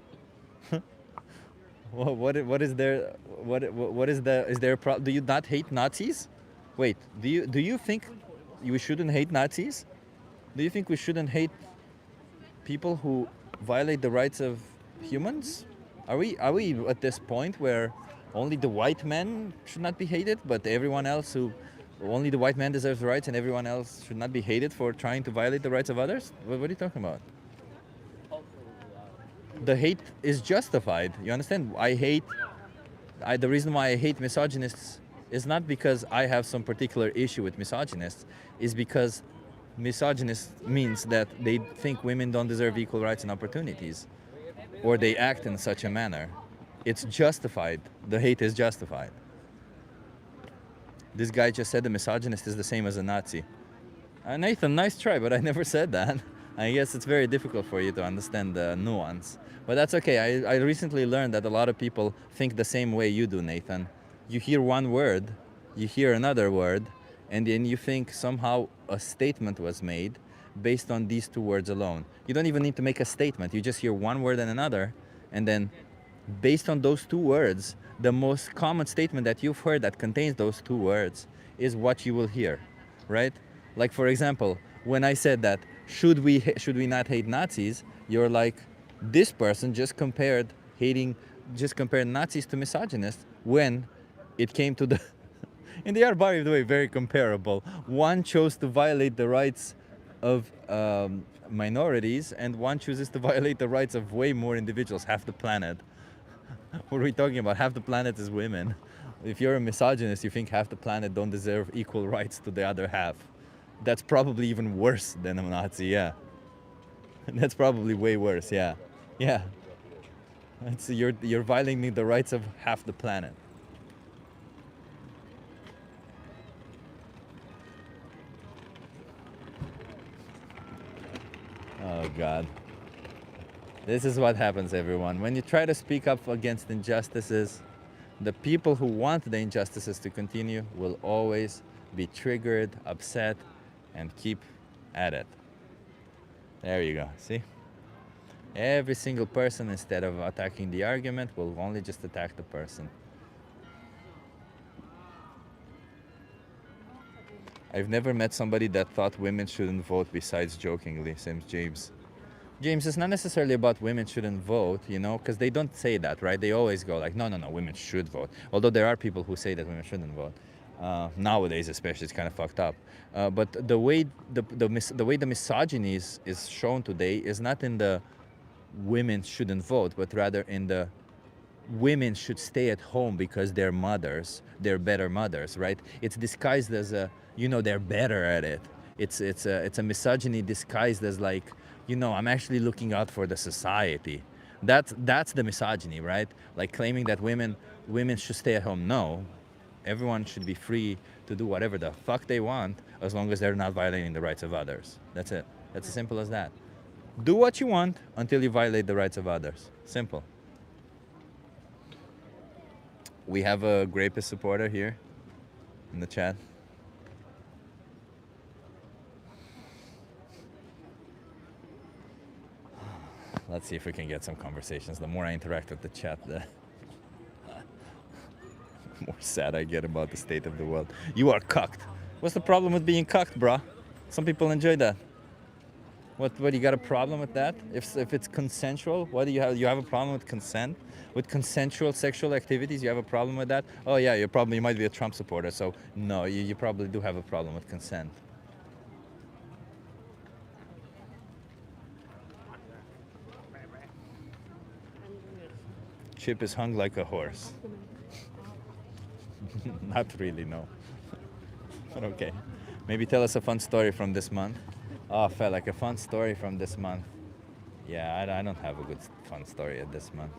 What is there? What is the? Is there a problem? Do you not hate Nazis? Wait. Do you think we shouldn't hate Nazis? Do you think we shouldn't hate people who violate the rights of humans? Are we at this point where only the white man should not be hated, but everyone else only the white man deserves rights and everyone else should not be hated for trying to violate the rights of others? What are you talking about? The hate is justified. You understand? The reason why I hate misogynists is not because I have some particular issue with misogynists, is because misogynist means that they think women don't deserve equal rights and opportunities, or they act in such a manner. It's justified. The hate is justified. This guy just said the misogynist is the same as a Nazi. Nathan, nice try, but I never said that. I guess it's very difficult for you to understand the nuance. But that's okay. I recently learned that a lot of people think the same way you do, Nathan. You hear one word, you hear another word, and then you think somehow a statement was made based on these two words alone. You don't even need to make a statement. You just hear one word and another, and then based on those two words, the most common statement that you've heard that contains those two words is what you will hear, right? Like, for example, when I said that, should we not hate Nazis? You're like, this person just compared Nazis to misogynists when it came to the... And they are, by the way, very comparable. One chose to violate the rights of minorities, and one chooses to violate the rights of way more individuals, half the planet. What are we talking about? Half the planet is women. If you're a misogynist, you think half the planet don't deserve equal rights to the other half. That's probably even worse than a Nazi, yeah. That's probably way worse, yeah. Yeah. You're violating the rights of half the planet. Oh, God. This is what happens, everyone. When you try to speak up against injustices, the people who want the injustices to continue will always be triggered, upset, and keep at it. There you go. See? Every single person, instead of attacking the argument, will only just attack the person. I've never met somebody that thought women shouldn't vote besides jokingly, says James. James, it's not necessarily about women shouldn't vote, you know, because they don't say that, right? They always go like, no, women should vote. Although there are people who say that women shouldn't vote. Nowadays, especially, it's kind of fucked up. But the way the misogyny is shown today is not in the women shouldn't vote, but rather in the women should stay at home because they're mothers, they're better mothers, right? It's disguised as they're better at it. It's a misogyny disguised as like, I'm actually looking out for the society. That's the misogyny, right? Like claiming that women should stay at home. No, everyone should be free to do whatever the fuck they want as long as they're not violating the rights of others. That's it. That's as simple as that. Do what you want until you violate the rights of others. Simple. We have a Grapist supporter here in the chat. Let's see if we can get some conversations. The more I interact with the chat, the more sad I get about the state of the world. You are cucked. What's the problem with being cucked, bruh? Some people enjoy that. What you got a problem with that? If it's consensual, what do you have? You have a problem with consent? With consensual sexual activities, you have a problem with that? Oh yeah, you might be a Trump supporter, so no, you probably do have a problem with consent. Chip is hung like a horse. Not really, no. But okay. Maybe tell us a fun story from this month. Oh, felt like a fun story from this month. Yeah, I don't have a good fun story at this month.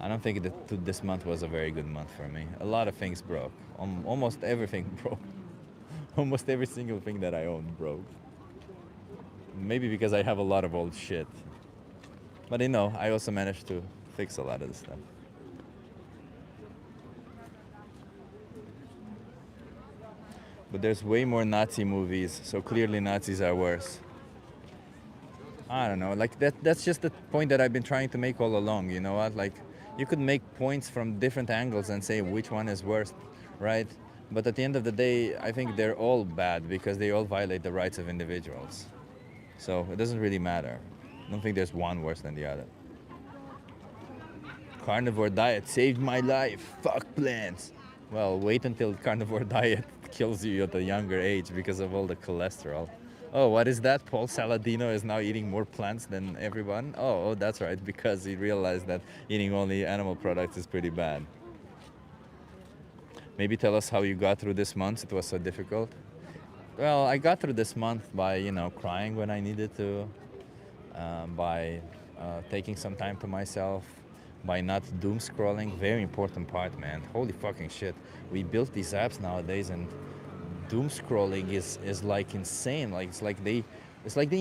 I don't think that this month was a very good month for me. A lot of things broke. Almost everything broke. Almost every single thing that I owned broke. Maybe because I have a lot of old shit. But you know, I also managed to fix a lot of the stuff. But there's way more Nazi movies, so clearly Nazis are worse. I don't know, like that's just the point that I've been trying to make all along, you know what? Like, you could make points from different angles and say which one is worse, right? But at the end of the day, I think they're all bad because they all violate the rights of individuals. So it doesn't really matter. I don't think there's one worse than the other. Carnivore diet saved my life. Fuck plants. Well, wait until carnivore diet kills you at a younger age because of all the cholesterol. Oh, what is that? Paul Saladino is now eating more plants than everyone? Oh, that's right, because he realized that eating only animal products is pretty bad. Maybe tell us how you got through this month. It was so difficult. Well, I got through this month by, you know, crying when I needed to, by taking some time to myself, by not doom scrolling. Very important part, man. Holy fucking shit. We built these apps nowadays, and doom scrolling is like insane. Like it's like they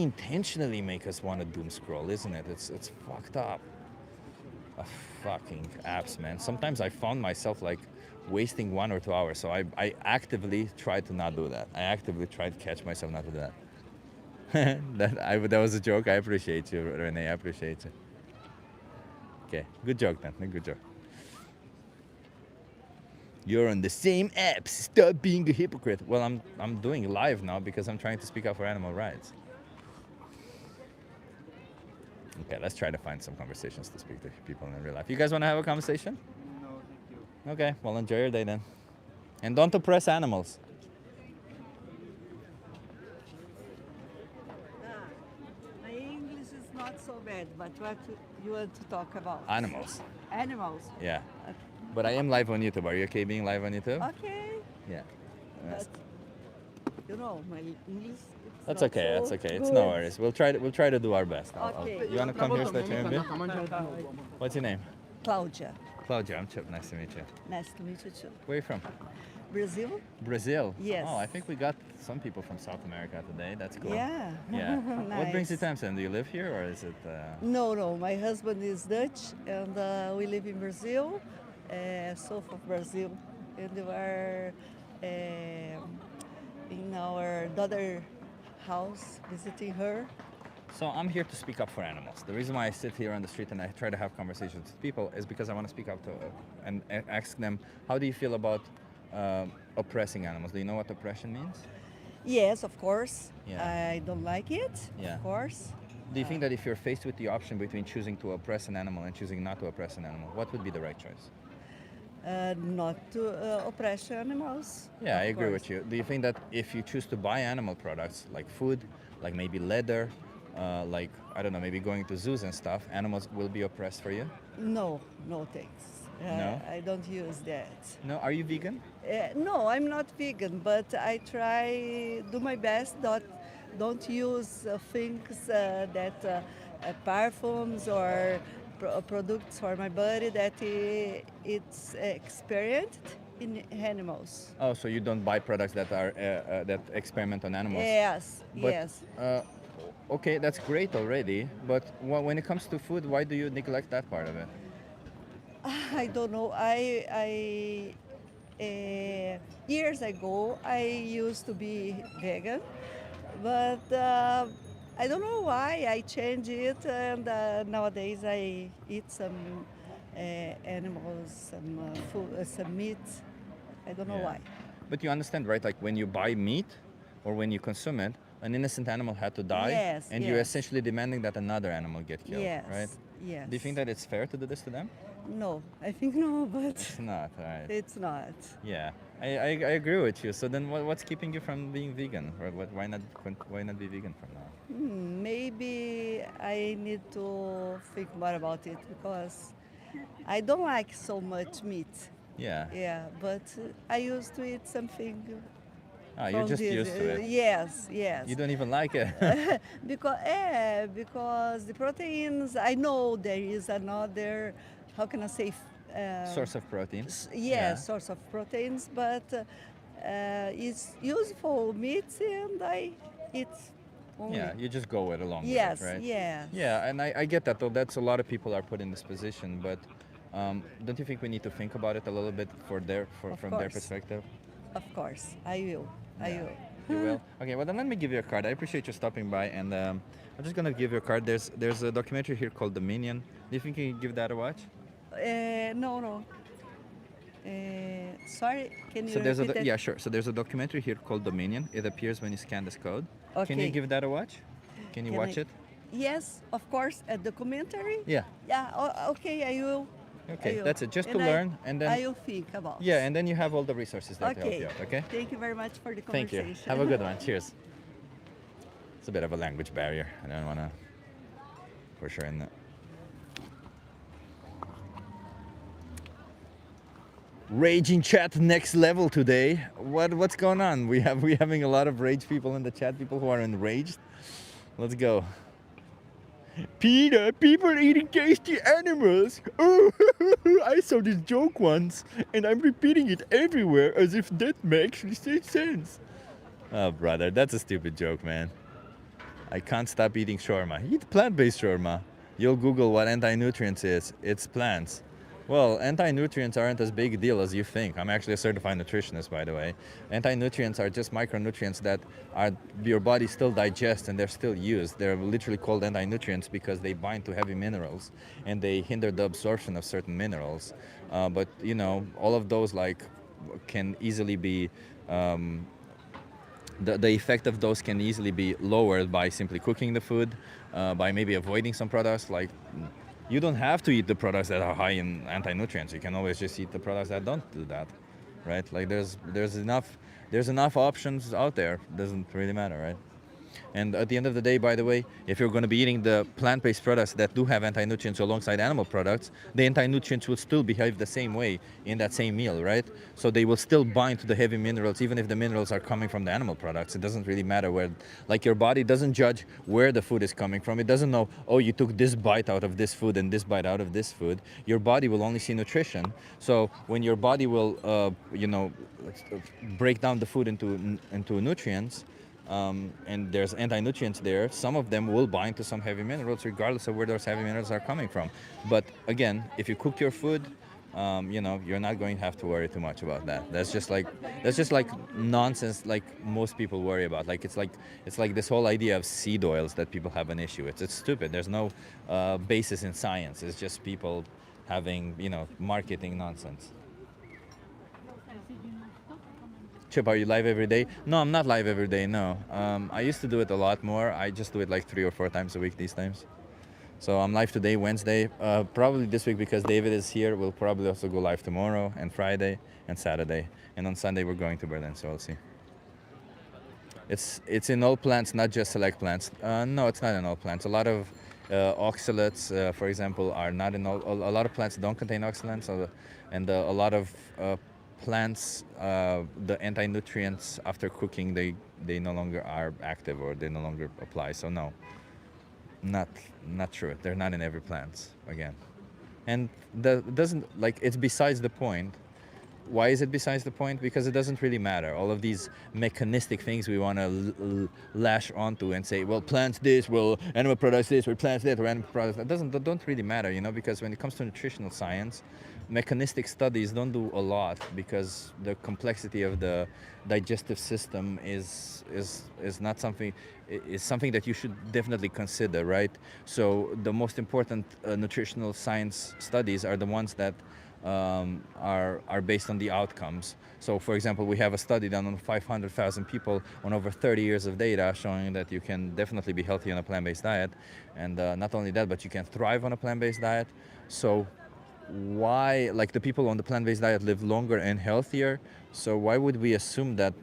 intentionally make us want to doom scroll, isn't it? It's fucked up. Fucking apps, man. Sometimes I found myself like wasting 1 or 2 hours, so I actively try to not do that. I actively try to catch myself not to do that. That was a joke. I appreciate you, Renee. I appreciate you. Okay, good joke then. Good joke. You're on the same apps. Stop being a hypocrite. Well, I'm doing live now because I'm trying to speak up for animal rights. Okay, let's try to find some conversations to speak to people in real life. You guys want to have a conversation? No, thank you. Okay, well, enjoy your day then. And don't oppress animals. My English is not so bad, but what you want to talk about? Animals. Animals. Yeah. But I am live on YouTube. Are you okay being live on YouTube? Okay. Yeah. But, you know, my English. That's okay. That's okay. It's no worries. We'll try to do our best. Okay. You want to come here so that you're in bit? What's your name? Claudia. Claudia. I'm Chip. Nice to meet you. Nice to meet you too. Where are you from? Brazil? Brazil? Yes. Oh, I think we got some people from South America today. That's cool. Yeah. Yeah. Nice. What brings you to Amsterdam? Do you live here or is it... No. My husband is Dutch and we live in Brazil, south of Brazil. And we are in our daughter's house visiting her. So I'm here to speak up for animals. The reason why I sit here on the street and I try to have conversations with people is because I want to speak up to and ask them, how do you feel about oppressing animals? Do you know what oppression means? Yes, of course. Yeah. I don't like it, Yeah. of course. Do you think that if you're faced with the option between choosing to oppress an animal and choosing not to oppress an animal, what would be the right choice? Not to oppress animals. Yeah, I of agree course. with you. Do you think that if you choose to buy animal products like food, like maybe leather, like, I don't know, maybe going to zoos and stuff, animals will be oppressed for you? No, thanks. No? I don't use that. No? Are you vegan? No, I'm not vegan, but I try, do my best, don't use things that perfumes or products for my body that it's experienced in animals. Oh, so you don't buy products that are that experiment on animals? Yes, But, yes. Okay, that's great already, but when it comes to food, why do you neglect that part of it? I don't know. Years ago, I used to be vegan, but I don't know why I changed it, and nowadays I eat some animals, some food, some meat. I don't know Yeah. why. But you understand, right? Like when you buy meat or when you consume it, an innocent animal had to die, Yes, and you're yes. essentially demanding that another animal get killed, Yes, right? yes. Do you think that it's fair to do this to them? No, I think no, but It's not, right? it's not. Yeah, I agree with you. So then, what's keeping you from being vegan, or why not be vegan from now? Maybe I need to think more about it because I don't like so much meat. Yeah. Yeah, but I used to eat something Ah, you're from just this. used to it. Yes, yes. You don't even like it. Because the proteins, I know there is another, how can I say, Source of protein. yes, source of proteins, but it's useful meats and I eat only. Yeah, you just go it along Yes, with it, right? yes. Yeah, and I get that though. That's a lot of people are put in this position, but don't you think we need to think about it a little bit from their course. perspective? Of course, I will. I Yeah. will. You will. Okay, well then let me give you a card. I appreciate you stopping by, and I'm just gonna give you a card. There's a documentary here called Dominion. Do you think you can give that a watch? No, no. Sorry, can you So there's repeat that? yeah, sure. So there's a documentary here called Dominion. It appears when you scan this code. Can you Okay. give that a watch? Can you Can watch I- it? Yes, of course. A documentary. Yeah. Yeah. Okay, I will. Okay, I will. that's it. Just to And learn, and then I will think about. yeah, and then you have all the resources there to help Okay. you out. Okay. Thank you very much for the Thank conversation. you. Have a good one. Cheers. It's a bit of a language barrier. I don't want to push her in that. Raging chat next level today. What's going on? We having a lot of rage people in the chat. People who are enraged. Let's go. Peter, people eating tasty animals. Oh, I saw this joke once, and I'm repeating it everywhere as if that makes sense. Oh, brother, that's a stupid joke, man. I can't stop eating shawarma. Eat plant-based shawarma. You'll Google what anti-nutrients is. It's plants. Well, anti-nutrients aren't as big a deal as you think. I'm actually a certified nutritionist, by the way. Anti-nutrients are just micronutrients that your body still digests and they're still used. They're literally called anti-nutrients because they bind to heavy minerals and they hinder the absorption of certain minerals. But you know, all of those can easily be the effect of those can easily be lowered by simply cooking the food, by maybe avoiding some products. Like, you don't have to eat the products that are high in anti-nutrients. You can always just eat the products that don't do that, right? Like there's enough options out there. Doesn't really matter, right? And at the end of the day, by the way, if you're going to be eating the plant-based products that do have anti-nutrients alongside animal products, the anti-nutrients will still behave the same way in that same meal, right? So they will still bind to the heavy minerals, even if the minerals are coming from the animal products. It doesn't really matter where, like, your body doesn't judge where the food is coming from. It doesn't know, oh, you took this bite out of this food and this bite out of this food. Your body will only see nutrition. So when your body will, break down the food into nutrients, and there's anti-nutrients there, some of them will bind to some heavy minerals regardless of where those heavy minerals are coming from. But again, if you cook your food, you're not going to have to worry too much about that. That's just like nonsense, like most people worry about. Like it's like this whole idea of seed oils that people have an issue. It's stupid. There's no basis in science. It's just people having marketing nonsense. Chip, are you live every day? No, I'm not live every day, no. I used to do it a lot more. I just do it like 3 or 4 times a week these times. So I'm live today, Wednesday. Probably this week because David is here. We'll probably also go live tomorrow and Friday and Saturday. And on Sunday we're going to Berlin, so we'll see. It's in all plants, not just select plants. No, it's not in all plants. A lot of oxalates, for example, are not in all. A lot of plants don't contain oxalates, and a lot of plants, the anti-nutrients after cooking, they no longer are active or they no longer apply. So no, not true. They're not in every plant again, and it's besides the point. Why is it besides the point? Because it doesn't really matter. All of these mechanistic things we want to lash onto and say, well, plants this, well, animal products this, or plants that, or animal products that don't really matter, because when it comes to nutritional science, mechanistic studies don't do a lot because the complexity of the digestive system is not something is something that you should definitely consider, right? So the most important nutritional science studies are the ones that are based on the outcomes. So, for example, we have a study done on 500,000 people on over 30 years of data showing that you can definitely be healthy on a plant-based diet, and not only that, but you can thrive on a plant-based diet. So why, like, the people on the plant-based diet live longer and healthier, so why would we assume that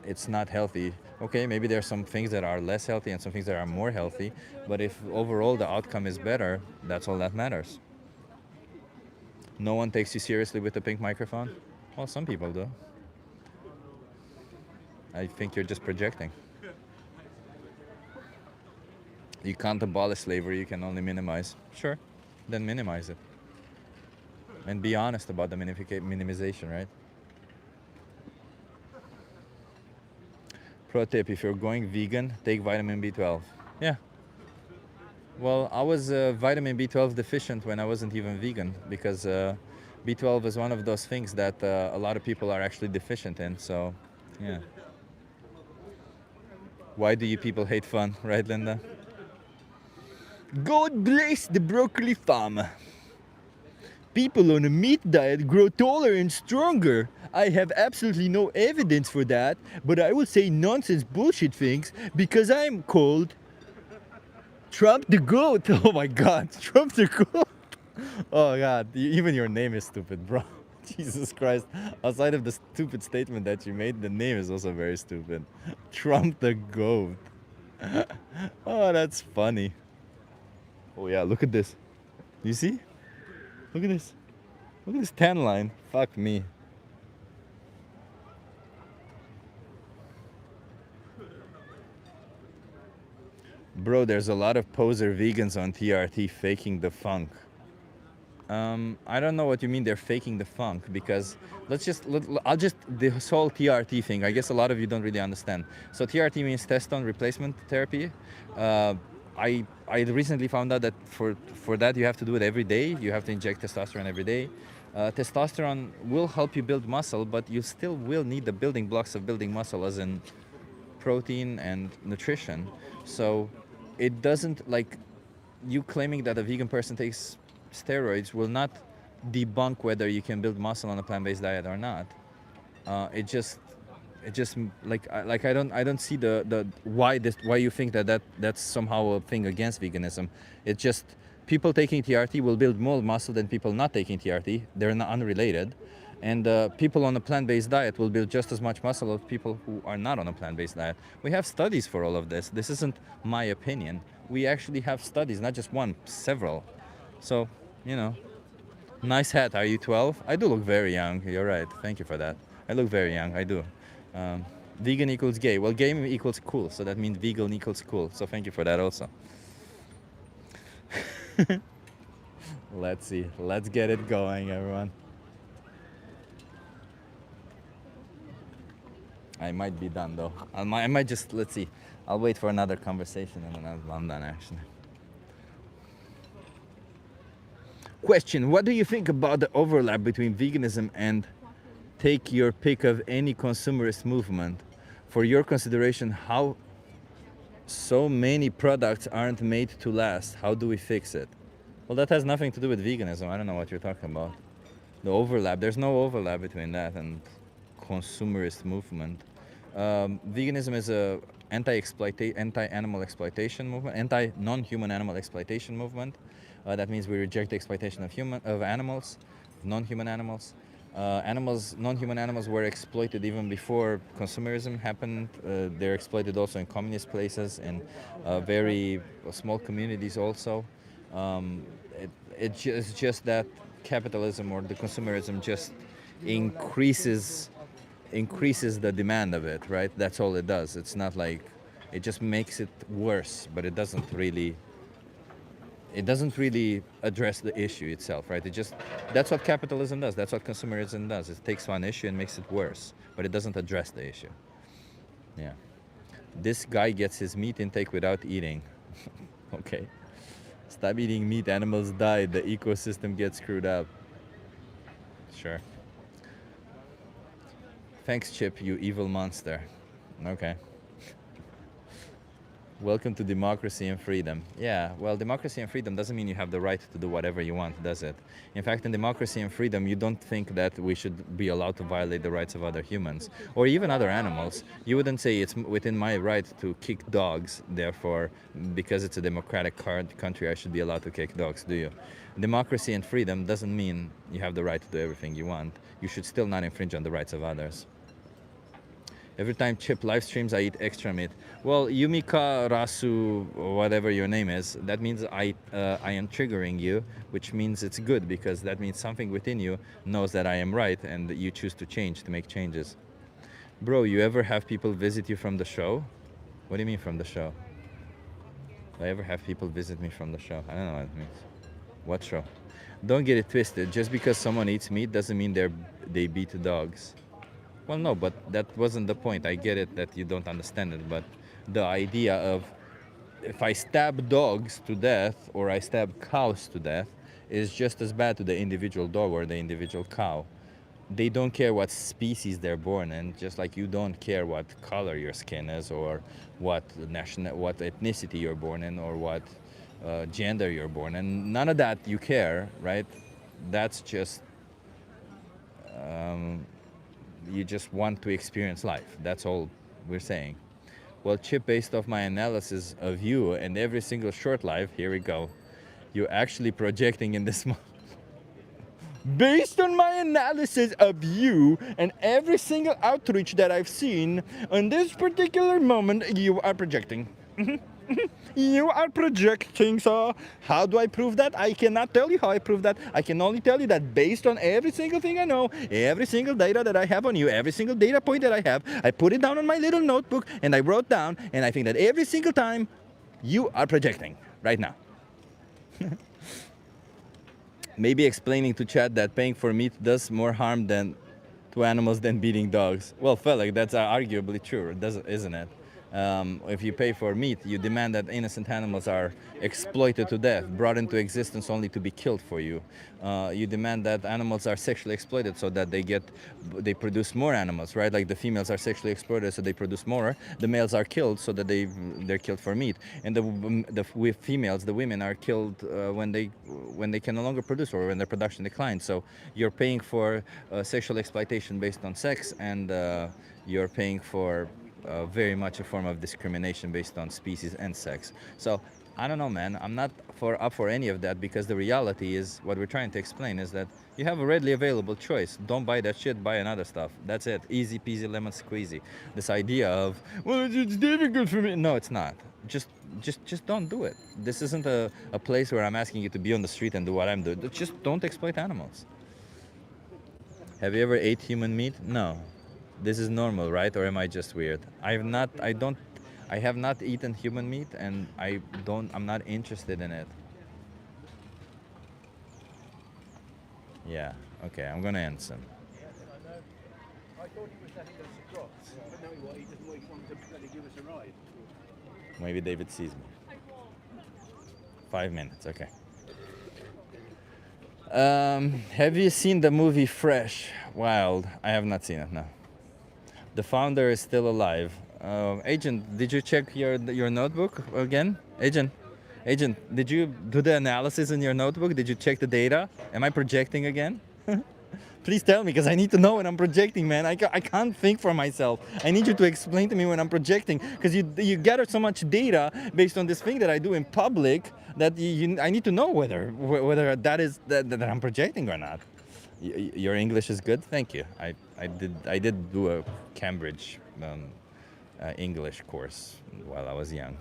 it's not healthy? Okay, maybe there are some things that are less healthy and some things that are more healthy, but if overall the outcome is better, that's all that matters. No one takes you seriously with the pink microphone? Well, some people do. I think you're just projecting. You can't abolish slavery, you can only minimize. Sure, then minimize it. And be honest about the minimization, right? Pro tip, if you're going vegan, take vitamin B12. Yeah. Well, I was vitamin B12 deficient when I wasn't even vegan because B12 is one of those things that a lot of people are actually deficient in, so yeah. Why do you people hate fun, right, Linda? God bless the broccoli farm. People on a meat diet grow taller and stronger. I have absolutely no evidence for that, but I will say nonsense bullshit things because I'm called Trump the Goat. Oh my god, Trump the Goat. Oh god, even your name is stupid, bro. Jesus Christ. Outside of the stupid statement that you made, the name is also very stupid. Trump the Goat. Oh, that's funny. Oh yeah, look at this. You see? Look at this. Look at this tan line. Fuck me. Bro, there's a lot of poser vegans on TRT faking the funk. I don't know what you mean they're faking the funk, because this whole TRT thing, I guess a lot of you don't really understand. So TRT means testosterone replacement therapy. I recently found out that for that you have to do it every day. You have to inject testosterone every day. Testosterone will help you build muscle, but you still will need the building blocks of building muscle, as in protein and nutrition. So it doesn't, like, you claiming that a vegan person takes steroids will not debunk whether you can build muscle on a plant-based diet or not. It just I don't see the why you think that's somehow a thing against veganism. It's just people taking TRT will build more muscle than people not taking TRT. They're not unrelated. And people on a plant-based diet will build just as much muscle as people who are not on a plant-based diet. We have studies for all of this. This isn't my opinion. We actually have studies, not just one, several. So, you know, nice hat. Are you 12? I do look very young. You're right. Thank you for that. I look very young. I do. Vegan equals gay. Well, gay equals cool. So that means vegan equals cool. So thank you for that also. Let's see. Let's get it going, everyone. I might be done though. I might just, let's see. I'll wait for another conversation and then I'm done actually. Question, what do you think about the overlap between veganism and take your pick of any consumerist movement? For your consideration, how so many products aren't made to last? How do we fix it? Well, that has nothing to do with veganism. I don't know what you're talking about. The overlap, there's no overlap between that and consumerist movement. Veganism is a anti-animal exploitation movement, anti-non-human animal exploitation movement. That means we reject the exploitation of animals, non-human animals. Non-human animals were exploited even before consumerism happened. They're exploited also in communist places, in very small communities also. It's just that capitalism or the consumerism just increases the demand of it, right? That's all it does. It's not like, it just makes it worse, but it doesn't really address the issue itself, right? That's what capitalism does. That's what consumerism does. It takes one issue and makes it worse, but it doesn't address the issue. Yeah. This guy gets his meat intake without eating. Okay. Stop eating meat, animals die, the ecosystem gets screwed up. Sure. Thanks, Chip, you evil monster. Okay. Welcome to democracy and freedom. Yeah, well, democracy and freedom doesn't mean you have the right to do whatever you want, does it? In fact, in democracy and freedom, you don't think that we should be allowed to violate the rights of other humans or even other animals. You wouldn't say it's within my right to kick dogs, therefore, because it's a democratic country, I should be allowed to kick dogs, do you? Democracy and freedom doesn't mean you have the right to do everything you want. You should still not infringe on the rights of others. Every time Chip live streams, I eat extra meat. Well, Yumika Rasu, or whatever your name is, that means I am triggering you, which means it's good, because that means something within you knows that I am right and that you choose to change, to make changes. Bro, you ever have people visit you from the show? What do you mean from the show? Do I ever have people visit me from the show? I don't know what it means. What show? Don't get it twisted. Just because someone eats meat doesn't mean they beat dogs. Well, no, but that wasn't the point. I get it that you don't understand it, but the idea of if I stab dogs to death or I stab cows to death is just as bad to the individual dog or the individual cow. They don't care what species they're born in, just like you don't care what color your skin is or what ethnicity you're born in or what gender you're born in. None of that you care, right? That's just... you just want to experience life. That's all we're saying. Well, Chip, based off my analysis of you and every single short life, here we go. You're actually projecting in this moment. Based on my analysis of you and every single outreach that I've seen, on this particular moment, you are projecting. You are projecting, so how do I prove that? I cannot tell you how I prove that. I can only tell you that based on every single thing I know, every single data that I have on you, every single data point that I have, I put it down on my little notebook and I wrote down, and I think that every single time you are projecting right now. Maybe explaining to Chad that paying for meat does more harm to animals than beating dogs. Well, Felix, that's arguably true, isn't it? If you pay for meat, you demand that innocent animals are exploited to death, brought into existence only to be killed for you. You demand that animals are sexually exploited so that they produce more animals, right? Like the females are sexually exploited so they produce more. The males are killed so that they're killed for meat. And the females, the women, are killed when they can no longer produce or when their production declines. So you're paying for sexual exploitation based on sex, and you're paying for very much a form of discrimination based on species and sex. So I don't know, man. I'm not up for any of that, because the reality is, what we're trying to explain is that you have a readily available choice. Don't buy that shit, buy another stuff. That's it. Easy peasy lemon squeezy. This idea of, well, it's difficult for me. No, it's not. Just don't do it. This isn't a place where I'm asking you to be on the street and do what I'm doing. Just don't exploit animals. Have you ever ate human meat? No. This is normal, right? Or am I just weird? I have not eaten human meat, and I'm not interested in it. Yeah, okay, I'm gonna end soon. Maybe David sees me. 5 minutes, okay. Have you seen the movie Fresh Wild? I have not seen it, no. The founder is still alive. Agent, did you check your notebook again? Agent, did you do the analysis in your notebook? Did you check the data? Am I projecting again? Please tell me, because I need to know when I'm projecting, man. I can't think for myself. I need you to explain to me when I'm projecting, because you gather so much data based on this thing that I do in public that I need to know whether that is that I'm projecting or not. Your English is good, thank you. I did do a Cambridge English course while I was young.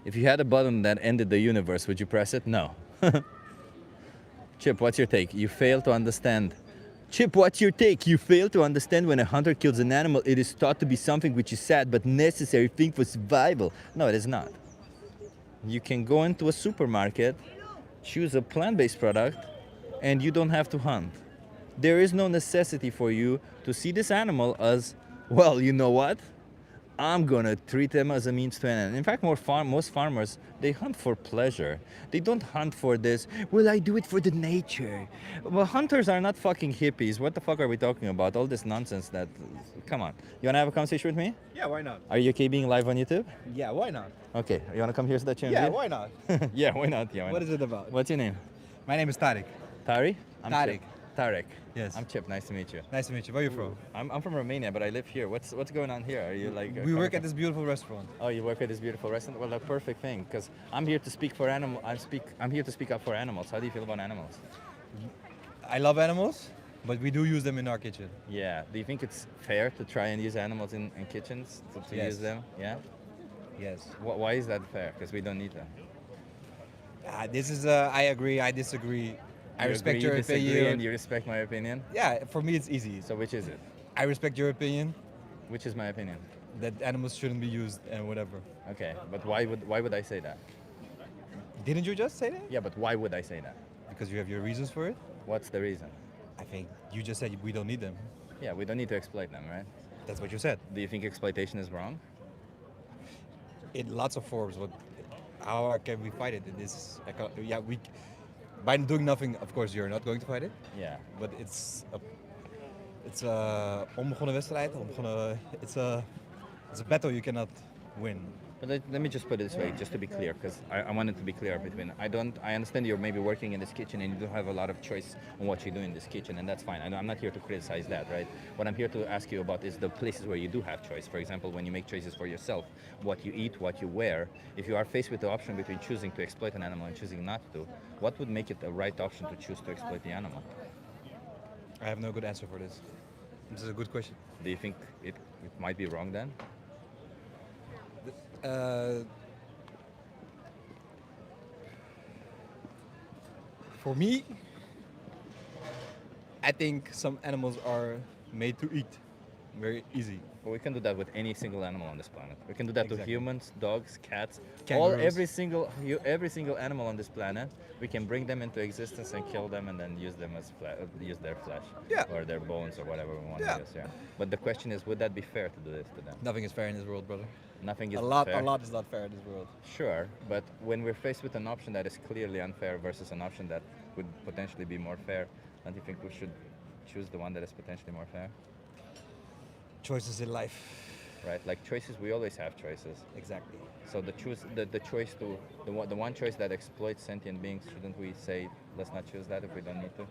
If you had a button that ended the universe, would you press it? No. Chip, what's your take? You fail to understand. Chip, what's your take? You fail to understand when a hunter kills an animal, it is thought to be something which is sad but necessary thing for survival. No, it is not. You can go into a supermarket, choose a plant-based product, and you don't have to hunt. There is no necessity for you to see this animal as, well, you know what? I'm gonna treat them as a means to an end. In fact, most farmers, they hunt for pleasure. They don't hunt for this, well, I do it for the nature. Well, hunters are not fucking hippies. What the fuck are we talking about? All this nonsense that, come on. You wanna have a conversation with me? Yeah, why not? Are you okay being live on YouTube? Yeah, why not? Okay, you wanna come here so that you Yeah, can why not? Yeah, why not? Yeah, why What not? is it about? What's your name? My name is Tariq. Tari? I'm Tariq. Chip. Tarek. Yes. I'm Chip. Nice to meet you. Nice to meet you. Where are you from? I'm from Romania, but I live here. What's going on here? Are you like? We work at this beautiful restaurant. Oh, you work at this beautiful restaurant. Well, the perfect thing, because I'm here to speak for animal. I'm here to speak up for animals. How do you feel about animals? I love animals, but we do use them in our kitchen. Yeah. Do you think it's fair to try and use animals in kitchens to Yes. use them? Yeah. Yes. Why is that fair? Because we don't need them. This is. I agree. I disagree. I respect agree, your you disagree, opinion. and you respect my opinion. Yeah, for me it's easy. So which is it? I respect your opinion. Which is my opinion? That animals shouldn't be used and whatever. Okay, but why would I say that? Didn't you just say that? Yeah, but why would I say that? Because you have your reasons for it. What's the reason? I think you just said we don't need them. Yeah, we don't need to exploit them, right? That's what you said. Do you think exploitation is wrong? In lots of forms, but how can we fight it in this? Yeah, we. By doing nothing, of course, you're not going to fight it. Yeah. But it's a onbegonnen wedstrijd. It's a battle you cannot win. But let me just put it this way, just to be clear, because I want it to be clear between. I understand you're maybe working in this kitchen and you don't have a lot of choice on what you do in this kitchen, and that's fine. I'm not here to criticize that, right? What I'm here to ask you about is the places where you do have choice. For example, when you make choices for yourself, what you eat, what you wear. If you are faced with the option between choosing to exploit an animal and choosing not to, what would make it the right option to choose to exploit the animal? I have no good answer for this. This is a good question. Do you think it might be wrong then? For me, I think some animals are made to eat. Very easy. Well, we can do that with any single animal on this planet. We can do that to Exactly. humans, dogs, cats, Kangaroos. every single animal on this planet. We can bring them into existence and kill them, and then use them as use their flesh, Yeah. or their bones, or whatever we want Yeah. to use. Yeah. But the question is, would that be fair to do this to them? Nothing is fair in this world, brother. Nothing is A lot fair. is not fair in this world. Sure, but when we're faced with an option that is clearly unfair versus an option that would potentially be more fair, don't you think we should choose the one that is potentially more fair? Choices in life. Right, like choices, we always have choices. Exactly. So the choice to the one choice that exploits sentient beings, shouldn't we say let's not choose that if we don't need to?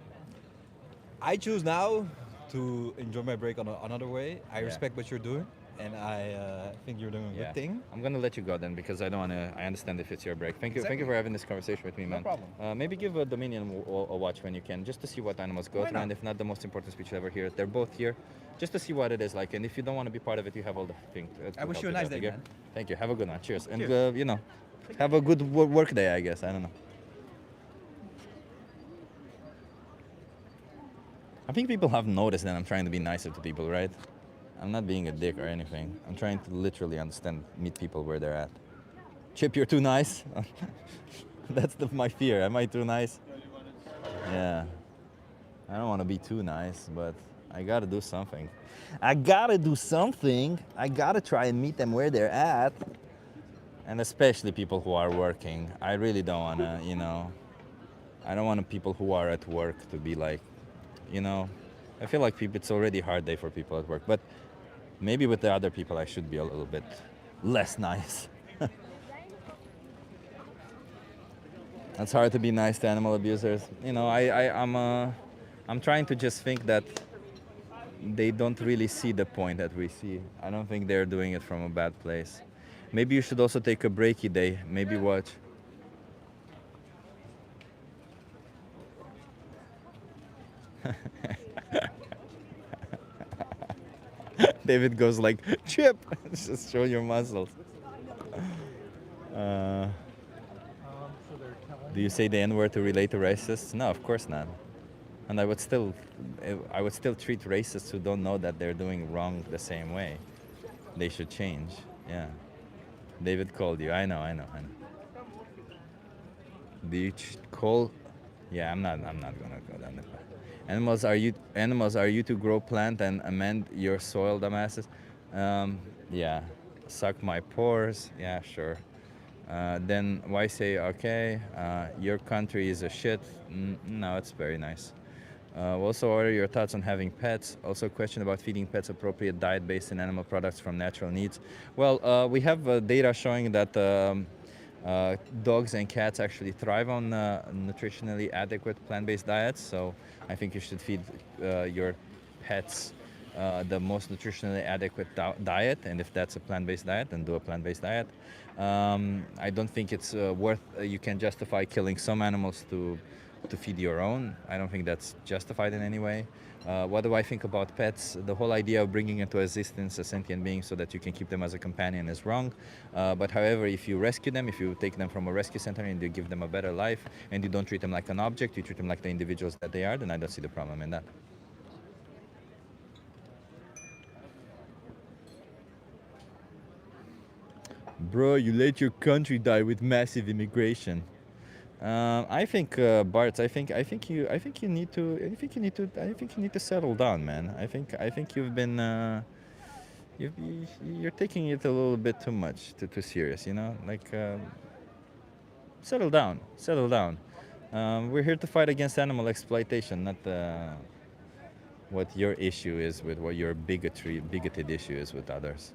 I choose now to enjoy my break on another way. I Yeah. respect what you're doing, and I think you're doing a good thing. I'm gonna let you go then because I don't wanna. I understand if it's your break. Thank you for having this conversation with me, No man. problem. Maybe give a Dominion a watch when you can, just to see what animals go Why through, not? and if not the most important speech you'll ever hear. They're both here, just to see what it is like. And if you don't want to be part of it, you have all the things. I wish you a nice day, man. Thank you. Have a good one. Cheers. And Cheers. have a good work day. I guess. I don't know. I think people have noticed that I'm trying to be nicer to people, right? I'm not being a dick or anything. I'm trying to literally meet people where they're at. Chip, you're too nice. That's my fear. Am I too nice? Yeah. I don't want to be too nice, but I gotta do something. I gotta try and meet them where they're at. And especially people who are working. I really don't wanna, I don't want people who are at work to be like, I feel like it's already a hard day for people at work, but maybe with the other people I should be a little bit less nice. It's hard to be nice to animal abusers. I'm trying to just think that they don't really see the point that we see. I don't think they're doing it from a bad place. Maybe you should also take a breaky day, maybe watch. David goes like, Chip, just show your muscles. Do you say the N-word to relate to racists? No, of course not. And I would still treat racists who don't know that they're doing wrong the same way. They should change. Yeah. David called you. I know. Do you call? Yeah, I'm not gonna go down the path. Animals are you to grow plant and amend your soil, dumbasses? Yeah. suck my pores. Yeah, sure. Then why say, okay, your country is a shit? No, it's very nice. Also, what are your thoughts on having pets? Also, a question about feeding pets appropriate diet based on animal products from natural needs. Well, we have data showing that dogs and cats actually thrive on nutritionally adequate plant-based diets. So I think you should feed your pets the most nutritionally adequate diet, and if that's a plant-based diet, then do a plant-based diet. I don't think it's worth. You can justify killing some animals to feed your own. I don't think that's justified in any way. What do I think about pets? The whole idea of bringing into existence a sentient being so that you can keep them as a companion is wrong. But however, if you rescue them, if you take them from a rescue center and you give them a better life, and you don't treat them like an object, you treat them like the individuals that they are, then I don't see the problem in that. Bro, you let your country die with massive immigration. I think Bart. I think you need to settle down, man. I think you've been you're taking it a little bit too much, too serious. You know, like settle down, settle down. We're here to fight against animal exploitation, not what your issue is with what your bigoted issue is with others.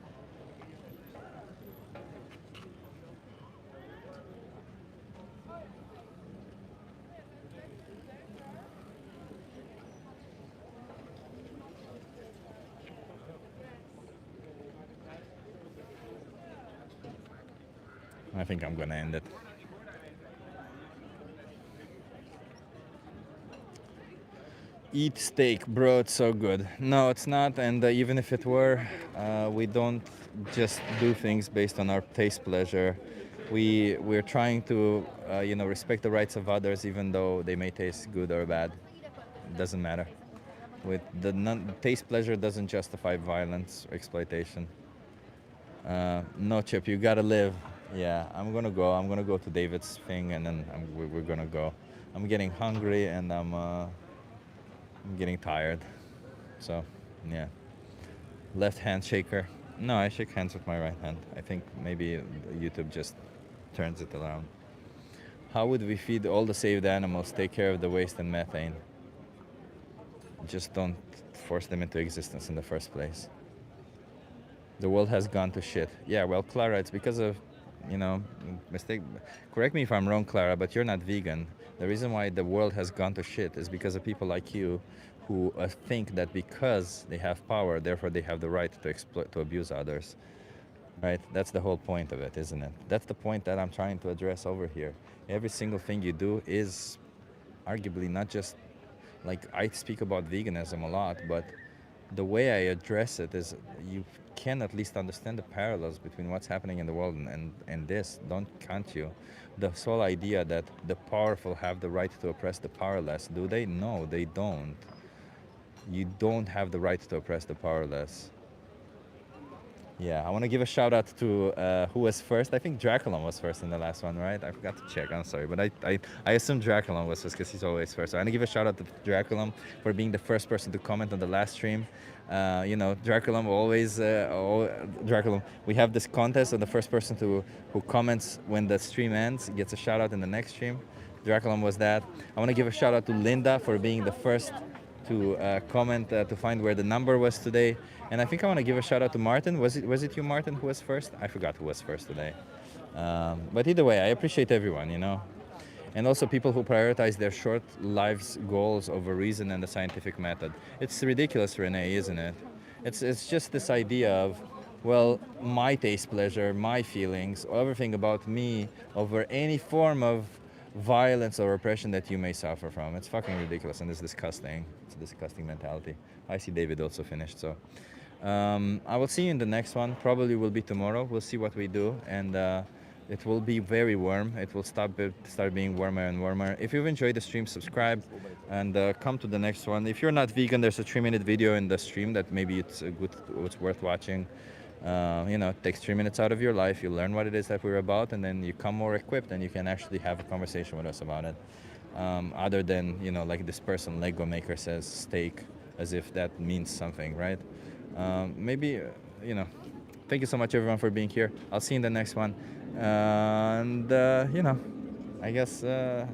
I think I'm gonna end it. Eat steak, bro, it's so good. No, it's not, and even if it were, we don't just do things based on our taste pleasure. We're trying to, respect the rights of others, even though they may taste good or bad. It doesn't matter. With the taste pleasure doesn't justify violence or exploitation. No, Chip, you gotta live. Yeah, I'm gonna go. I'm gonna go to David's thing, and then we're gonna go. I'm getting hungry, and I'm getting tired. So, yeah. Left hand shaker. No, I shake hands with my right hand. I think maybe YouTube just turns it around. How would we feed all the saved animals, take care of the waste and methane? Just don't force them into existence in the first place. The world has gone to shit. Yeah, well, Clara, it's because of, mistake. Correct me if I'm wrong, Clara, but you're not vegan. The reason why the world has gone to shit is because of people like you who think that because they have power, therefore they have the right to exploit, to abuse others. Right? That's the whole point of it, isn't it? That's the point that I'm trying to address over here. Every single thing you do is arguably not just, like, I speak about veganism a lot, but the way I address it is you can at least understand the parallels between what's happening in the world and this, can't you? The whole idea that the powerful have the right to oppress the powerless, do they? No, they don't. You don't have the right to oppress the powerless. Yeah, I want to give a shout out to who was first. I think Draculum was first in the last one, right? I forgot to check. I'm sorry, but I assume Draculum was first because he's always first. So I want to give a shout out to Draculum for being the first person to comment on the last stream. Draculum always. Draculum, we have this contest, and the first person who comments when the stream ends gets a shout out in the next stream. Draculum was that. I want to give a shout out to Linda for being the first to comment to find where the number was today. And I think I want to give a shout out to Martin. Was it you, Martin, who was first? I forgot who was first today. But either way, I appreciate everyone, And also people who prioritize their short lives goals over reason and the scientific method. It's ridiculous, Renee, isn't it? It's just this idea of, well, my taste pleasure, my feelings, everything about me over any form of violence or oppression that you may suffer from. It's fucking ridiculous, and it's disgusting. It's a disgusting mentality. I see David also finished, so I will see you in the next one. Probably will be tomorrow. We'll see what we do, and it will be very warm. It will start being warmer and warmer. If you've enjoyed the stream, subscribe and come to the next one. If you're not vegan, there's a 3-minute video in the stream that maybe it's worth watching. It takes 3 minutes out of your life. You learn what it is that we're about, and then you come more equipped, and you can actually have a conversation with us about it. Other than, like this person, Lego Maker, says steak, as if that means something, right? Maybe, thank you so much, everyone, for being here. I'll see you in the next one. And, I guess